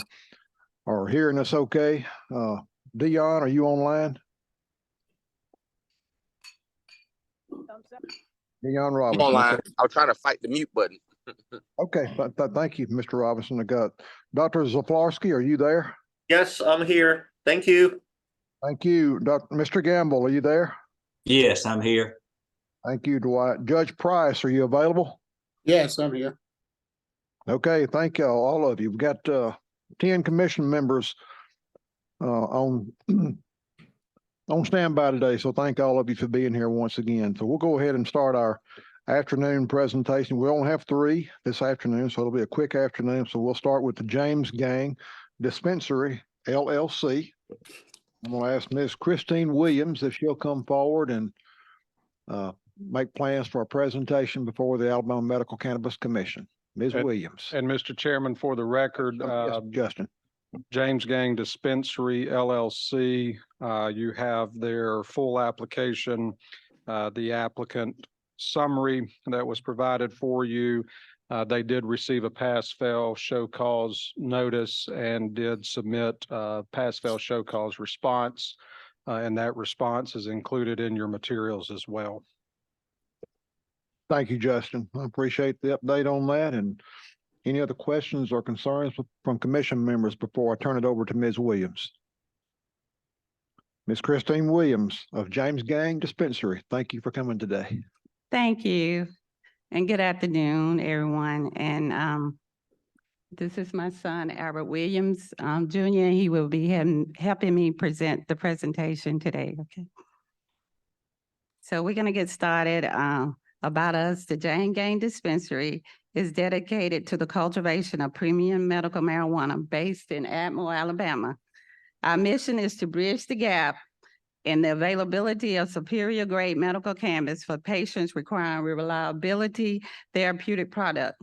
hearing us okay. Dion, are you online? Dion I'm Robinson. online. Okay. I was trying to fight the mute button. Okay, thank you, Mr. Robinson. I got Dr. Zaflarski, are you there? Yes, I'm here. Thank you. Thank you. Mr. Gamble, are you there? Yes, I'm here. Thank you, Dwight. Judge Price, are you available? Yes, I'm here. Okay, thank you, all of you. We've got 10 commission members on standby today, so thank all of you for being here once again. So we'll go ahead and start our afternoon presentation. We only have 3 this afternoon, so it'll be a quick afternoon. So we'll start with the James Gang Dispensary, LLC. I'm going to ask Ms. Christine Williams if she'll come forward and make plans for a presentation before the Alabama Medical Cannabis Commission. Ms. Williams. And Mr. Chairman, for the record, Yes, Justin. James Gang Dispensary LLC, you have their full application, the applicant summary that was provided for you. They did receive a pass-fail show cause notice and did submit a pass-fail show cause response. And that response is included in your materials as well. Thank you, Justin. I appreciate the update on that. And any other questions or concerns from commission members before I turn it over to Ms. Williams? Ms. Christine Williams of James Gang Dispensary, thank you for coming today. Thank you. And good afternoon, everyone. And this is my son, Albert Williams, Jr. He will be helping me present the presentation today, okay? So we're gonna get started. About us, the James Gang Dispensary is dedicated to the cultivation of premium medical marijuana based in Atmore, Alabama. Our mission is to bridge the gap in the availability of superior grade medical cannabis for patients requiring reliability therapeutic product.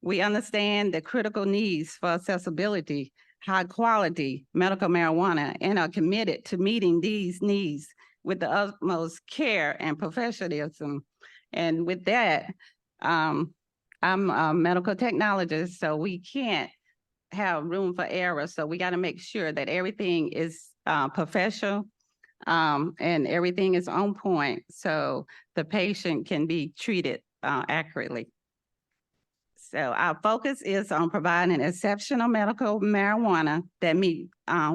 We understand the critical needs for accessibility, high quality medical marijuana, and are committed to meeting these needs with the utmost care and professionalism. And with that, I'm a medical technologist, so we can't have room for error. So we got to make sure that everything is professional and everything is on point so the patient can be treated accurately. So our focus is on providing exceptional medical marijuana that meet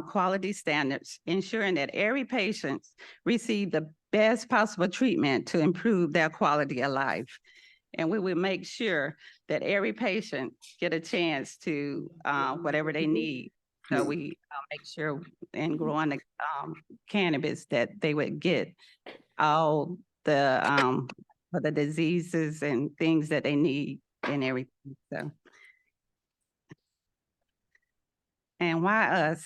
quality standards, ensuring that every patient receive the best possible treatment to improve their quality of life. And we will make sure that every patient get a chance to, whatever they need. So we make sure in growing the cannabis that they would get all the for the diseases and things that they need and everything. So, and why us?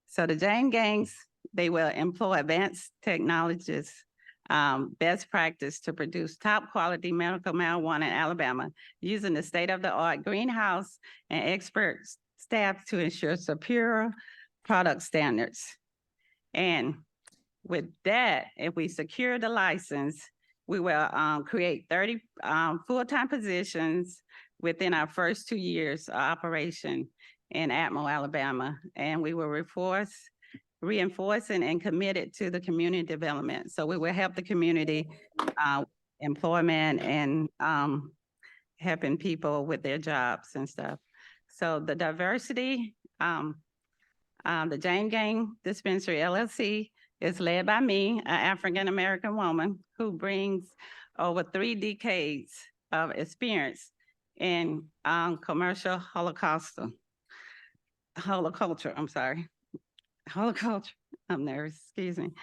So the Jane Gangs, they will employ advanced technologies, best practice to produce top quality medical marijuana in Alabama using the state-of-the-art greenhouse and expert staff to ensure superior product standards. And with that, if we secure the license, we will create 30 full-time positions within our first 2 years of operation in Atmore, Alabama. And we will reinforcing and committed to the community development. So we will help the community employment and helping people with their jobs and stuff. So the diversity, the Jane Gang Dispensary LLC is led by me, an African-American woman who brings over 3 decades of experience in commercial horticulture, I'm nervous, excuse me.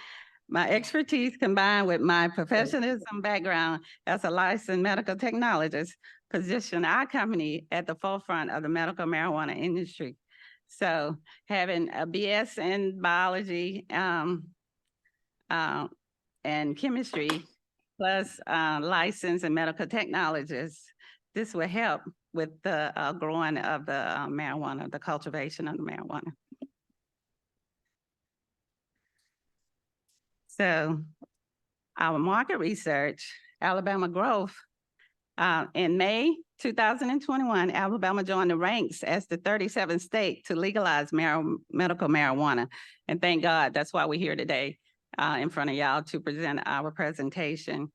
My expertise combined with my professionalism background as a licensed medical technologist position our company at the forefront of the medical marijuana industry. So having a BS in biology and chemistry, plus license and medical technologists, this will help with the growing of the marijuana, the cultivation of the marijuana. So our market research, Alabama growth, in May 2021, Alabama joined the ranks as the 37th state to legalize medical marijuana. And thank God, that's why we're here today in front of y'all to present our presentation.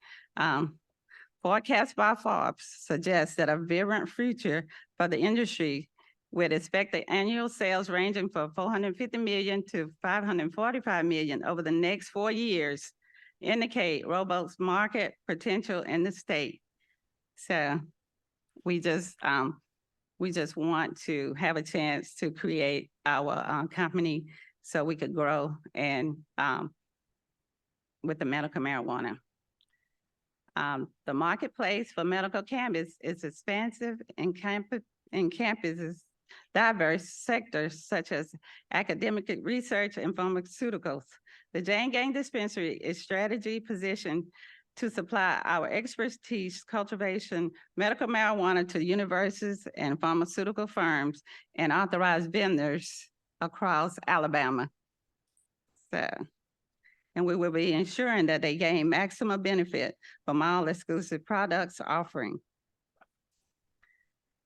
Forecast by Forbes suggests that a vibrant future for the industry with expected annual sales ranging from 450 million to 545 million over the next 4 years indicate robust market potential in the state. So we just want to have a chance to create our company so we could grow and with the medical marijuana. The marketplace for medical cannabis is expansive and encompasses diverse sectors such as academic research and pharmaceuticals. The Jane Gang Dispensary is strategy positioned to supply our expertise cultivation medical marijuana to universities and pharmaceutical firms and authorized vendors across Alabama. So, and we will be ensuring that they gain maximum benefit from all exclusive products offering.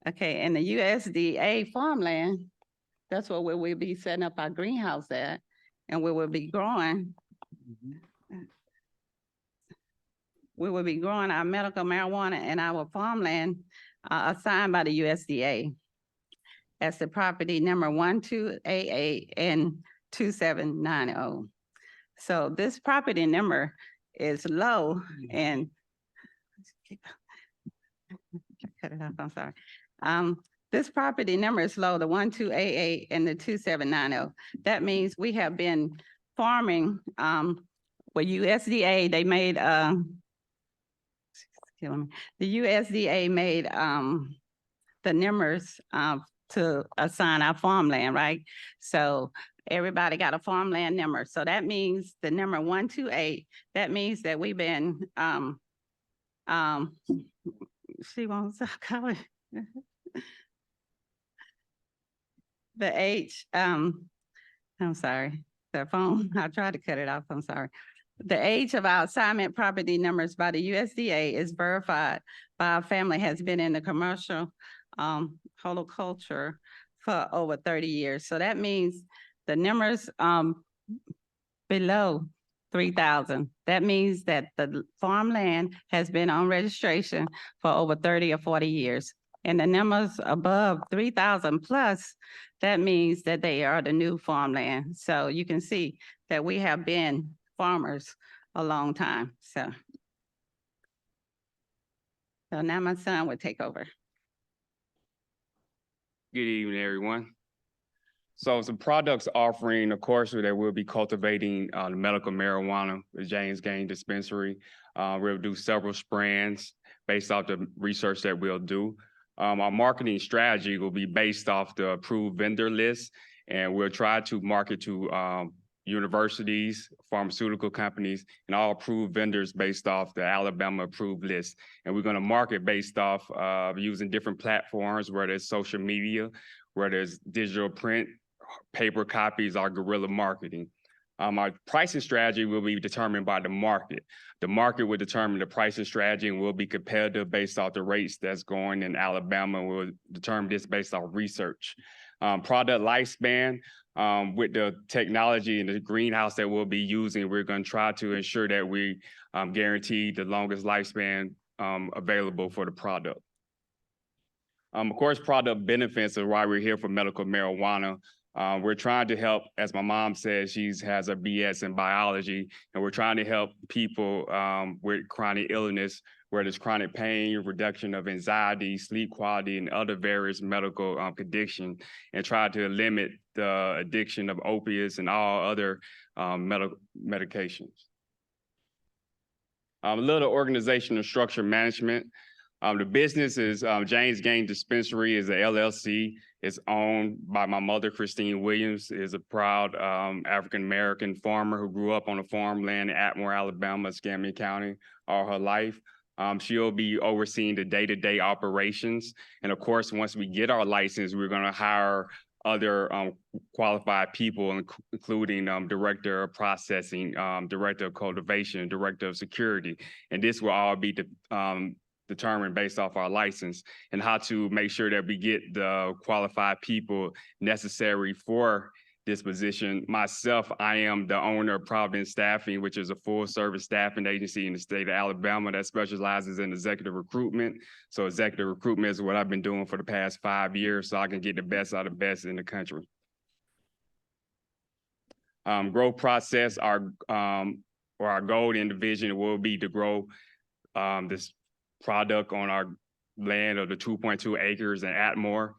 Okay, and the USDA farmland, that's where we will be setting up our greenhouse at, and we will be growing. We will be growing our medical marijuana and our farmland assigned by the USDA as the property number 1288 and 2790. So this property number is low and cut it off, I'm sorry. This property number is low, the 1288 and the 2790. That means we have been farming with USDA, they made the USDA made the numbers to assign our farmland, right? So everybody got a farmland number. So that means the number 128, that means that we've been, she wants to call it. The H, I'm sorry, the phone, I tried to cut it off, I'm sorry. The age of our assignment property numbers by the USDA is verified by our family has been in the commercial horticulture for over 30 years. So that means the numbers below 3,000. That means that the farmland has been on registration for over 30 or 40 years. And the numbers above 3,000 plus, that means that they are the new farmland. So you can see that we have been farmers a long time. So So now my son will take over. Good evening, everyone. So some products offering, of course, that we'll be cultivating the medical marijuana with James Gain Dispensary. We'll do several strands based off the research that we'll do. Our marketing strategy will be based off the approved vendor list, and we'll try to market to universities, pharmaceutical companies, and all approved vendors based off the Alabama approved list. And we're going to market based off using different platforms, whether it's social media, whether it's digital print, paper copies, or guerrilla marketing. Our pricing strategy will be determined by the market. The market will determine the pricing strategy and will be competitive based off the rates that's going in Alabama. We'll determine this based off research. Product lifespan, with the technology and the greenhouse that we'll be using, we're going to try to ensure that we guarantee the longest lifespan available for the product. Of course, product benefits are why we're here for medical marijuana. We're trying to help, as my mom says, she has a BS in biology, and we're trying to help people with chronic illness, whether it's chronic pain, reduction of anxiety, sleep quality, and other various medical conditions, and try to limit the addiction of opiates and all other medications. A little organizational structure management. The business is James Gain Dispensary is a LLC. It's owned by my mother, Christine Williams, is a proud African-American farmer who grew up on a farmland in Atmore, Alabama, Escambia County, all her life. She'll be overseeing the day-to-day operations. And of course, once we get our license, we're gonna hire other qualified people, including director of processing, director of cultivation, director of security. And this will all be determined based off our license, and how to make sure that we get the qualified people necessary for this position. Myself, I am the owner of Providence Staffing, which is a full service staffing agency in the state of Alabama that specializes in executive recruitment. So executive recruitment is what I've been doing for the past 5 years, so I can get the best out of the best in the country. Growth process, our goal in the vision will be to grow this product on our land of the 2.2 acres in Atmore,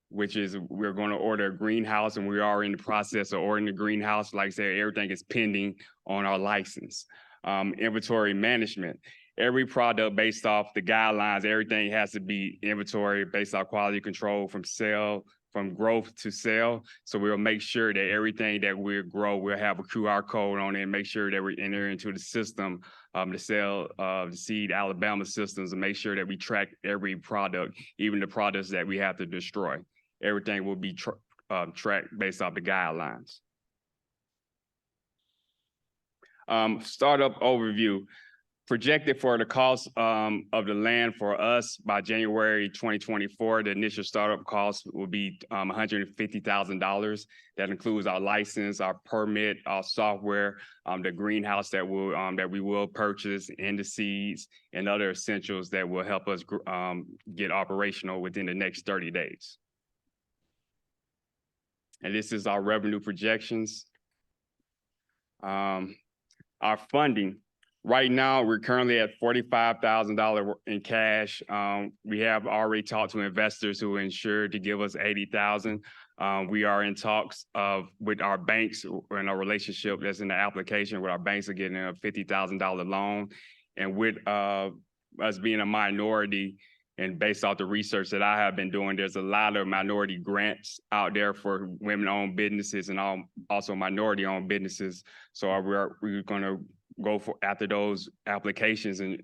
which is we're going to order a greenhouse, and we are in the process of ordering the greenhouse. Like I said, everything is pending on our license. Inventory management. Every product based off the guidelines, everything has to be inventory based off quality control from growth to sale. So we'll make sure that everything that we grow, we'll have a QR code on it and make sure that we enter into the system, the sale of the Seed Alabama systems, and make sure that we track every product, even the products that we have to destroy. Everything will be tracked based off the guidelines. Startup overview. Projected for the cost of the land for us by January 2024, the initial startup cost will be $150,000. That includes our license, our permit, our software, the greenhouse that we will purchase, and the seeds and other essentials that will help us get operational within the next 30 days. And this is our revenue projections. Our funding. Right now, we're currently at $45,000 in cash. We have already talked to investors who insured to give us $80,000. We are in talks with our banks, in our relationship that's in the application with our banks, are getting a $50,000 loan. And with us being a minority, and based off the research that I have been doing, there's a lot of minority grants out there for women-owned businesses and also minority-owned businesses. So we're going to go after those applications and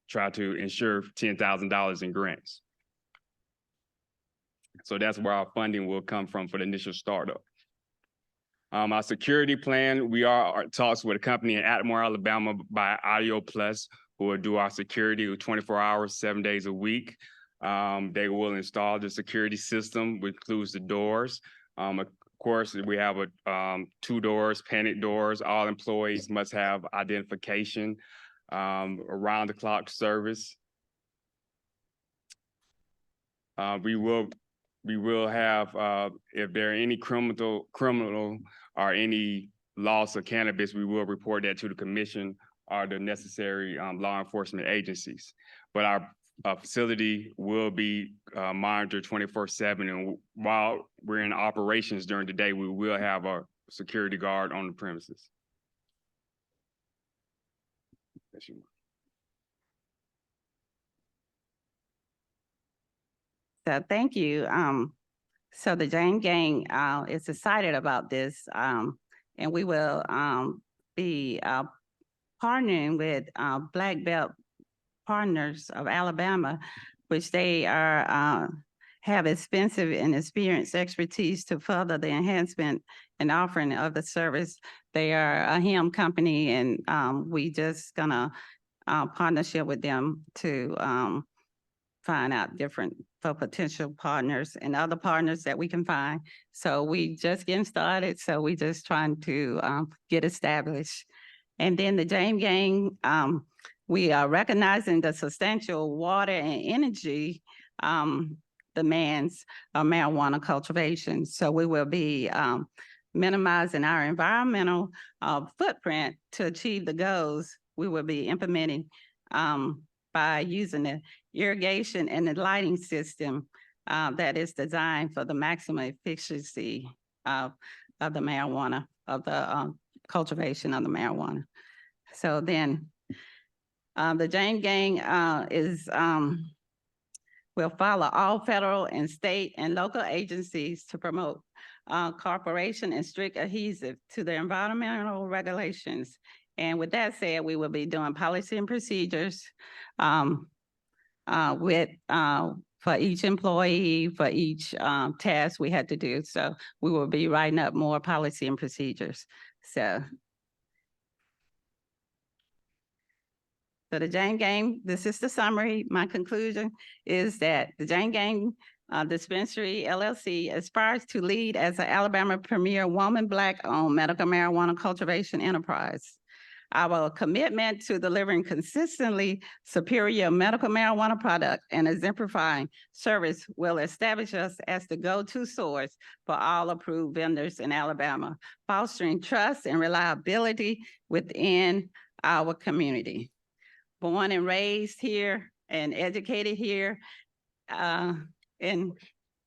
try to ensure $10,000 in grants. So that's where our funding will come from for the initial startup. Our security plan, we are in talks with a company in Atmore, Alabama by Audio Plus, who will do our security 24 hours, 7 days a week. They will install the security system, which includes the doors. Of course, we have 2 doors, panic doors. All employees must have identification, around the clock service. We will have, if there are any criminal or any loss of cannabis, we will report that to the commission or the necessary law enforcement agencies. But our facility will be monitored 24/7, and while we're in operations during the day, we will have a security guard on the premises. Yes, you- So thank you. So the Jane Gang is excited about this, and we will be partnering with Black Belt Partners of Alabama, which they are have expensive and experienced expertise to further the enhancement and offering of the service. They are a hemp company, and we just gonna partnership with them to find out different for potential partners and other partners that we can find. So we just getting started. So we just trying to get established. And then the James Gang, we are recognizing the substantial water and energy demands of marijuana cultivation. So we will be minimizing our environmental footprint to achieve the goals we will be implementing by using the irrigation and the lighting system that is designed for the maximum efficiency of the marijuana, of the cultivation of the marijuana. So then the Jane Gang will follow all federal and state and local agencies to promote cooperation and strict adhesive to the environmental regulations. And with that said, we will be doing policy and procedures for each employee, for each task we had to do. So we will be writing up more policy and procedures. So the Jane Gang, this is the summary. My conclusion is that the Jane Gang Dispensary LLC aspires to lead as an Alabama premier woman Black-owned medical marijuana cultivation enterprise. Our commitment to delivering consistently superior medical marijuana product and exemplifying service will establish us as the go-to source for all approved vendors in Alabama, fostering trust and reliability within our community. Born and raised here and educated here in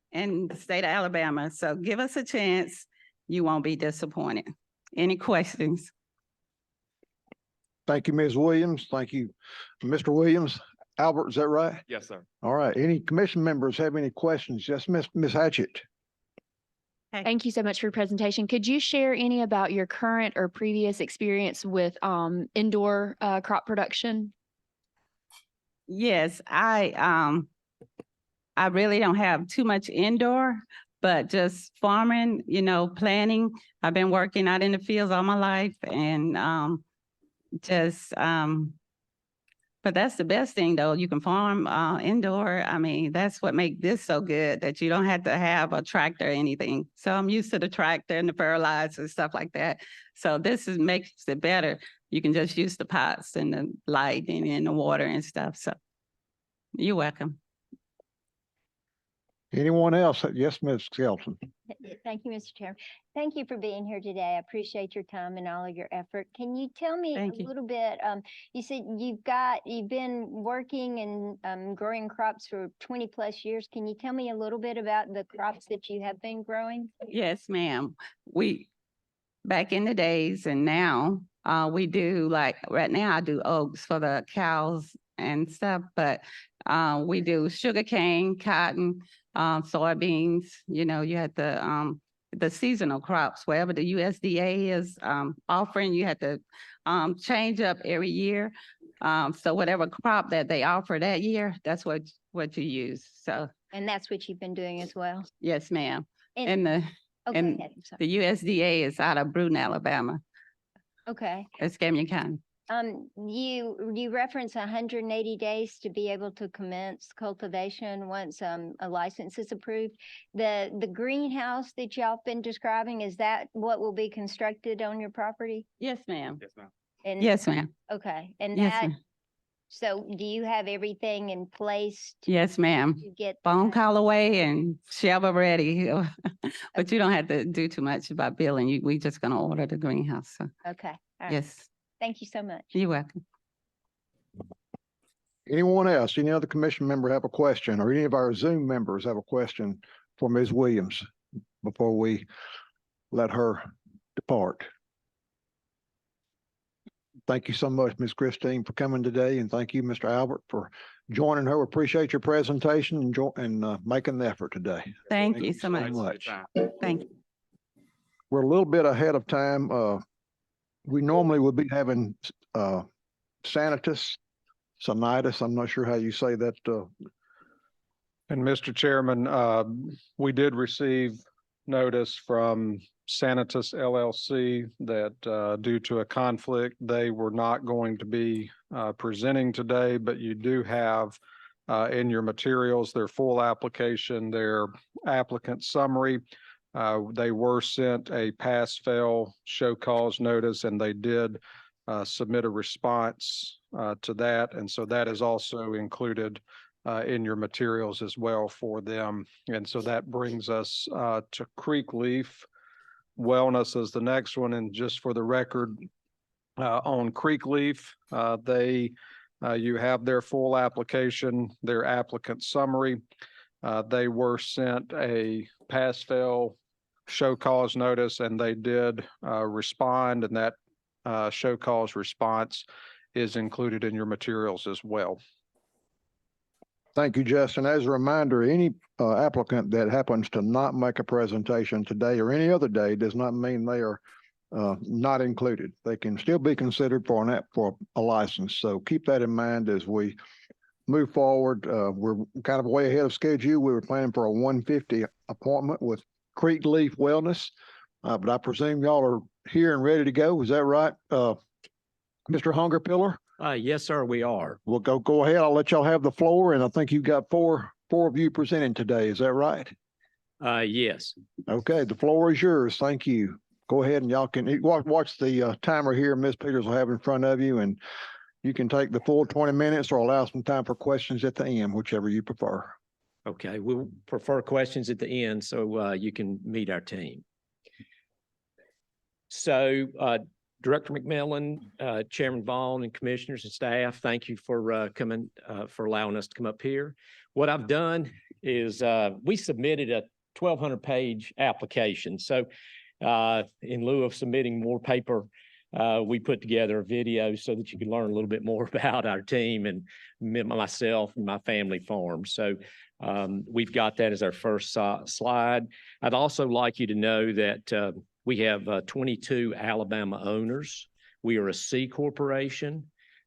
the state of Alabama. So give us a chance. You won't be disappointed. Any questions? Thank you, Ms. Williams. Thank you, Mr. Williams. Albert, is that right? Yes, sir. All right. Any commission members have any questions? Yes, Ms. Hatchett. Thank you so much for your presentation. Could you share any about your current or previous experience with indoor crop production? Yes, I really don't have too much indoor, but just farming, planting. I've been working out in the fields all my life, and but that's the best thing though. You can farm indoor. I mean, that's what makes this so good, that you don't have to have a tractor or anything. So I'm used to the tractor and the fertilizer and stuff like that. So this makes it better. You can just use the pots and the lighting and the water and stuff. So you're welcome. Anyone else? Yes, Ms. Skelton. Thank you, Mr. Chairman. Thank you for being here today. I appreciate your time and all of your effort. Can you tell me a little bit, you said you've been working and growing crops for 20 plus years. Can you tell me a little bit about the crops that you have been growing? Yes, ma'am. Back in the days and now, we do, like right now I do oats for the cows and stuff, but we do sugarcane, cotton, soybeans. You had the seasonal crops, wherever the USDA is offering, you had to change up every year. So whatever crop that they offer that year, that's what you use. So. And that's what you've been doing as well? Yes, ma'am. And the USDA is out of Bruton, Alabama. Okay. Escambia County. You reference 180 days to be able to commence cultivation once a license is approved. The greenhouse that y'all been describing, is that what will be constructed on your property? Yes, ma'am. Yes, ma'am. And Yes, ma'am. okay, and Yes, that. ma'am. So do you have everything in place? Yes, ma'am. To get Phone that? call away and shovel ready. But you don't have to do too much about billing. We just gonna order the greenhouse. So. Okay. All right. Yes. Thank you so much. You're welcome. Anyone else, any other commission member have a question, or any of our Zoom members have a question for Ms. Williams before we let her depart? Thank you so much, Ms. Christine, for coming today, and thank you, Mr. Albert, for joining her. We appreciate your presentation and making the effort today. Thank you so much. Thank you. We're a little bit ahead of time. We normally would be having Sanitas, I'm not sure how you say that. And Mr. Chairman, we did receive notice from Sanitas LLC that due to a conflict, they were not going to be presenting today, but you do have in your materials their full application, their applicant summary. They were sent a pass-fail show cause notice, and they did submit a response to that. And so that is also included in your materials as well for them. And so that brings us to Creek Leaf Wellness as the next one. And just for the record, on Creek Leaf, you have their full application, their applicant summary. They were sent a pass-fail show cause notice, and they did respond, and that show cause response is included in your materials as well. Thank you, Justin. As a reminder, any applicant that happens to not make a presentation today or any other day does not mean they are not included. They can still be considered for a license. So keep that in mind as we move forward. We're kind of way ahead of schedule. We were planning for a 1:50 appointment with Creek Leaf Wellness, but I presume y'all are here and ready to go. Is that right, Mr. Hungerpiller? Yes, sir, we are. We'll go ahead. I'll let y'all have the floor, and I think you've got four of you presenting today. Is that right? Yes. Okay, the floor is yours. Thank you. Go ahead, and y'all can watch the timer here Ms. Peters will have in front of you, and you can take the full 20 minutes or allow some time for questions at the end, whichever you prefer. Okay, we'll prefer questions at the end so you can meet our team. So Director McMillan, Chairman Vaughn, and commissioners and staff, thank you for coming, for allowing us to come up here. What I've done is we submitted a 1,200-page application. So in lieu of submitting more paper, we put together a video so that you can learn a little bit more about our team and myself and my family farm. So we've got that as our first slide. I'd also like you to know that we have 22 Alabama owners. We are a C corporation,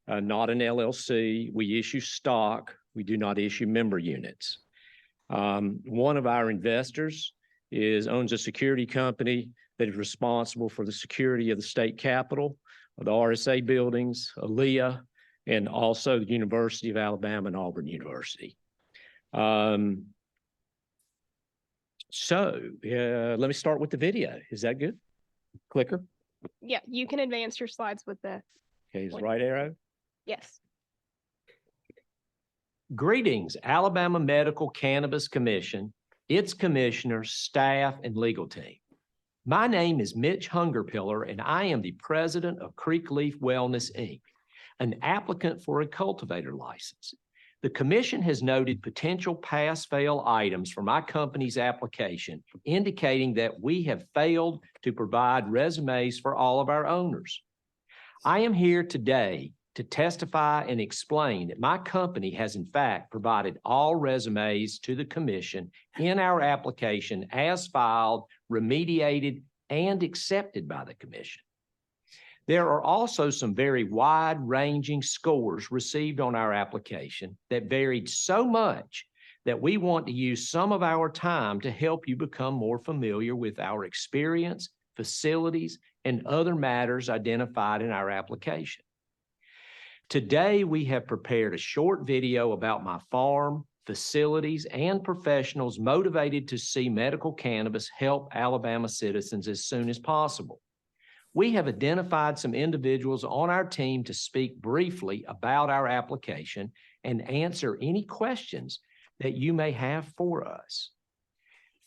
not an LLC. We issue stock. We do not issue member units. One of our investors owns a security company that is responsible for the security of the state capitol, the RSA buildings, ALEA, and also the University of Alabama and Auburn University. So let me start with the video. Is that good? Clicker? Yeah, you can advance your slides with the. Okay, is the right arrow? Yes. Greetings, Alabama Medical Cannabis Commission, its commissioners, staff, and legal team. My name is Mitch Hungerpiller, and I am the president of Creek Leaf Wellness, Inc., an applicant for a cultivator license. The commission has noted potential pass-fail items for my company's application, indicating that we have failed to provide resumes for all of our owners. I am here today to testify and explain that my company has in fact provided all resumes to the commission in our application as filed, remediated, and accepted by the commission. There are also some very wide-ranging scores received on our application that varied so much that we want to use some of our time to help you become more familiar with our experience, facilities, and other matters identified in our application. Today, we have prepared a short video about my farm, facilities, and professionals motivated to see medical cannabis help Alabama citizens as soon as possible. We have identified some individuals on our team to speak briefly about our application and answer any questions that you may have for us.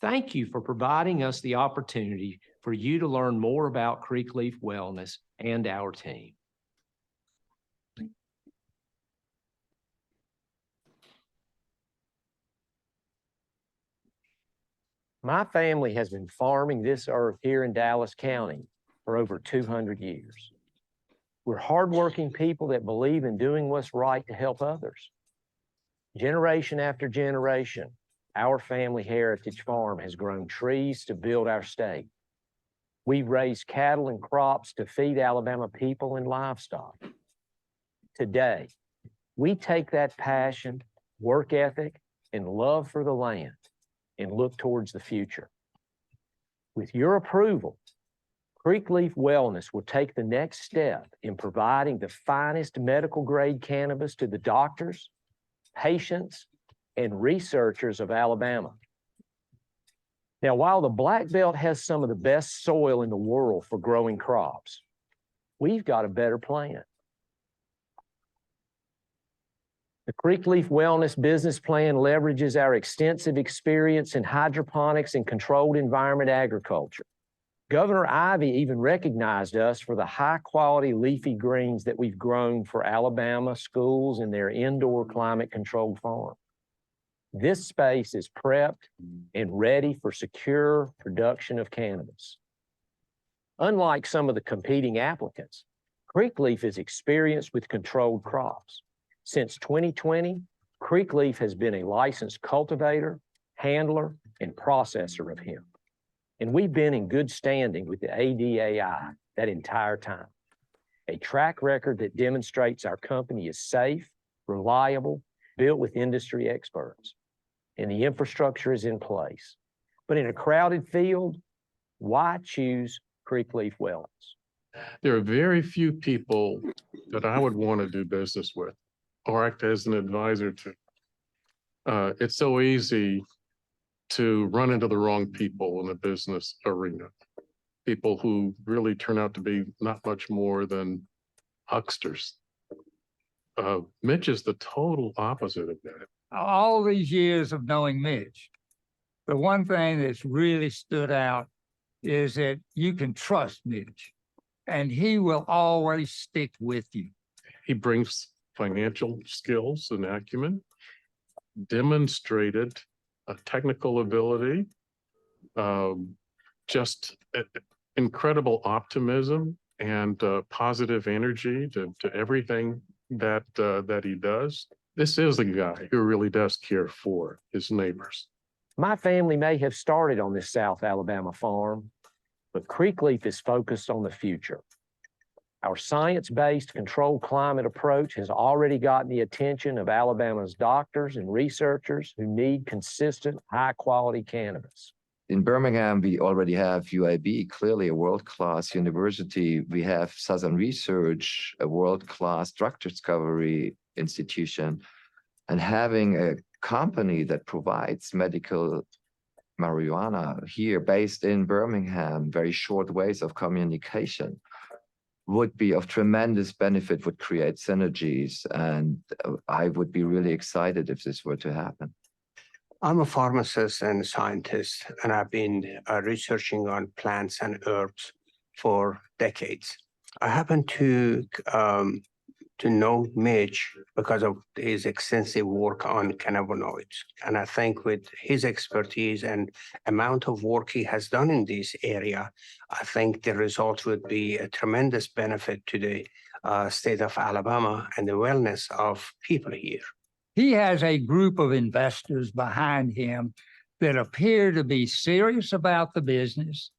Thank you for providing us the opportunity for you to learn more about Creek Leaf Wellness and our team. My family has been farming this earth here in Dallas County for over 200 years. We're hardworking people that believe in doing what's right to help others. Generation after generation, our family heritage farm has grown trees to build our state. We've raised cattle and crops to feed Alabama people and livestock. Today, we take that passion, work ethic, and love for the land and look towards the future. With your approval, Creekleaf Wellness will take the next step in providing the finest medical grade cannabis to the doctors, patients, and researchers of Alabama. Now, while the Black Belt has some of the best soil in the world for growing crops, we've got a better plan. The Creekleaf Wellness business plan leverages our extensive experience in hydroponics and controlled environment agriculture. Governor Ivey even recognized us for the high-quality leafy greens that we've grown for Alabama schools in their indoor climate-controlled farm. This space is prepped and ready for secure production of cannabis. Unlike some of the competing applicants, Creekleaf is experienced with controlled crops. Since 2020, Creekleaf has been a licensed cultivator, handler, and processor of hemp. And we've been in good standing with the ADAI that entire time. A track record that demonstrates our company is safe, reliable, built with industry experts, and the infrastructure is in place. But in a crowded field, why choose Creekleaf Wellness? There are very few people that I would want to do business with or act as an advisor to. It's so easy to run into the wrong people in the business arena. People who really turn out to be not much more than hucksters. Mitch is the total opposite of that. All these years of knowing Mitch, the one thing that's really stood out is that you can trust Mitch and he will always stick with you. He brings financial skills and acumen, demonstrated a technical ability, just incredible optimism and positive energy to everything that he does. This is a guy who really does care for his neighbors. My family may have started on this South Alabama farm, but Creekleaf is focused on the future. Our science-based controlled climate approach has already gotten the attention of Alabama's doctors and researchers who need consistent, high-quality cannabis. In Birmingham, we already have UAB, clearly a world-class university. We have Southern Research, a world-class drug discovery institution. And having a company that provides medical marijuana here based in Birmingham, very short ways of communication, would be of tremendous benefit, would create synergies. And I would be really excited if this were to happen. I'm a pharmacist and scientist, and I've been researching on plants and herbs for decades. I happen to know Mitch because of his extensive work on cannabinoids. And I think with his expertise and amount of work he has done in this area, I think the results would be a tremendous benefit to the state of Alabama and the wellness of people here. He has a group of investors behind him that appear to be serious about the business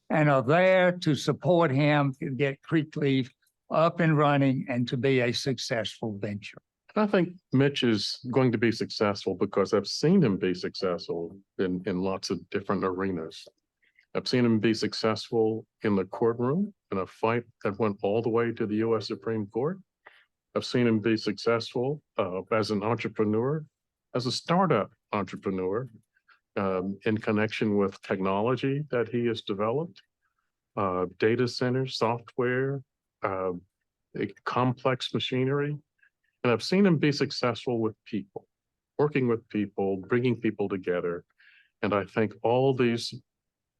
and are there to support him to get Creekleaf up and running and to be a successful venture. I think Mitch is going to be successful because I've seen him be successful in lots of different arenas. I've seen him be successful in the courtroom in a fight that went all the way to the U.S. Supreme Court. I've seen him be successful as an entrepreneur, as a startup entrepreneur, in connection with technology that he has developed, data centers, software, complex machinery. And I've seen him be successful with people, working with people, bringing people together. And I think all these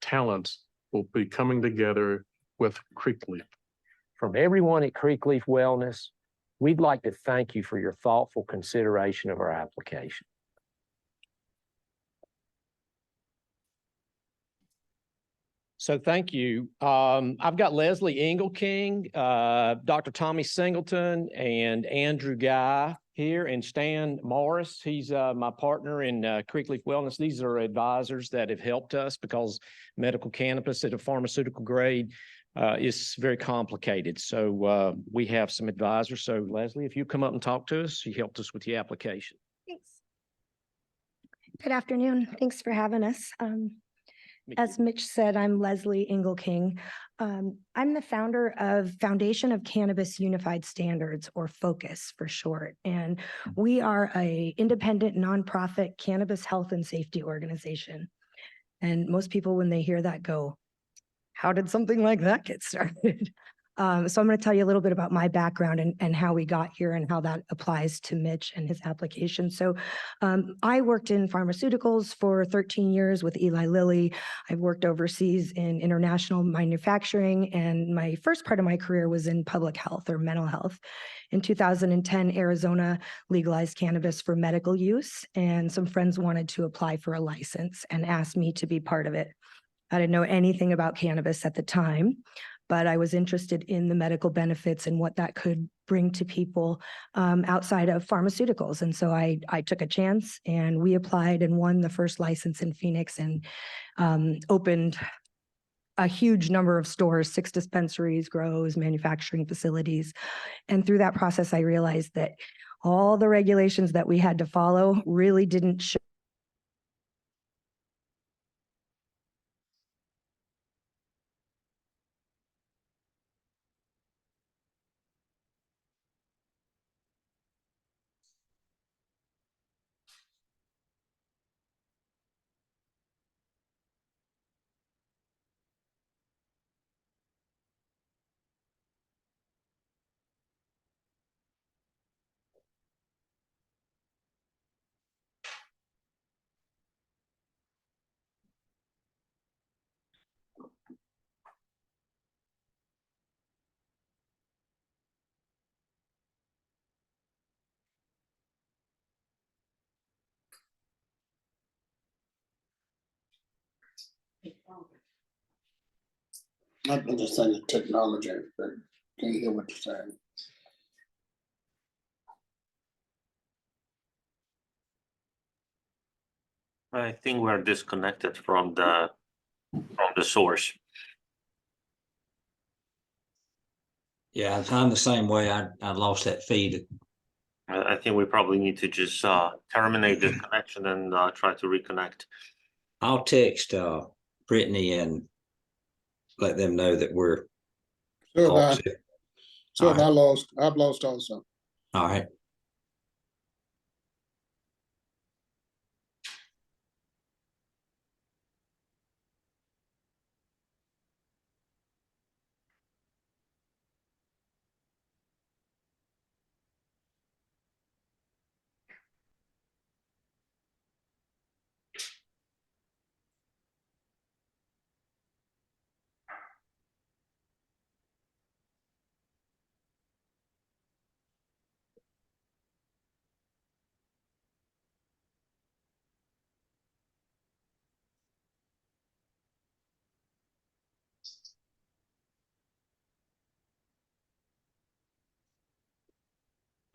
talents will be coming together with Creekleaf. From everyone at Creekleaf Wellness, we'd like to thank you for your thoughtful consideration of our application. So thank you. I've got Leslie Engelking, Dr. Tommy Singleton, and Andrew Guy here, and Stan Morris. He's my partner in Creekleaf Wellness. These are advisors that have helped us because medical cannabis at a pharmaceutical grade is very complicated. So we have some advisors. So Leslie, if you come up and talk to us, you helped us with the application. Thanks. Good afternoon. Thanks for having us. As Mitch said, I'm Leslie Engelking. I'm the founder of Foundation of Cannabis Unified Standards, or FOCUS for short. And we are an independent nonprofit cannabis health and safety organization. And most people, when they hear that, go, how did something like that get started? So I'm going to tell you a little bit about my background and how we got here and how that applies to Mitch and his application. So I worked in pharmaceuticals for 13 years with Eli Lilly. I've worked overseas in international manufacturing, and my first part of my career was in public health or mental health. In 2010, Arizona legalized cannabis for medical use, and some friends wanted to apply for a license and asked me to be part of it. I didn't know anything about cannabis at the time, but I was interested in the medical benefits and what that could bring to people outside of pharmaceuticals. And so I took a chance, and we applied and won the first license in Phoenix, and opened a huge number of stores, 6 dispensaries, grows, manufacturing facilities. And through that process, I realized that all the regulations that we had to follow really didn't show I'm just saying the technology, but can't hear what you're saying. I think we're disconnected from the source. Yeah, I'm the same way. I lost that feed. I think we probably need to just terminate this connection and try to reconnect. I'll text Brittany and let them know that we're. So have I. So have right. I've lost also. All right.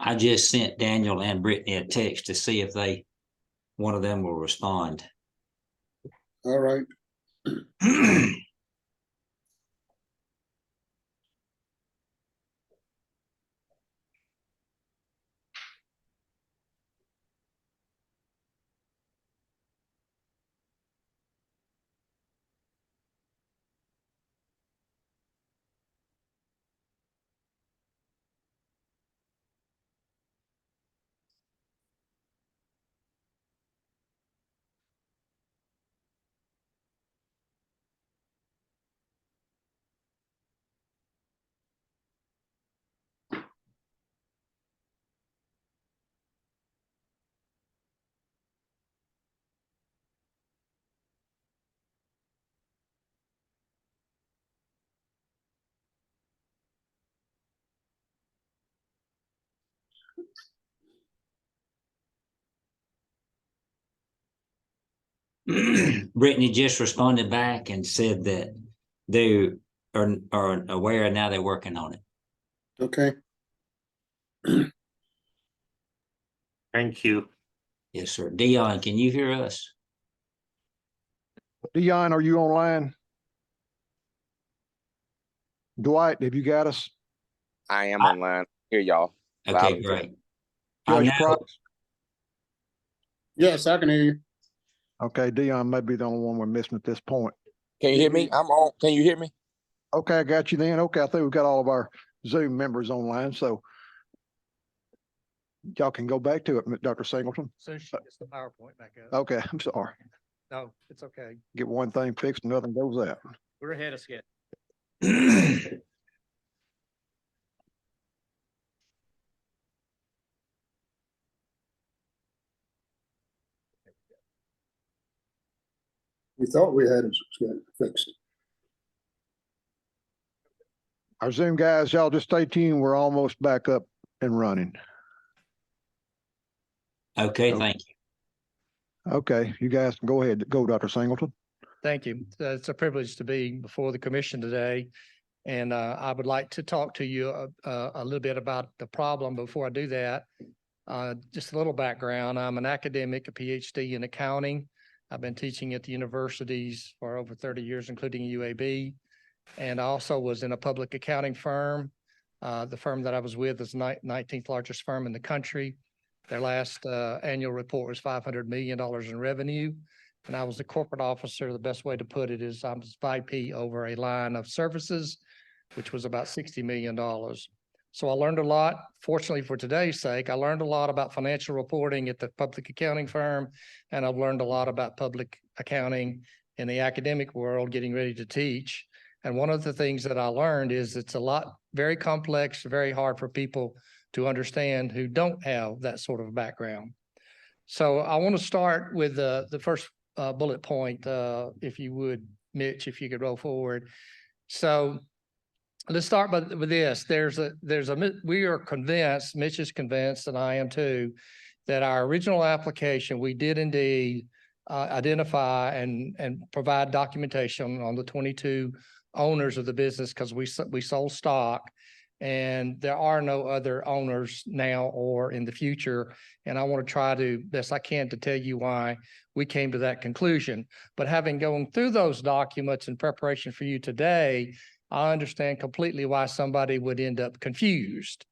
I just sent Daniel and Brittany a text to see if one of them will respond. All right. Brittany just responded back and said that They are aware and now they're working on it. Okay. Thank you. Yes, sir. Dion, can you hear us? Dion, are you online? Dwight, have you got us? I am online. Hear y'all. Loud Okay, and clear. great. I Judge know, Price? Yes, I can hear you. Okay, Dion may be the only one we're missing at this point. Can you hear me? I'm on. Can you hear me? Okay, I got you then. Okay, I think we've got all of our Zoom members online, so y'all can go back to it, Dr. Singleton. So she gets the PowerPoint back up. Okay, I'm sorry. No, it's okay. Get one thing fixed, nothing goes out. We're ahead of schedule. We thought we had it fixed. Our Zoom guys, y'all just stay tuned. We're almost back up and running. okay, thank you. Okay, you guys can go ahead. Go, Dr. Singleton. Thank you. It's a privilege to be before the commission today. And I would like to talk to you a little bit about the problem. Before I do that, just a little background. I'm an academic, a PhD in accounting. I've been teaching at the universities for over 30 years, including UAB. And I also was in a public accounting firm. The firm that I was with is 19th largest firm in the country. Their last annual report was $500 million in revenue. And I was the corporate officer. The best way to put it is I was VP over a line of services, which was about $60 million. So I learned a lot. Fortunately for today's sake, I learned a lot about financial reporting at the public accounting firm. And I've learned a lot about public accounting in the academic world, getting ready to teach. And one of the things that I learned is it's a lot, very complex, very hard for people to understand who don't have that sort of background. So I want to start with the first bullet point, if you would, Mitch, if you could roll forward. So let's start with this. We are convinced, Mitch is convinced, and I am too, that our original application, we did indeed identify and provide documentation on the 22 owners of the business because we sold stock, and there are no other owners now or in the future. And I want to try to best I can to tell you why we came to that conclusion. But having gone through those documents in preparation for you today, I understand completely why somebody would end up confused.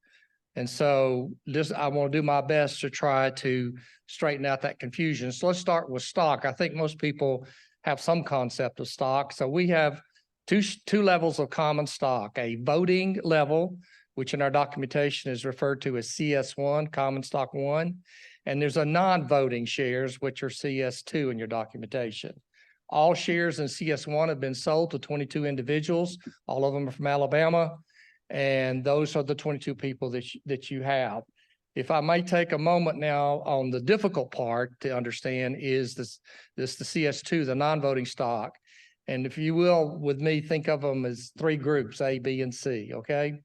And so I want to do my best to try to straighten out that confusion. So let's start with stock. I think most people have some concept of stock. So we have two levels of common stock, a voting level, which in our documentation is referred to as CS1, common stock 1. And there's a non-voting shares, which are CS2 in your documentation. All shares in CS1 have been sold to 22 individuals. All of them are from Alabama. And those are the 22 people that you have. If I may take a moment now on the difficult part to understand is the CS2, the non-voting stock. And if you will, with me, think of them as three groups, A, B, and C, okay?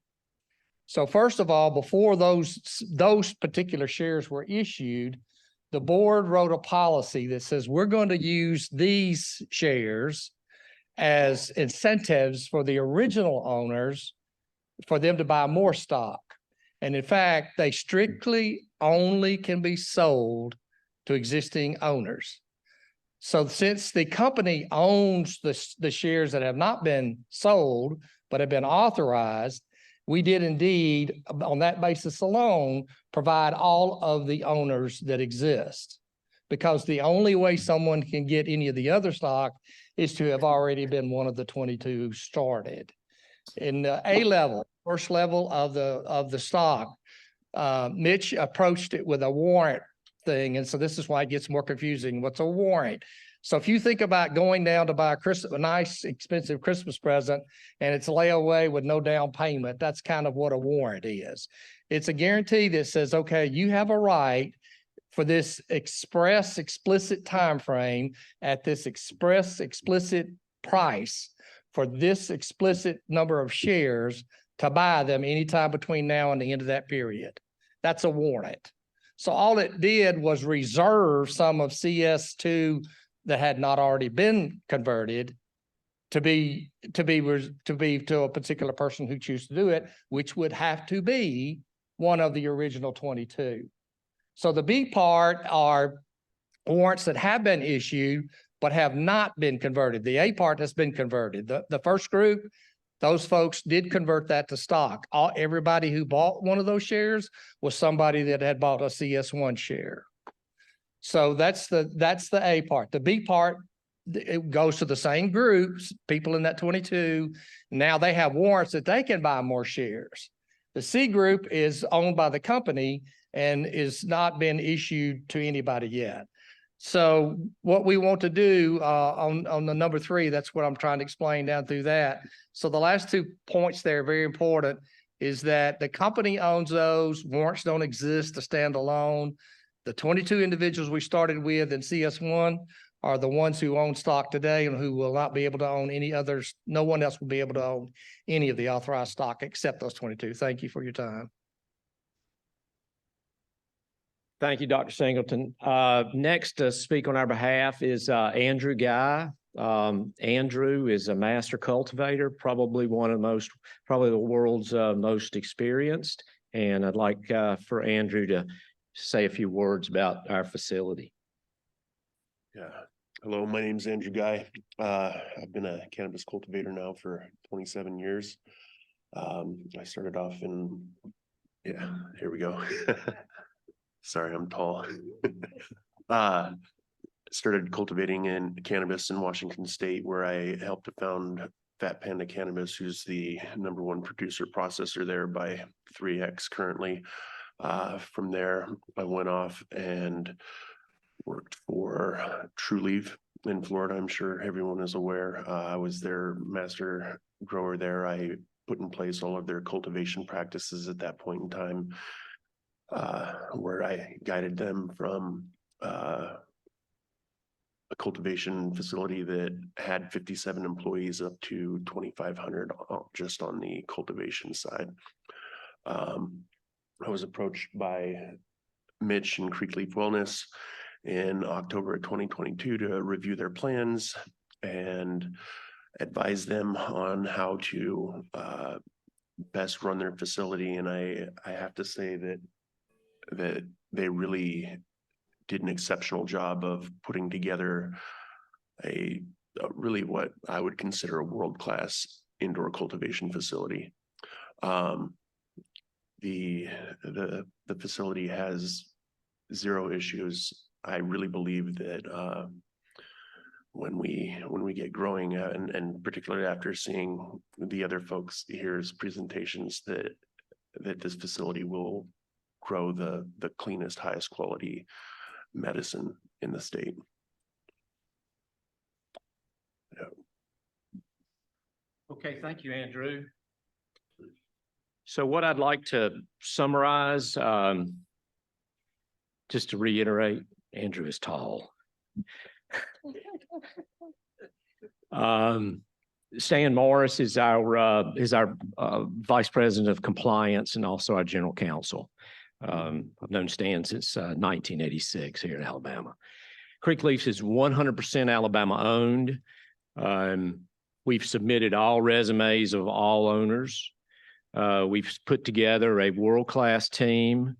So first of all, before those particular shares were issued, the board wrote a policy that says we're going to use these shares as incentives for the original owners for them to buy more stock. And in fact, they strictly only can be sold to existing owners. So since the company owns the shares that have not been sold, but have been authorized, we did indeed, on that basis alone, provide all of the owners that exist. Because the only way someone can get any of the other stock is to have already been one of the 22 started. In the A level, first level of the stock, Mitch approached it with a warrant thing. And so this is why it gets more confusing. What's a warrant? So if you think about going down to buy a nice expensive Christmas present and it's layaway with no down payment, that's kind of what a warrant is. It's a guarantee that says, okay, you have a right for this explicit time frame at this explicit price for this explicit number of shares to buy them anytime between now and the end of that period. That's a warrant. So all it did was reserve some of CS2 that had not already been converted to a particular person who chooses to do it, which would have to be one of the original 22. So the B part are warrants that have been issued but have not been converted. The A part has been converted. The first group, those folks did convert that to stock. Everybody who bought one of those shares was somebody that had bought a CS1 share. So that's the A part. The B part, it goes to the same groups, people in that 22. Now they have warrants that they can buy more shares. The C group is owned by the company and is not been issued to anybody yet. So what we want to do on the number 3, that's what I'm trying to explain down through that. So the last 2 points there are very important, is that the company owns those, warrants don't exist to stand alone. The 22 individuals we started with in CS1 are the ones who own stock today and who will not be able to own any others. No one else will be able to own any of the authorized stock except those 22. Thank you for your time. Thank you, Dr. Singleton. Next to speak on our behalf is Andrew Guy. Andrew is a master cultivator, probably the world's most experienced. And I'd like for Andrew to say a few words about our facility. Yeah. Hello, my name's Andrew Guy. I've been a cannabis cultivator now for 27 years. I started off here we go. Sorry, I'm tall. Started cultivating in cannabis in Washington State, where I helped to found Fat Panda Cannabis, who's the #1 producer processor there by 3X currently. From there, I went off and worked for True Leaf in Florida. I'm sure everyone is aware. I was their master grower there. I put in place all of their cultivation practices at that point in time, where I guided them from a cultivation facility that had 57 employees up to 2,500 just on the cultivation side. I was approached by Mitch and Creek Leaf Wellness in October of 2022 to review their plans and advise them on how to best run their facility. And I have to say that they really did an exceptional job of putting together a really what I would consider a world-class indoor cultivation facility. The facility has 0 issues. I really believe that when we get growing, and particularly after seeing the other folks here's presentations, that this facility will grow the cleanest, highest quality medicine in the state. Okay, thank you, Andrew. So what I'd like to summarize, just to reiterate, Andrew is tall. Stan Morris is our Vice President of Compliance and also our General Counsel. I've known Stan since 1986 here in Alabama. Creek Leaf is 100% Alabama owned. We've submitted all resumes of all owners. We've put together a world-class team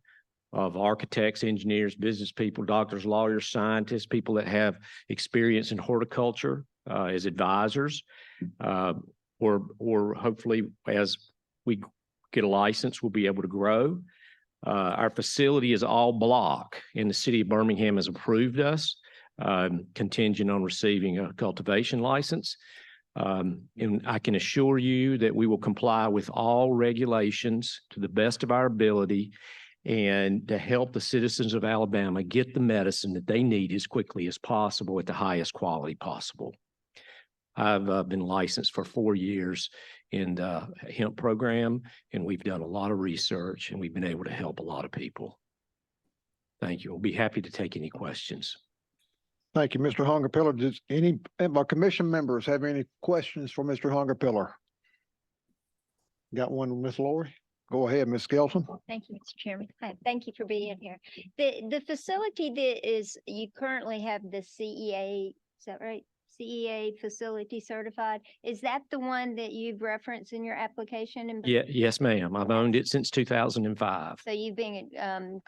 of architects, engineers, business people, doctors, lawyers, scientists, people that have experience in horticulture as advisors, or hopefully as we get a license, we'll be able to grow. Our facility is all block, and the city of Birmingham has approved us, contingent on receiving a cultivation license. And I can assure you that we will comply with all regulations to the best of our ability and to help the citizens of Alabama get the medicine that they need as quickly as possible at the highest quality possible. I've been licensed for 4 years in the hemp program, and we've done a lot of research, and we've been able to help a lot of people. Thank you. We'll be happy to take any questions. Thank you, Mr. Hungerpiller. Does any of our commission members have any questions for Mr. Hungerpiller? Got one, Ms. Lori? Go ahead, Ms. Skelton. Thank you, Mr. Chairman. Hi, thank you for being here. The facility that is, you currently have the CEA, is that right? CEA facility certified. Is that the one that you've referenced in your application? Yeah, yes, ma'am. I've owned it since 2005. So you've been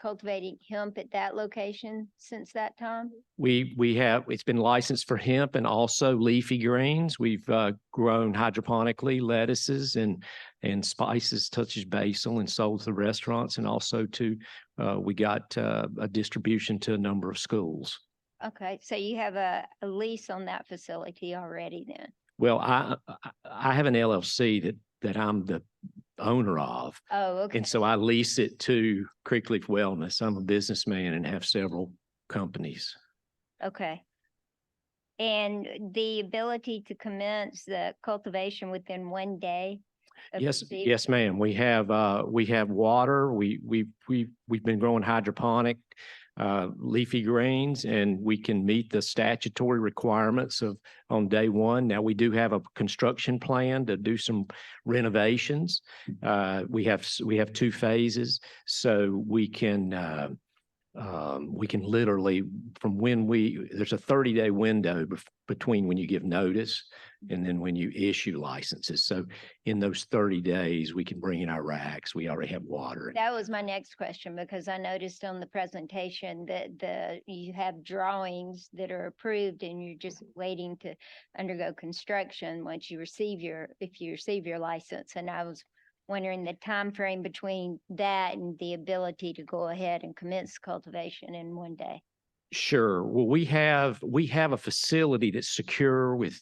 cultivating hemp at that location since that time? It's been licensed for hemp and also leafy greens. We've grown hydroponically lettuces and spices such as basil and sold to restaurants, and also we got a distribution to a number of schools. Okay, so you have a lease on that facility already then? Well, I have an LLC that I'm the owner of. Oh, okay. And so I lease it to Creekleaf Wellness. I'm a businessman and have several companies. Okay. And the ability to commence the cultivation within 1 day? of Yes, receiving- yes, ma'am. We have water. We've been growing hydroponic leafy greens, and we can meet the statutory requirements on day one. Now, we do have a construction plan to do some renovations. We have 2 phases, so we can literally there's a 30-day window between when you give notice and then when you issue licenses. So in those 30 days, we can bring in our racks. We already have water. That was my next question, because I noticed on the presentation that you have drawings that are approved and you're just waiting to undergo construction once you receive if you receive your license. And I was wondering the time frame between that and the ability to go ahead and commence cultivation in 1 day. Sure. Well, we have a facility that's secure with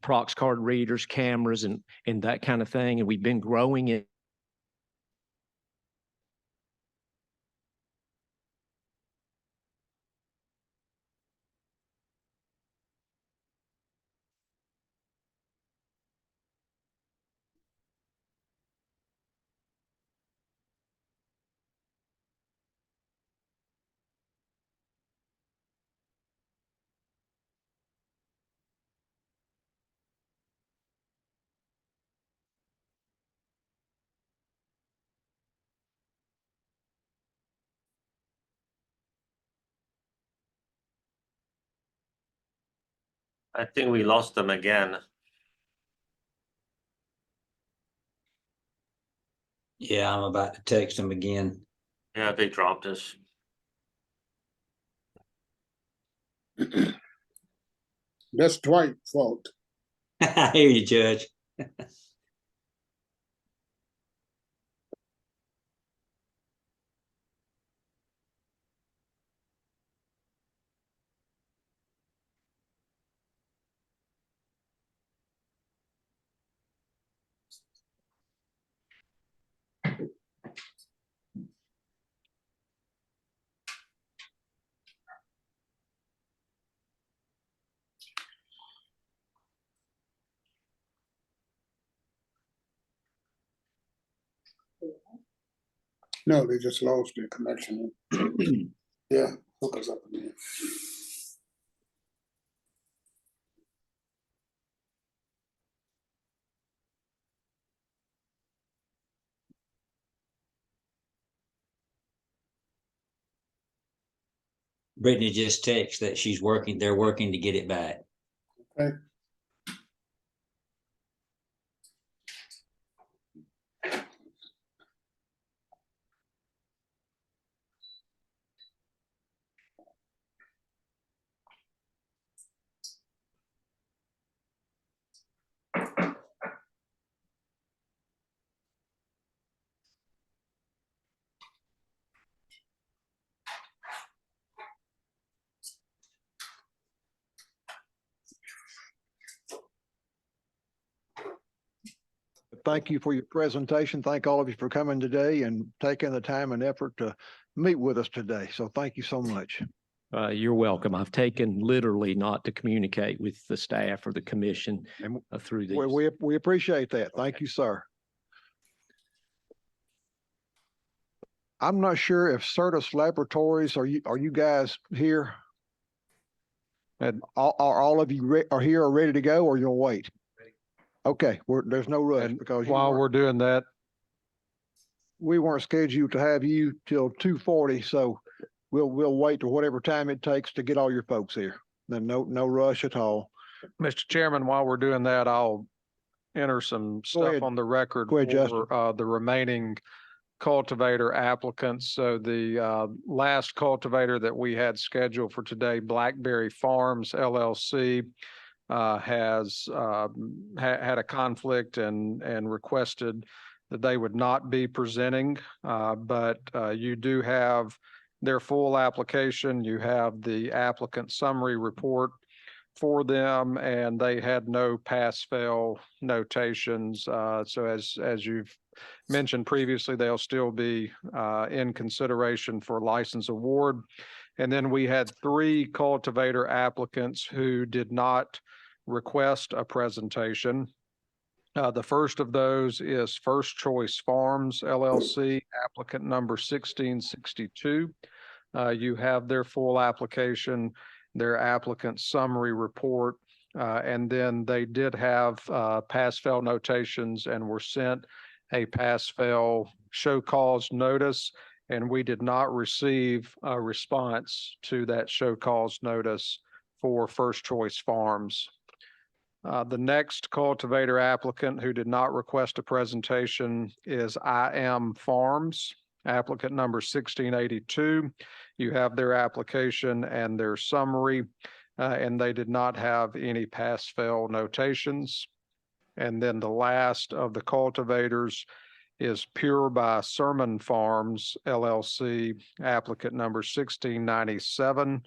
Prox card readers, cameras, and that kind of thing. And we've been growing it. I think we lost them again. Yeah, I'm about to text them again. Yeah, they dropped us. That's Dwight's fault. I hear you, Judge. No, they just lost their connection. Yeah, hook us up again. Brittany just texted that they're working to get it back. Okay. Thank you for your presentation. Thank all of you for coming today and taking the time and effort to meet with us today. So thank you so much. You're welcome. I've taken literally not to communicate with the staff or the commission through these. We appreciate that. Thank you, sir. I'm not sure if Certus Laboratories, are you guys here? And are all of you are here or ready to go, or you'll wait? Okay, there's no rush because While we're doing that, we weren't scheduled to have you till 2:40, so we'll wait to whatever time it takes to get all your folks here. Then no rush at all. Mr. Chairman, while we're doing that, I'll enter some stuff ahead. on the record Go ahead, Justin. for the remaining cultivator applicants. So the last cultivator that we had scheduled for today, Blackberry Farms LLC, has had a conflict and requested that they would not be presenting. But you do have their full application. You have the applicant summary report for them, and they had no pass-fail notations. So as you've mentioned previously, they'll still be in consideration for license award. And then we had 3 cultivator applicants who did not request a presentation. The first of those is First Choice Farms LLC, applicant number 1662. You have their full application, their applicant summary report, and then they did have pass-fail notations and were sent a pass-fail show cause notice, and we did not receive a response to that show cause notice for First Choice Farms. The next cultivator applicant who did not request a presentation is I Am Farms, applicant number 1682. You have their application and their summary, and they did not have any pass-fail notations. And then the last of the cultivators is Pure by Sermon Farms LLC, applicant number 1697.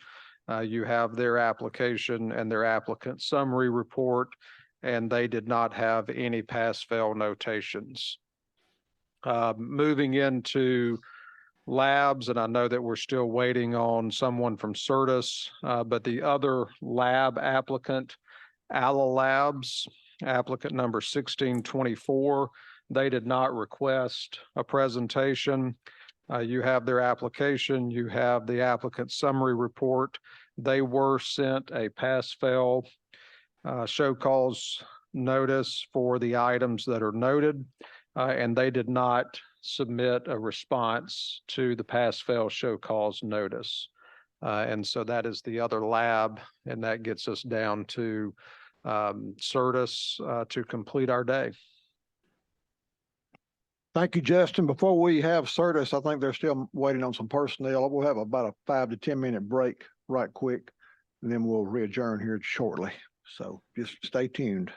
You have their application and their applicant summary report, and they did not have any pass-fail notations. Moving into labs, and I know that we're still waiting on someone from Certus, but the other lab applicant, Alla Labs, applicant number 1624, they did not request a presentation. You have their application, you have the applicant summary report. They were sent a pass-fail show cause notice for the items that are noted, and they did not submit a response to the pass-fail show cause notice. And so that is the other lab, and that gets us down to Certus to complete our day. Thank you, Justin. Before we have Certus, I think they're still waiting on some personnel. We'll have about a 5 to 10 minute break right quick, and then we'll re-adjourn here shortly. So just stay tuned.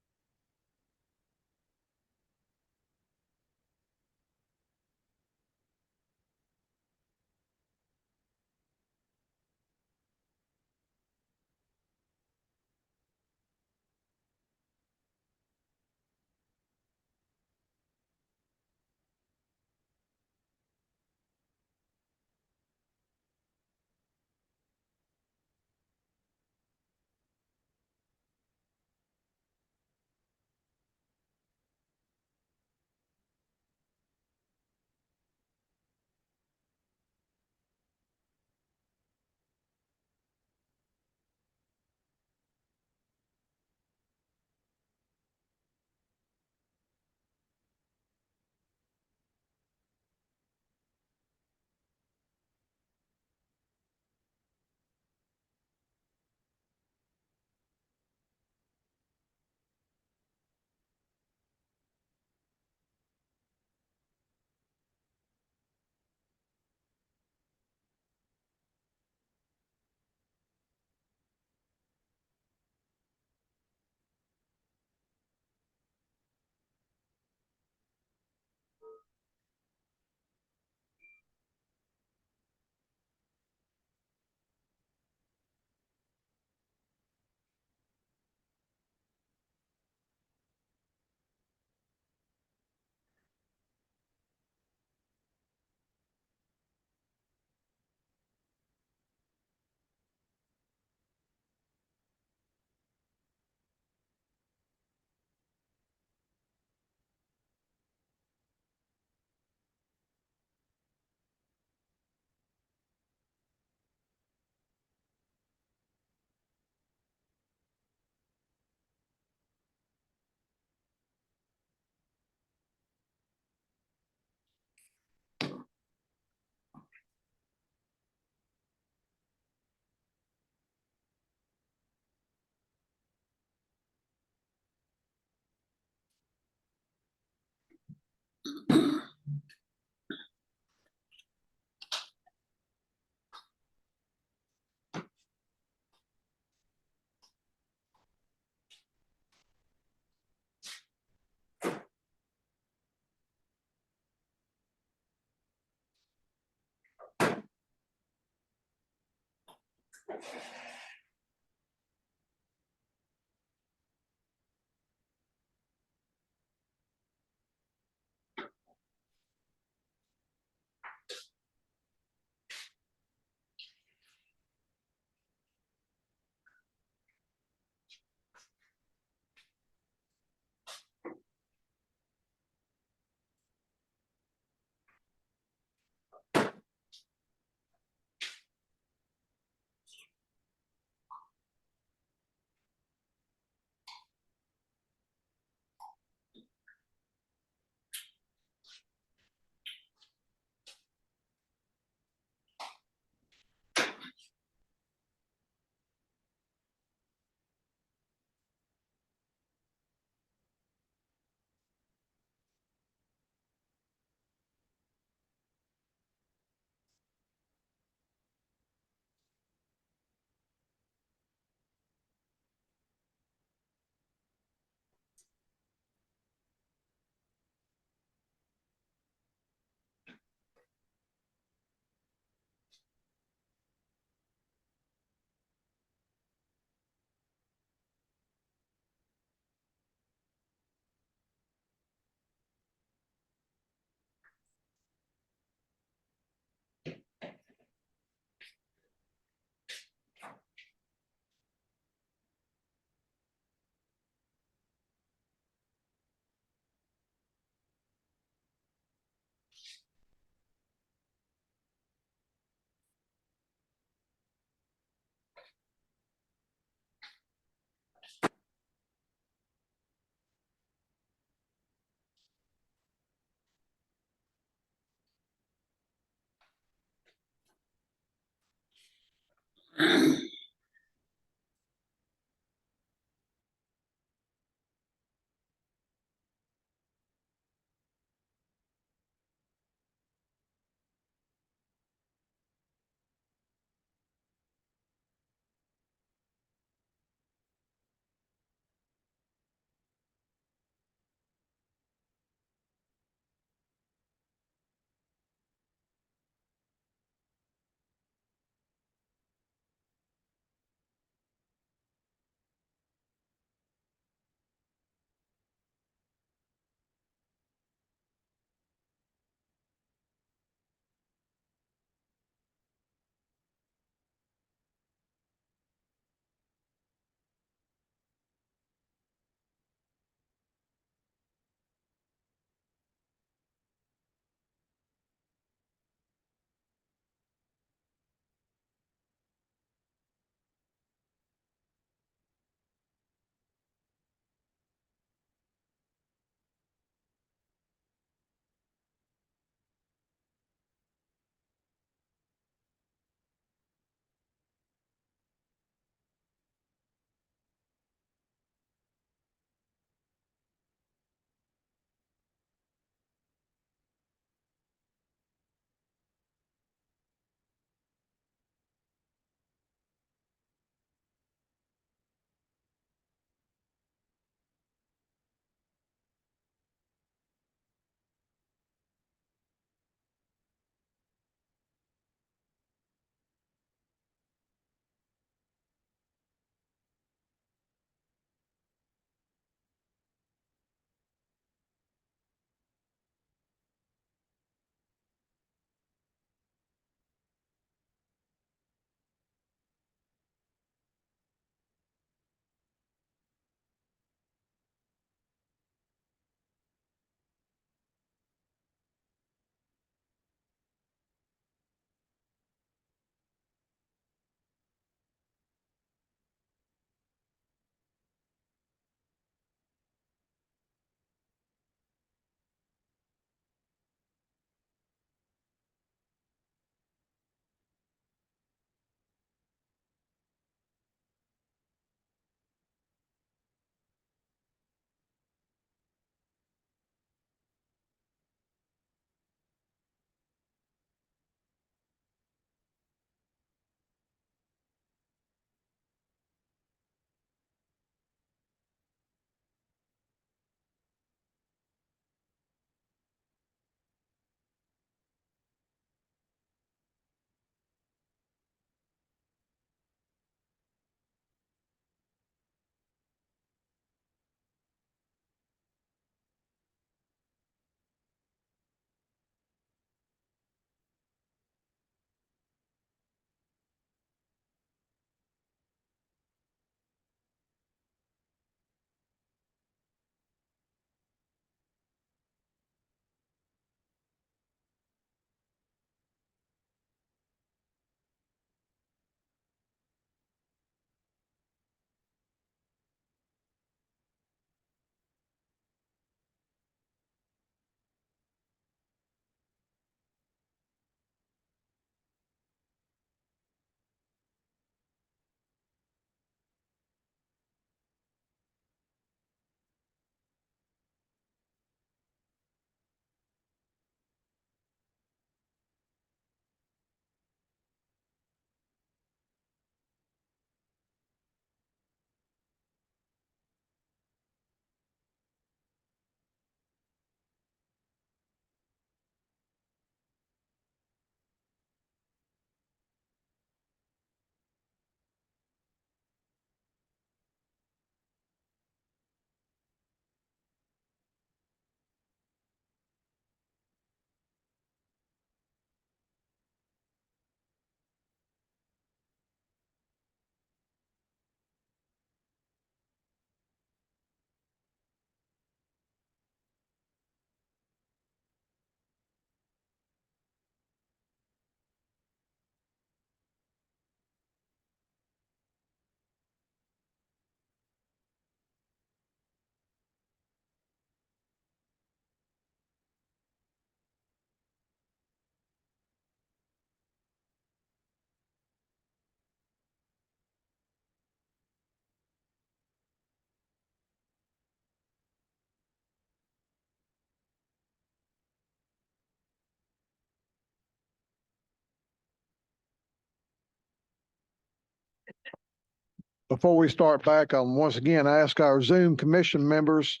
Before we start back, I'll once again ask our Zoom commission members,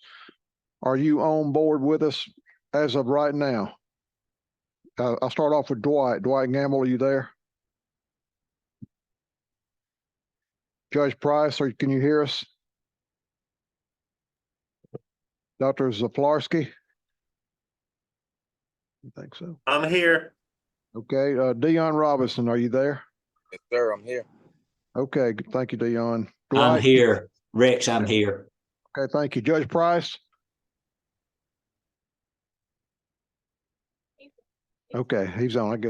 are you on board with us as of right now? I'll start off with Dwight. Dwight Gamble, are you there? Judge Price, can you hear us? Dr. Zaplarski? I think so. I'm here. Okay, Dion Robinson, are you there? Yes, sir, I'm here. Okay, thank you, Dion. I'm Dwight? here. Rex, I'm here. Okay, thank you. Judge Price? Okay, he's on.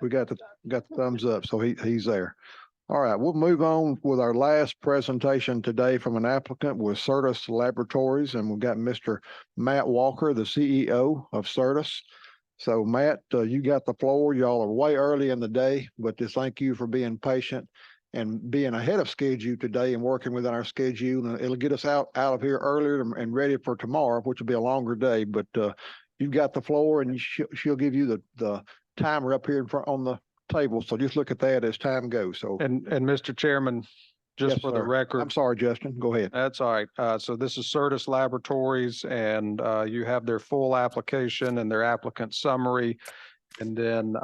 We got the thumbs up, so he's there. All right, we'll move on with our last presentation today from an applicant with Certus Laboratories, and we've got Mr. Matt Walker, the CEO of Certus. So Matt, you got the floor. Y'all are way early in the day, but just thank you for being patient and being ahead of schedule today and working within our schedule. And it'll get us out of here earlier and ready for tomorrow, which will be a longer day. But you've got the floor, and she'll give you the timer up here in front on the table. So just look at that as time goes. So And Mr. Chairman, just Yes, for the sir. record. I'm sorry, Justin. Go ahead. That's all right. So this is Certus Laboratories, and you have their full application and their applicant summary. And then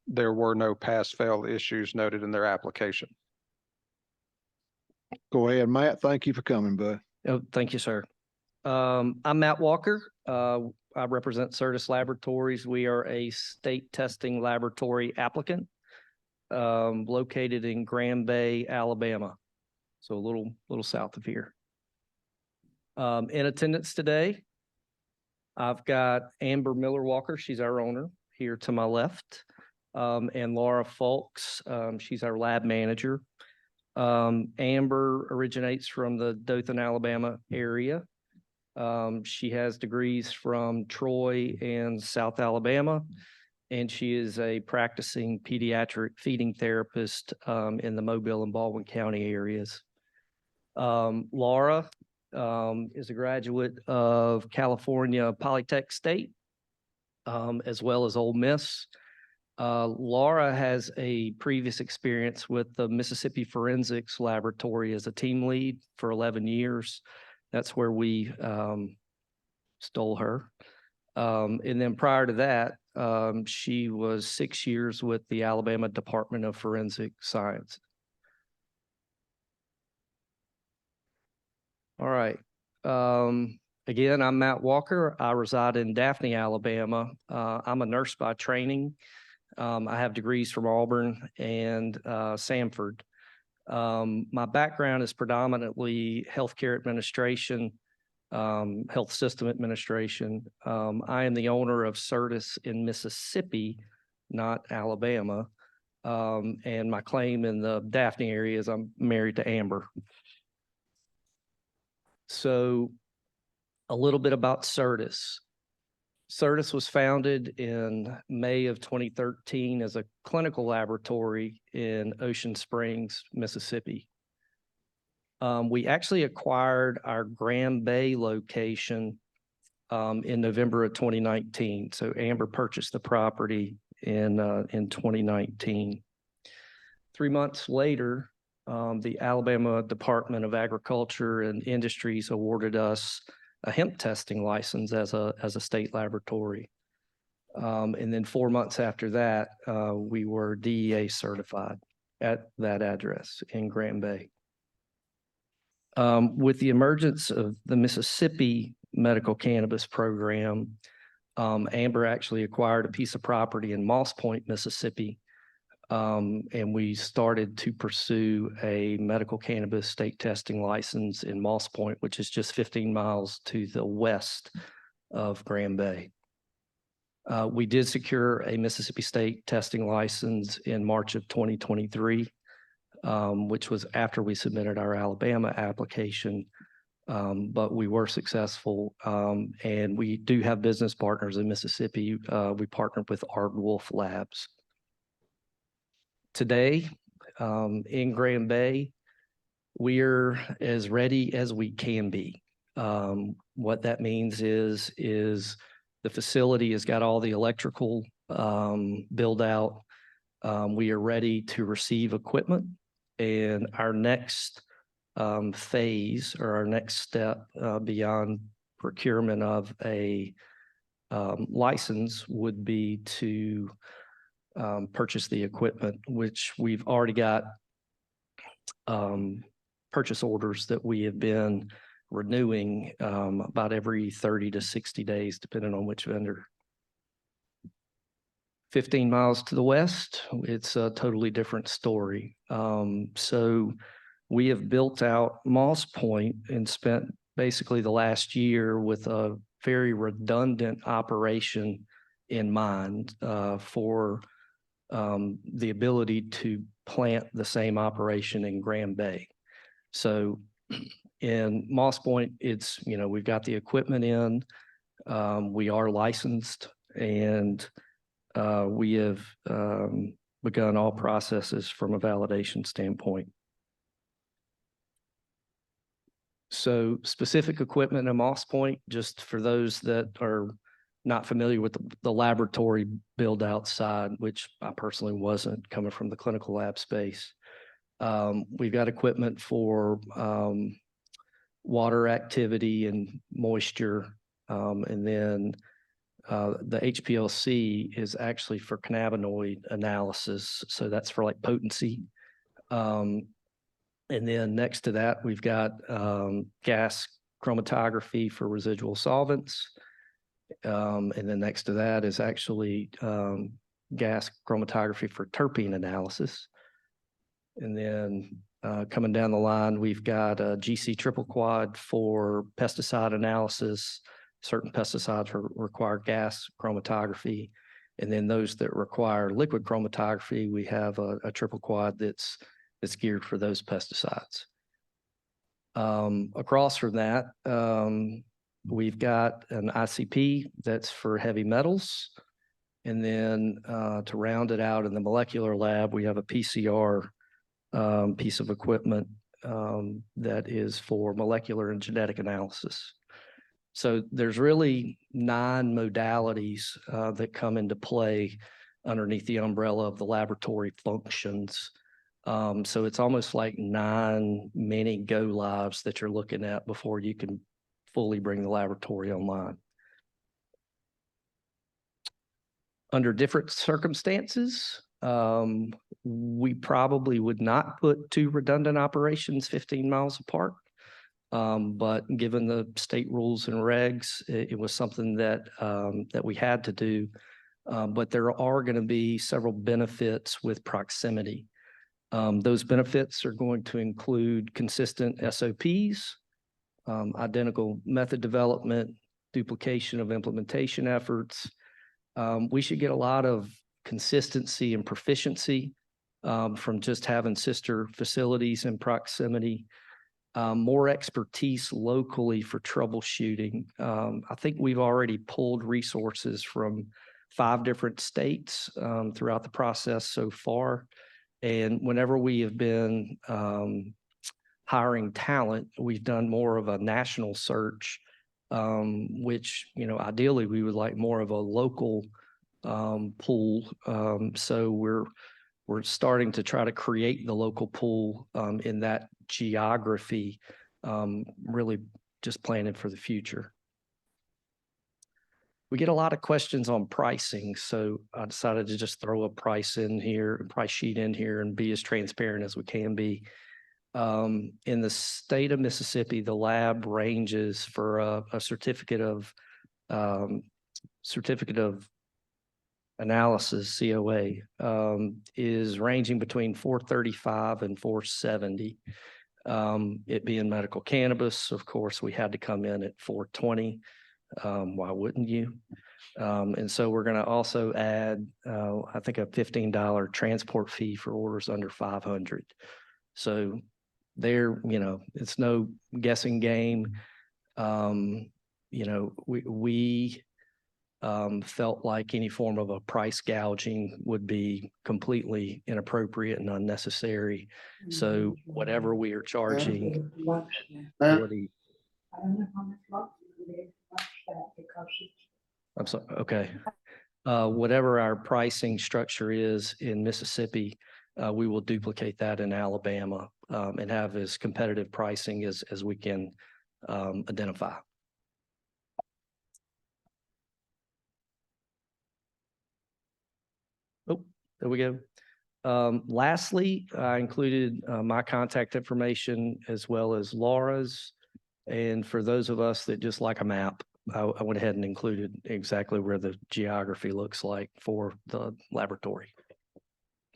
there were no pass-fail issues noted in their application. Go ahead, Matt. Thank you for coming, bud. Oh, thank you, sir. I'm Matt Walker. I represent Certus Laboratories. We are a state testing laboratory applicant located in Grand Bay, Alabama. So a little south of here. In attendance today, I've got Amber Miller Walker. She's our owner here to my left. And Laura Fulks. She's our lab manager. Amber originates from the Dothan, Alabama area. She has degrees from Troy and South Alabama, and she is a practicing pediatric feeding therapist in the Mobile and Baldwin County areas. Laura is a graduate of California Polytech State, as well as Ole Miss. Laura has a previous experience with the Mississippi Forensics Laboratory as a team lead for 11 years. That's where we stole her. And then prior to that, she was 6 years with the Alabama Department of Forensic Science. All right. Again, I'm Matt Walker. I reside in Daphne, Alabama. I'm a nurse by training. I have degrees from Auburn and Samford. My background is predominantly healthcare administration, health system administration. I am the owner of Certus in Mississippi, not Alabama. And my claim in the Daphne area is I'm married to Amber. So a little bit about Certus. Certus was founded in May of 2013 as a clinical laboratory in Ocean Springs, Mississippi. We actually acquired our Grand Bay location in November of 2019. So Amber purchased the property in 2019. 3 months later, the Alabama Department of Agriculture and Industries awarded us a hemp testing license as a state laboratory. And then 4 months after that, we were DEA certified at that address in Grand Bay. With the emergence of the Mississippi medical cannabis program, Amber actually acquired a piece of property in Moss Point, Mississippi. And we started to pursue a medical cannabis state testing license in Moss Point, which is just 15 miles to the west of Grand Bay. We did secure a Mississippi state testing license in March of 2023, which was after we submitted our Alabama application, but we were successful. And we do have business partners in Mississippi. We partnered with Art Wolf Labs. Today, in Grand Bay, we're as ready as we can be. What that means is the facility has got all the electrical build out. We are ready to receive equipment. And our next phase or our next step beyond procurement of a license would be to purchase the equipment, which we've already got purchase orders that we have been renewing about every 30 to 60 days, depending on which vendor. 15 miles to the west, it's a totally different story. So we have built out Moss Point and spent basically the last year with a very redundant operation in mind for the ability to plant the same operation in Grand Bay. So in Moss Point, it's, you know, we've got the equipment in, we are licensed, and we have begun all processes from a validation standpoint. So specific equipment in Moss Point, just for those that are not familiar with the laboratory build outside, which I personally wasn't coming from the clinical lab space. We've got equipment for water activity and moisture. And then the HPLC is actually for cannabinoid analysis. So that's for like potency. And then next to that, we've got gas chromatography for residual solvents. And then next to that is actually gas chromatography for terpene analysis. And then coming down the line, we've got a GC triple quad for pesticide analysis. Certain pesticides require gas chromatography. And then those that require liquid chromatography, we have a triple quad that's geared for those pesticides. Across from that, we've got an ICP that's for heavy metals. And then to round it out in the molecular lab, we have a PCR piece of equipment that is for molecular and genetic analysis. So there's really 9 modalities that come into play underneath the umbrella of the laboratory functions. So it's almost like 9 mini go lives that you're looking at before you can fully bring the laboratory online. Under different circumstances, we probably would not put 2 redundant operations 15 miles apart. But given the state rules and regs, it was something that that we had to do. But there are going to be several benefits with proximity. Those benefits are going to include consistent SOPs, identical method development, duplication of implementation efforts. We should get a lot of consistency and proficiency from just having sister facilities in proximity. More expertise locally for troubleshooting. I think we've already pulled resources from 5 different states throughout the process so far. And whenever we have been hiring talent, we've done more of a national search, which, you know, ideally we would like more of a local pool. So we're starting to try to create the local pool in that geography, really just planning for the future. We get a lot of questions on pricing, so I decided to just throw a price sheet in here and be as transparent as we can be. In the state of Mississippi, the lab ranges for a certificate of analysis, COA, is ranging between $435 and $470. It being medical cannabis, of course, we had to come in at $420. Why wouldn't you? And so we're going to also add, I think, a $15 transport fee for orders under 500. So there, you know, it's no guessing game. You know, we felt like any form of a price gouging would be completely inappropriate and unnecessary. So whatever we are charging, I'm sorry, okay. Whatever our pricing structure is in Mississippi, we will duplicate that in Alabama and have as competitive pricing as we can identify. Oh, there we go. Lastly, I included my contact information as well as Laura's. And for those of us that just like a map, I went ahead and included exactly where the geography looks like for the laboratory.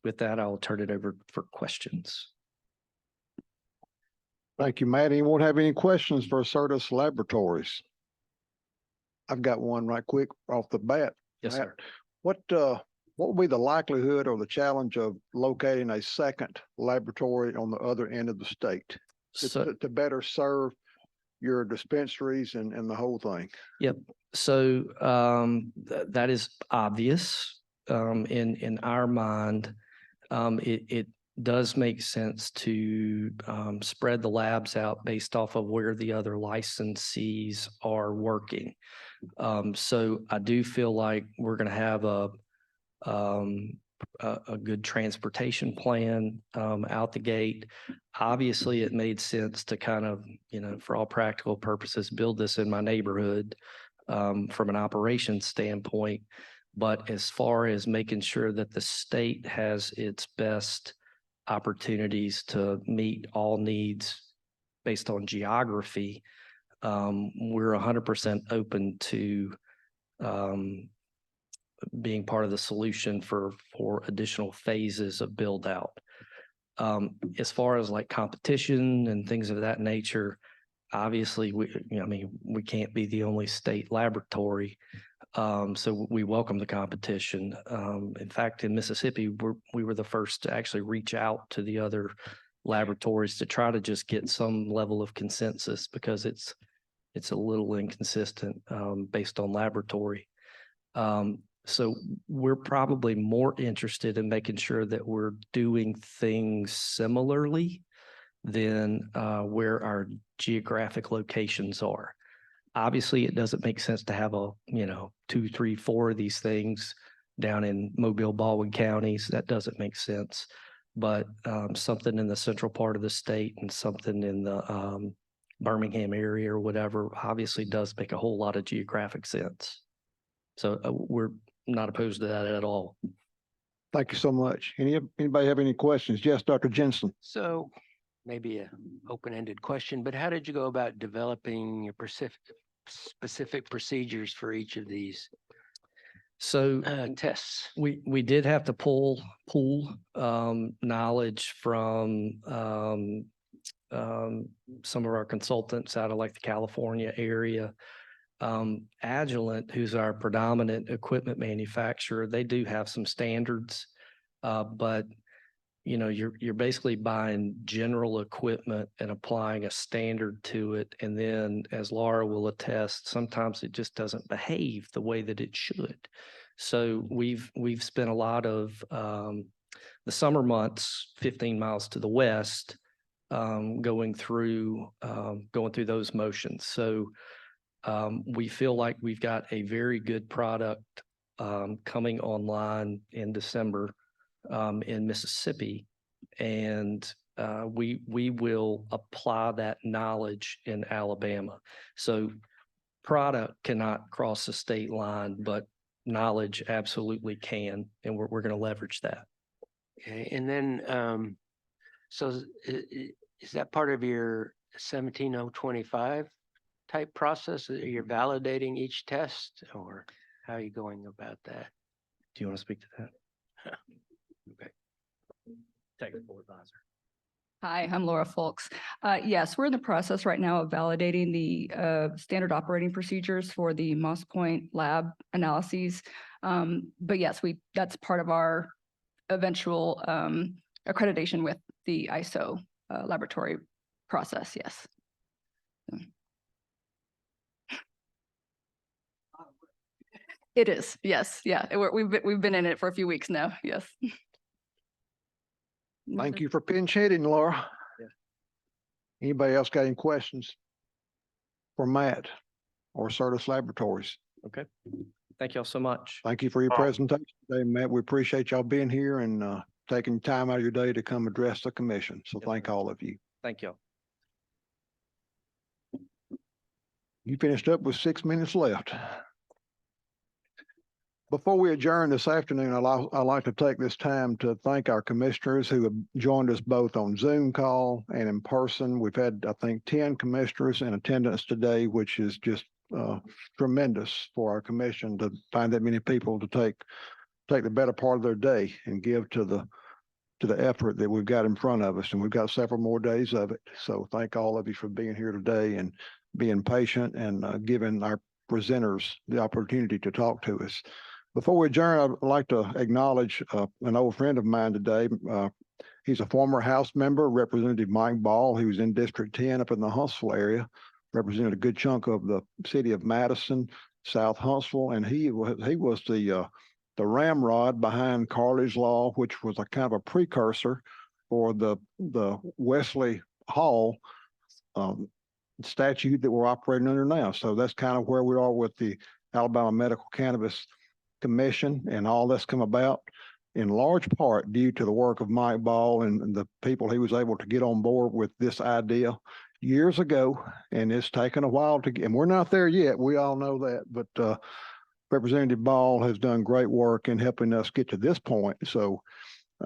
With that, I'll turn it over for questions. Thank you, Matt. Anyone have any questions for Certus Laboratories? I've got one right quick off the bat. Yes, Matt, sir. What would be the likelihood or the challenge of locating a second laboratory on the other end of the state to better serve your dispensaries and the whole thing? Yep. So that is obvious in our mind. It does make sense to spread the labs out based off of where the other licensees are working. So I do feel like we're going to have a good transportation plan out the gate. Obviously, it made sense to kind of, for all practical purposes, build this in my neighborhood from an operations standpoint. But as far as making sure that the state has its best opportunities to meet all needs based on geography, we're 100% open to being part of the solution for additional phases of build out. As far as like competition and things of that nature, obviously we can't be the only state laboratory. So we welcome the competition. In fact, in Mississippi, we were the first to actually reach out to the other laboratories to try to just get some level of consensus, because it's a little inconsistent based on laboratory. So we're probably more interested in making sure that we're doing things similarly than where our geographic locations are. Obviously, it doesn't make sense to have 2, 3, 4 of these things down in Mobile, Baldwin counties. That doesn't make sense. But something in the central part of the state and something in the Birmingham area or whatever obviously does make a whole lot of geographic sense. So we're not opposed to that at all. Thank you so much. Anybody have any questions? Yes, Dr. Jensen. So maybe a open-ended question, but how did you go about developing your specific procedures for each of these tests? We did have to pool knowledge from some of our consultants out of like the California area. Agilent, who's our predominant equipment manufacturer, they do have some standards, but you're basically buying general equipment and applying a standard to it. And then, as Laura will attest, sometimes it just doesn't behave the way that it should. So we've spent a lot of the summer months, 15 miles to the west, going through those motions. So we feel like we've got a very good product coming online in December in Mississippi, and we will apply that knowledge in Alabama. So product cannot cross the state line, but knowledge absolutely can, and we're going to leverage that. Okay, and then so is that part of your 17025 type process? You're validating each test, or how are you going about that? Do you want to speak to that? Okay. Technical advisor. Hi, I'm Laura Folks. Yes, we're in the process right now of validating the standard operating procedures for the Moss Point lab analyses. But yes, that's part of our eventual accreditation with the ISO laboratory process. Yes. It is. Yes. Yeah. We've been in it for a few weeks now. Yes. Thank you for pinch hitting, Laura. Yeah. Anybody else got any questions for Matt or Certus Laboratories? Okay. Thank y'all so much. Thank you for your presentation today, Matt. We appreciate y'all being here and taking time out of your day to come address the commission. So thank all of you. Thank you. You finished up with 6 minutes left. Before we adjourn this afternoon, I'd like to take this time to thank our commissioners who have joined us both on Zoom call and in person. We've had, I think, 10 commissioners in attendance today, which is just tremendous for our commission to find that many people to take the better part of their day and give to the effort that we've got in front of us. And we've got several more days of it. So thank all of you for being here today and being patient and giving our presenters the opportunity to talk to us. Before we adjourn, I'd like to acknowledge an old friend of mine today. He's a former House member, Representative Mike Ball, who's in District 10 up in the Huntsville area, represented a good chunk of the city of Madison, South Huntsville, and he was the ramrod behind Carly's Law, which was a kind of a precursor for the Wesley Hall statute that we're operating under now. So that's kind of where we are with the Alabama Medical Cannabis Commission, and all that's come about in large part due to the work of Mike Ball and the people he was able to get on board with this idea years ago. And it's taken a while to get, and we're not there yet. We all know that, but Representative Ball has done great work in helping us get to this point. So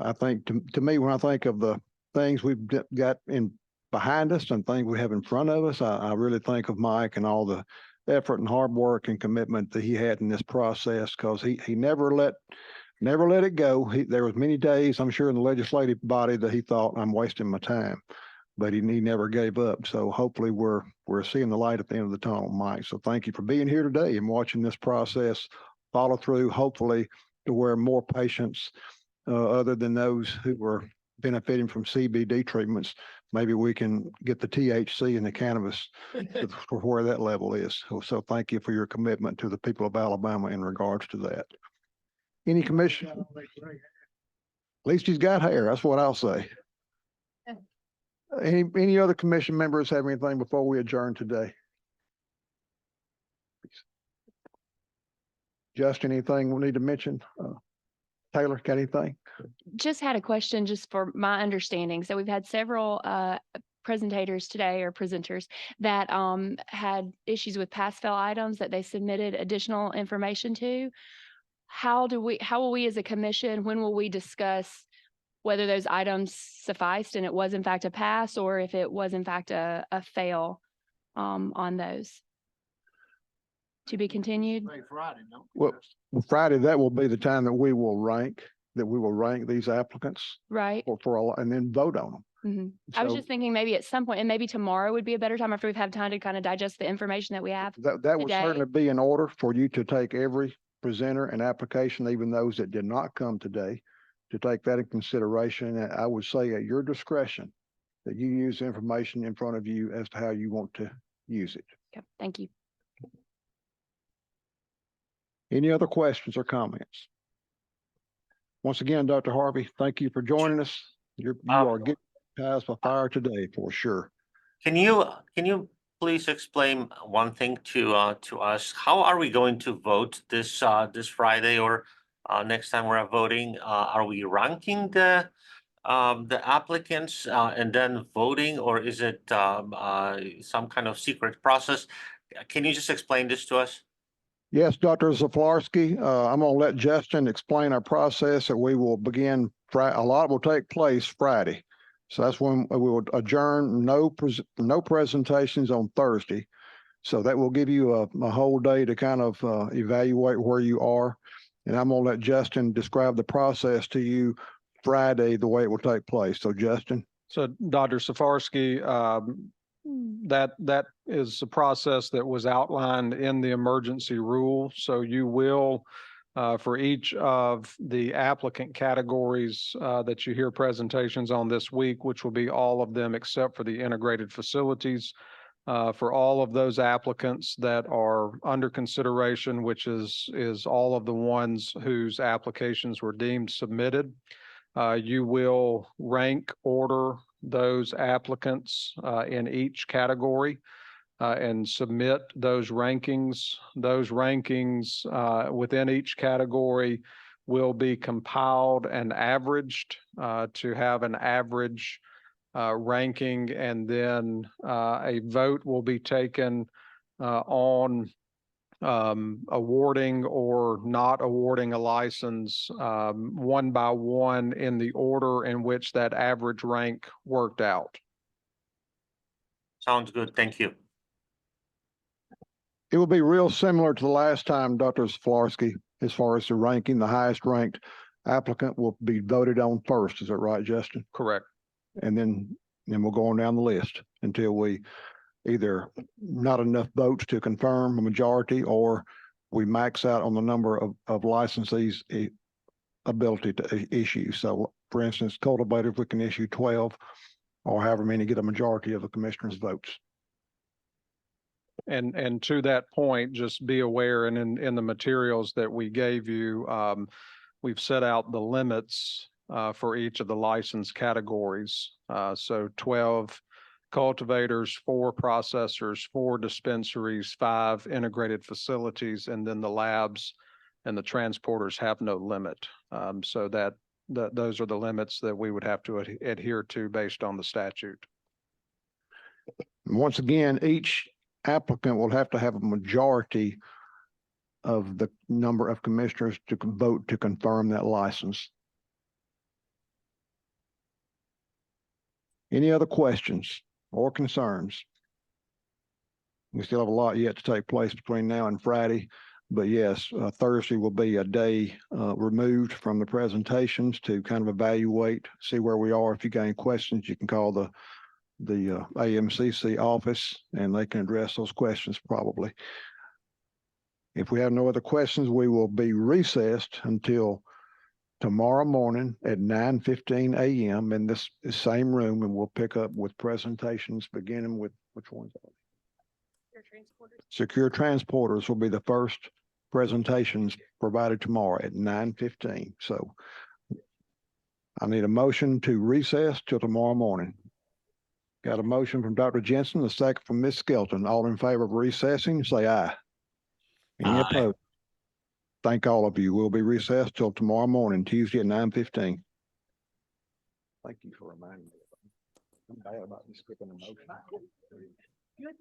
I think to me, when I think of the things we've got in behind us and things we have in front of us, I really think of Mike and all the effort and hard work and commitment that he had in this process, because he never let it go. There was many days, I'm sure, in the legislative body that he thought, I'm wasting my time, but he never gave up. So hopefully we're seeing the light at the end of the tunnel, Mike. So thank you for being here today and watching this process follow through, hopefully to where more patients, other than those who were benefiting from CBD treatments, maybe we can get the THC in the cannabis for where that level is. So thank you for your commitment to the people of Alabama in regards to that. Any commission? At least he's got hair. That's what I'll say. Any other commission members have anything before we adjourn today? Justin, anything we need to mention? Taylor, got anything? Just had a question just for my understanding. So we've had several presentators today or presenters that had issues with pass-fail items that they submitted additional information to. How will we as a commission, when will we discuss whether those items sufficed and it was in fact a pass, or if it was in fact a fail on those? To be continued? Well, Friday, that will be the time that we will rank these applicants. Right. And then vote on them. Mm-hmm. I was So- just thinking maybe at some point, and maybe tomorrow would be a better time after we've had time to kind of digest the information that we have. That would today. certainly be in order for you to take every presenter and application, even those that did not come today, to take that in consideration. And I would say at your discretion that you use the information in front of you as to how you want to use it. Okay, thank you. Any other questions or comments? Once again, Dr. Harvey, thank you for joining us. You are getting ties by fire today for sure. Can you please explain one thing to us? How are we going to vote this Friday or next time we're voting? Are we ranking the applicants and then voting, or is it some kind of secret process? Can you just explain this to us? Yes, Dr. Zaflarski, I'm going to let Justin explain our process that we will begin. A lot will take place Friday. So that's when we will adjourn, no presentations on Thursday. So that will give you a whole day to kind of evaluate where you are. And I'm going to let Justin describe the process to you Friday, the way it will take place. So Justin. So Dr. Safarsky, that is a process that was outlined in the emergency rule. So you will, for each of the applicant categories that you hear presentations on this week, which will be all of them except for the integrated facilities, for all of those applicants that are under consideration, which is all of the ones whose applications were deemed submitted, you will rank order those applicants in each category and submit those rankings. Those rankings within each category will be compiled and averaged to have an average ranking, and then a vote will be taken on awarding or not awarding a license one by one in the order in which that average rank worked out. Sounds good. Thank you. It will be real similar to the last time, Dr. Zaflarsky, as far as the ranking. The highest ranked applicant will be voted on first. Is that right, Justin? Correct. And then we'll go on down the list until we either not enough votes to confirm a majority, or we max out on the number of licensees' ability to issue. So for instance, Cultivator, if we can issue 12 or however many get a majority of the commissioners' votes. And to that point, just be aware, and in the materials that we gave you, we've set out the limits for each of the license categories. So 12 cultivators, 4 processors, 4 dispensaries, 5 integrated facilities, and then the labs and the transporters have no limit. So those are the limits that we would have to adhere to based on the statute. Once again, each applicant will have to have a majority of the number of commissioners to vote to confirm that license. Any other questions or concerns? We still have a lot yet to take place between now and Friday, but yes, Thursday will be a day removed from the presentations to kind of evaluate, see where we are. If you got any questions, you can call the AMCC office and they can address those questions probably. If we have no other questions, we will be recessed until tomorrow morning at 9:15 a.m. in this same room, and we'll pick up with presentations beginning with which ones? Secure transporters will be the first presentations provided tomorrow at 9:15. So I need a motion to recess till tomorrow morning. Got a motion from Dr. Jensen, a second from Ms. Skelton. All in favor of recessing, say aye. Any opposed? Thank all of you. We'll be recessed till tomorrow morning, Tuesday at 9:15. Thank you for reminding me. I'm bad about this skipping a motion. Good.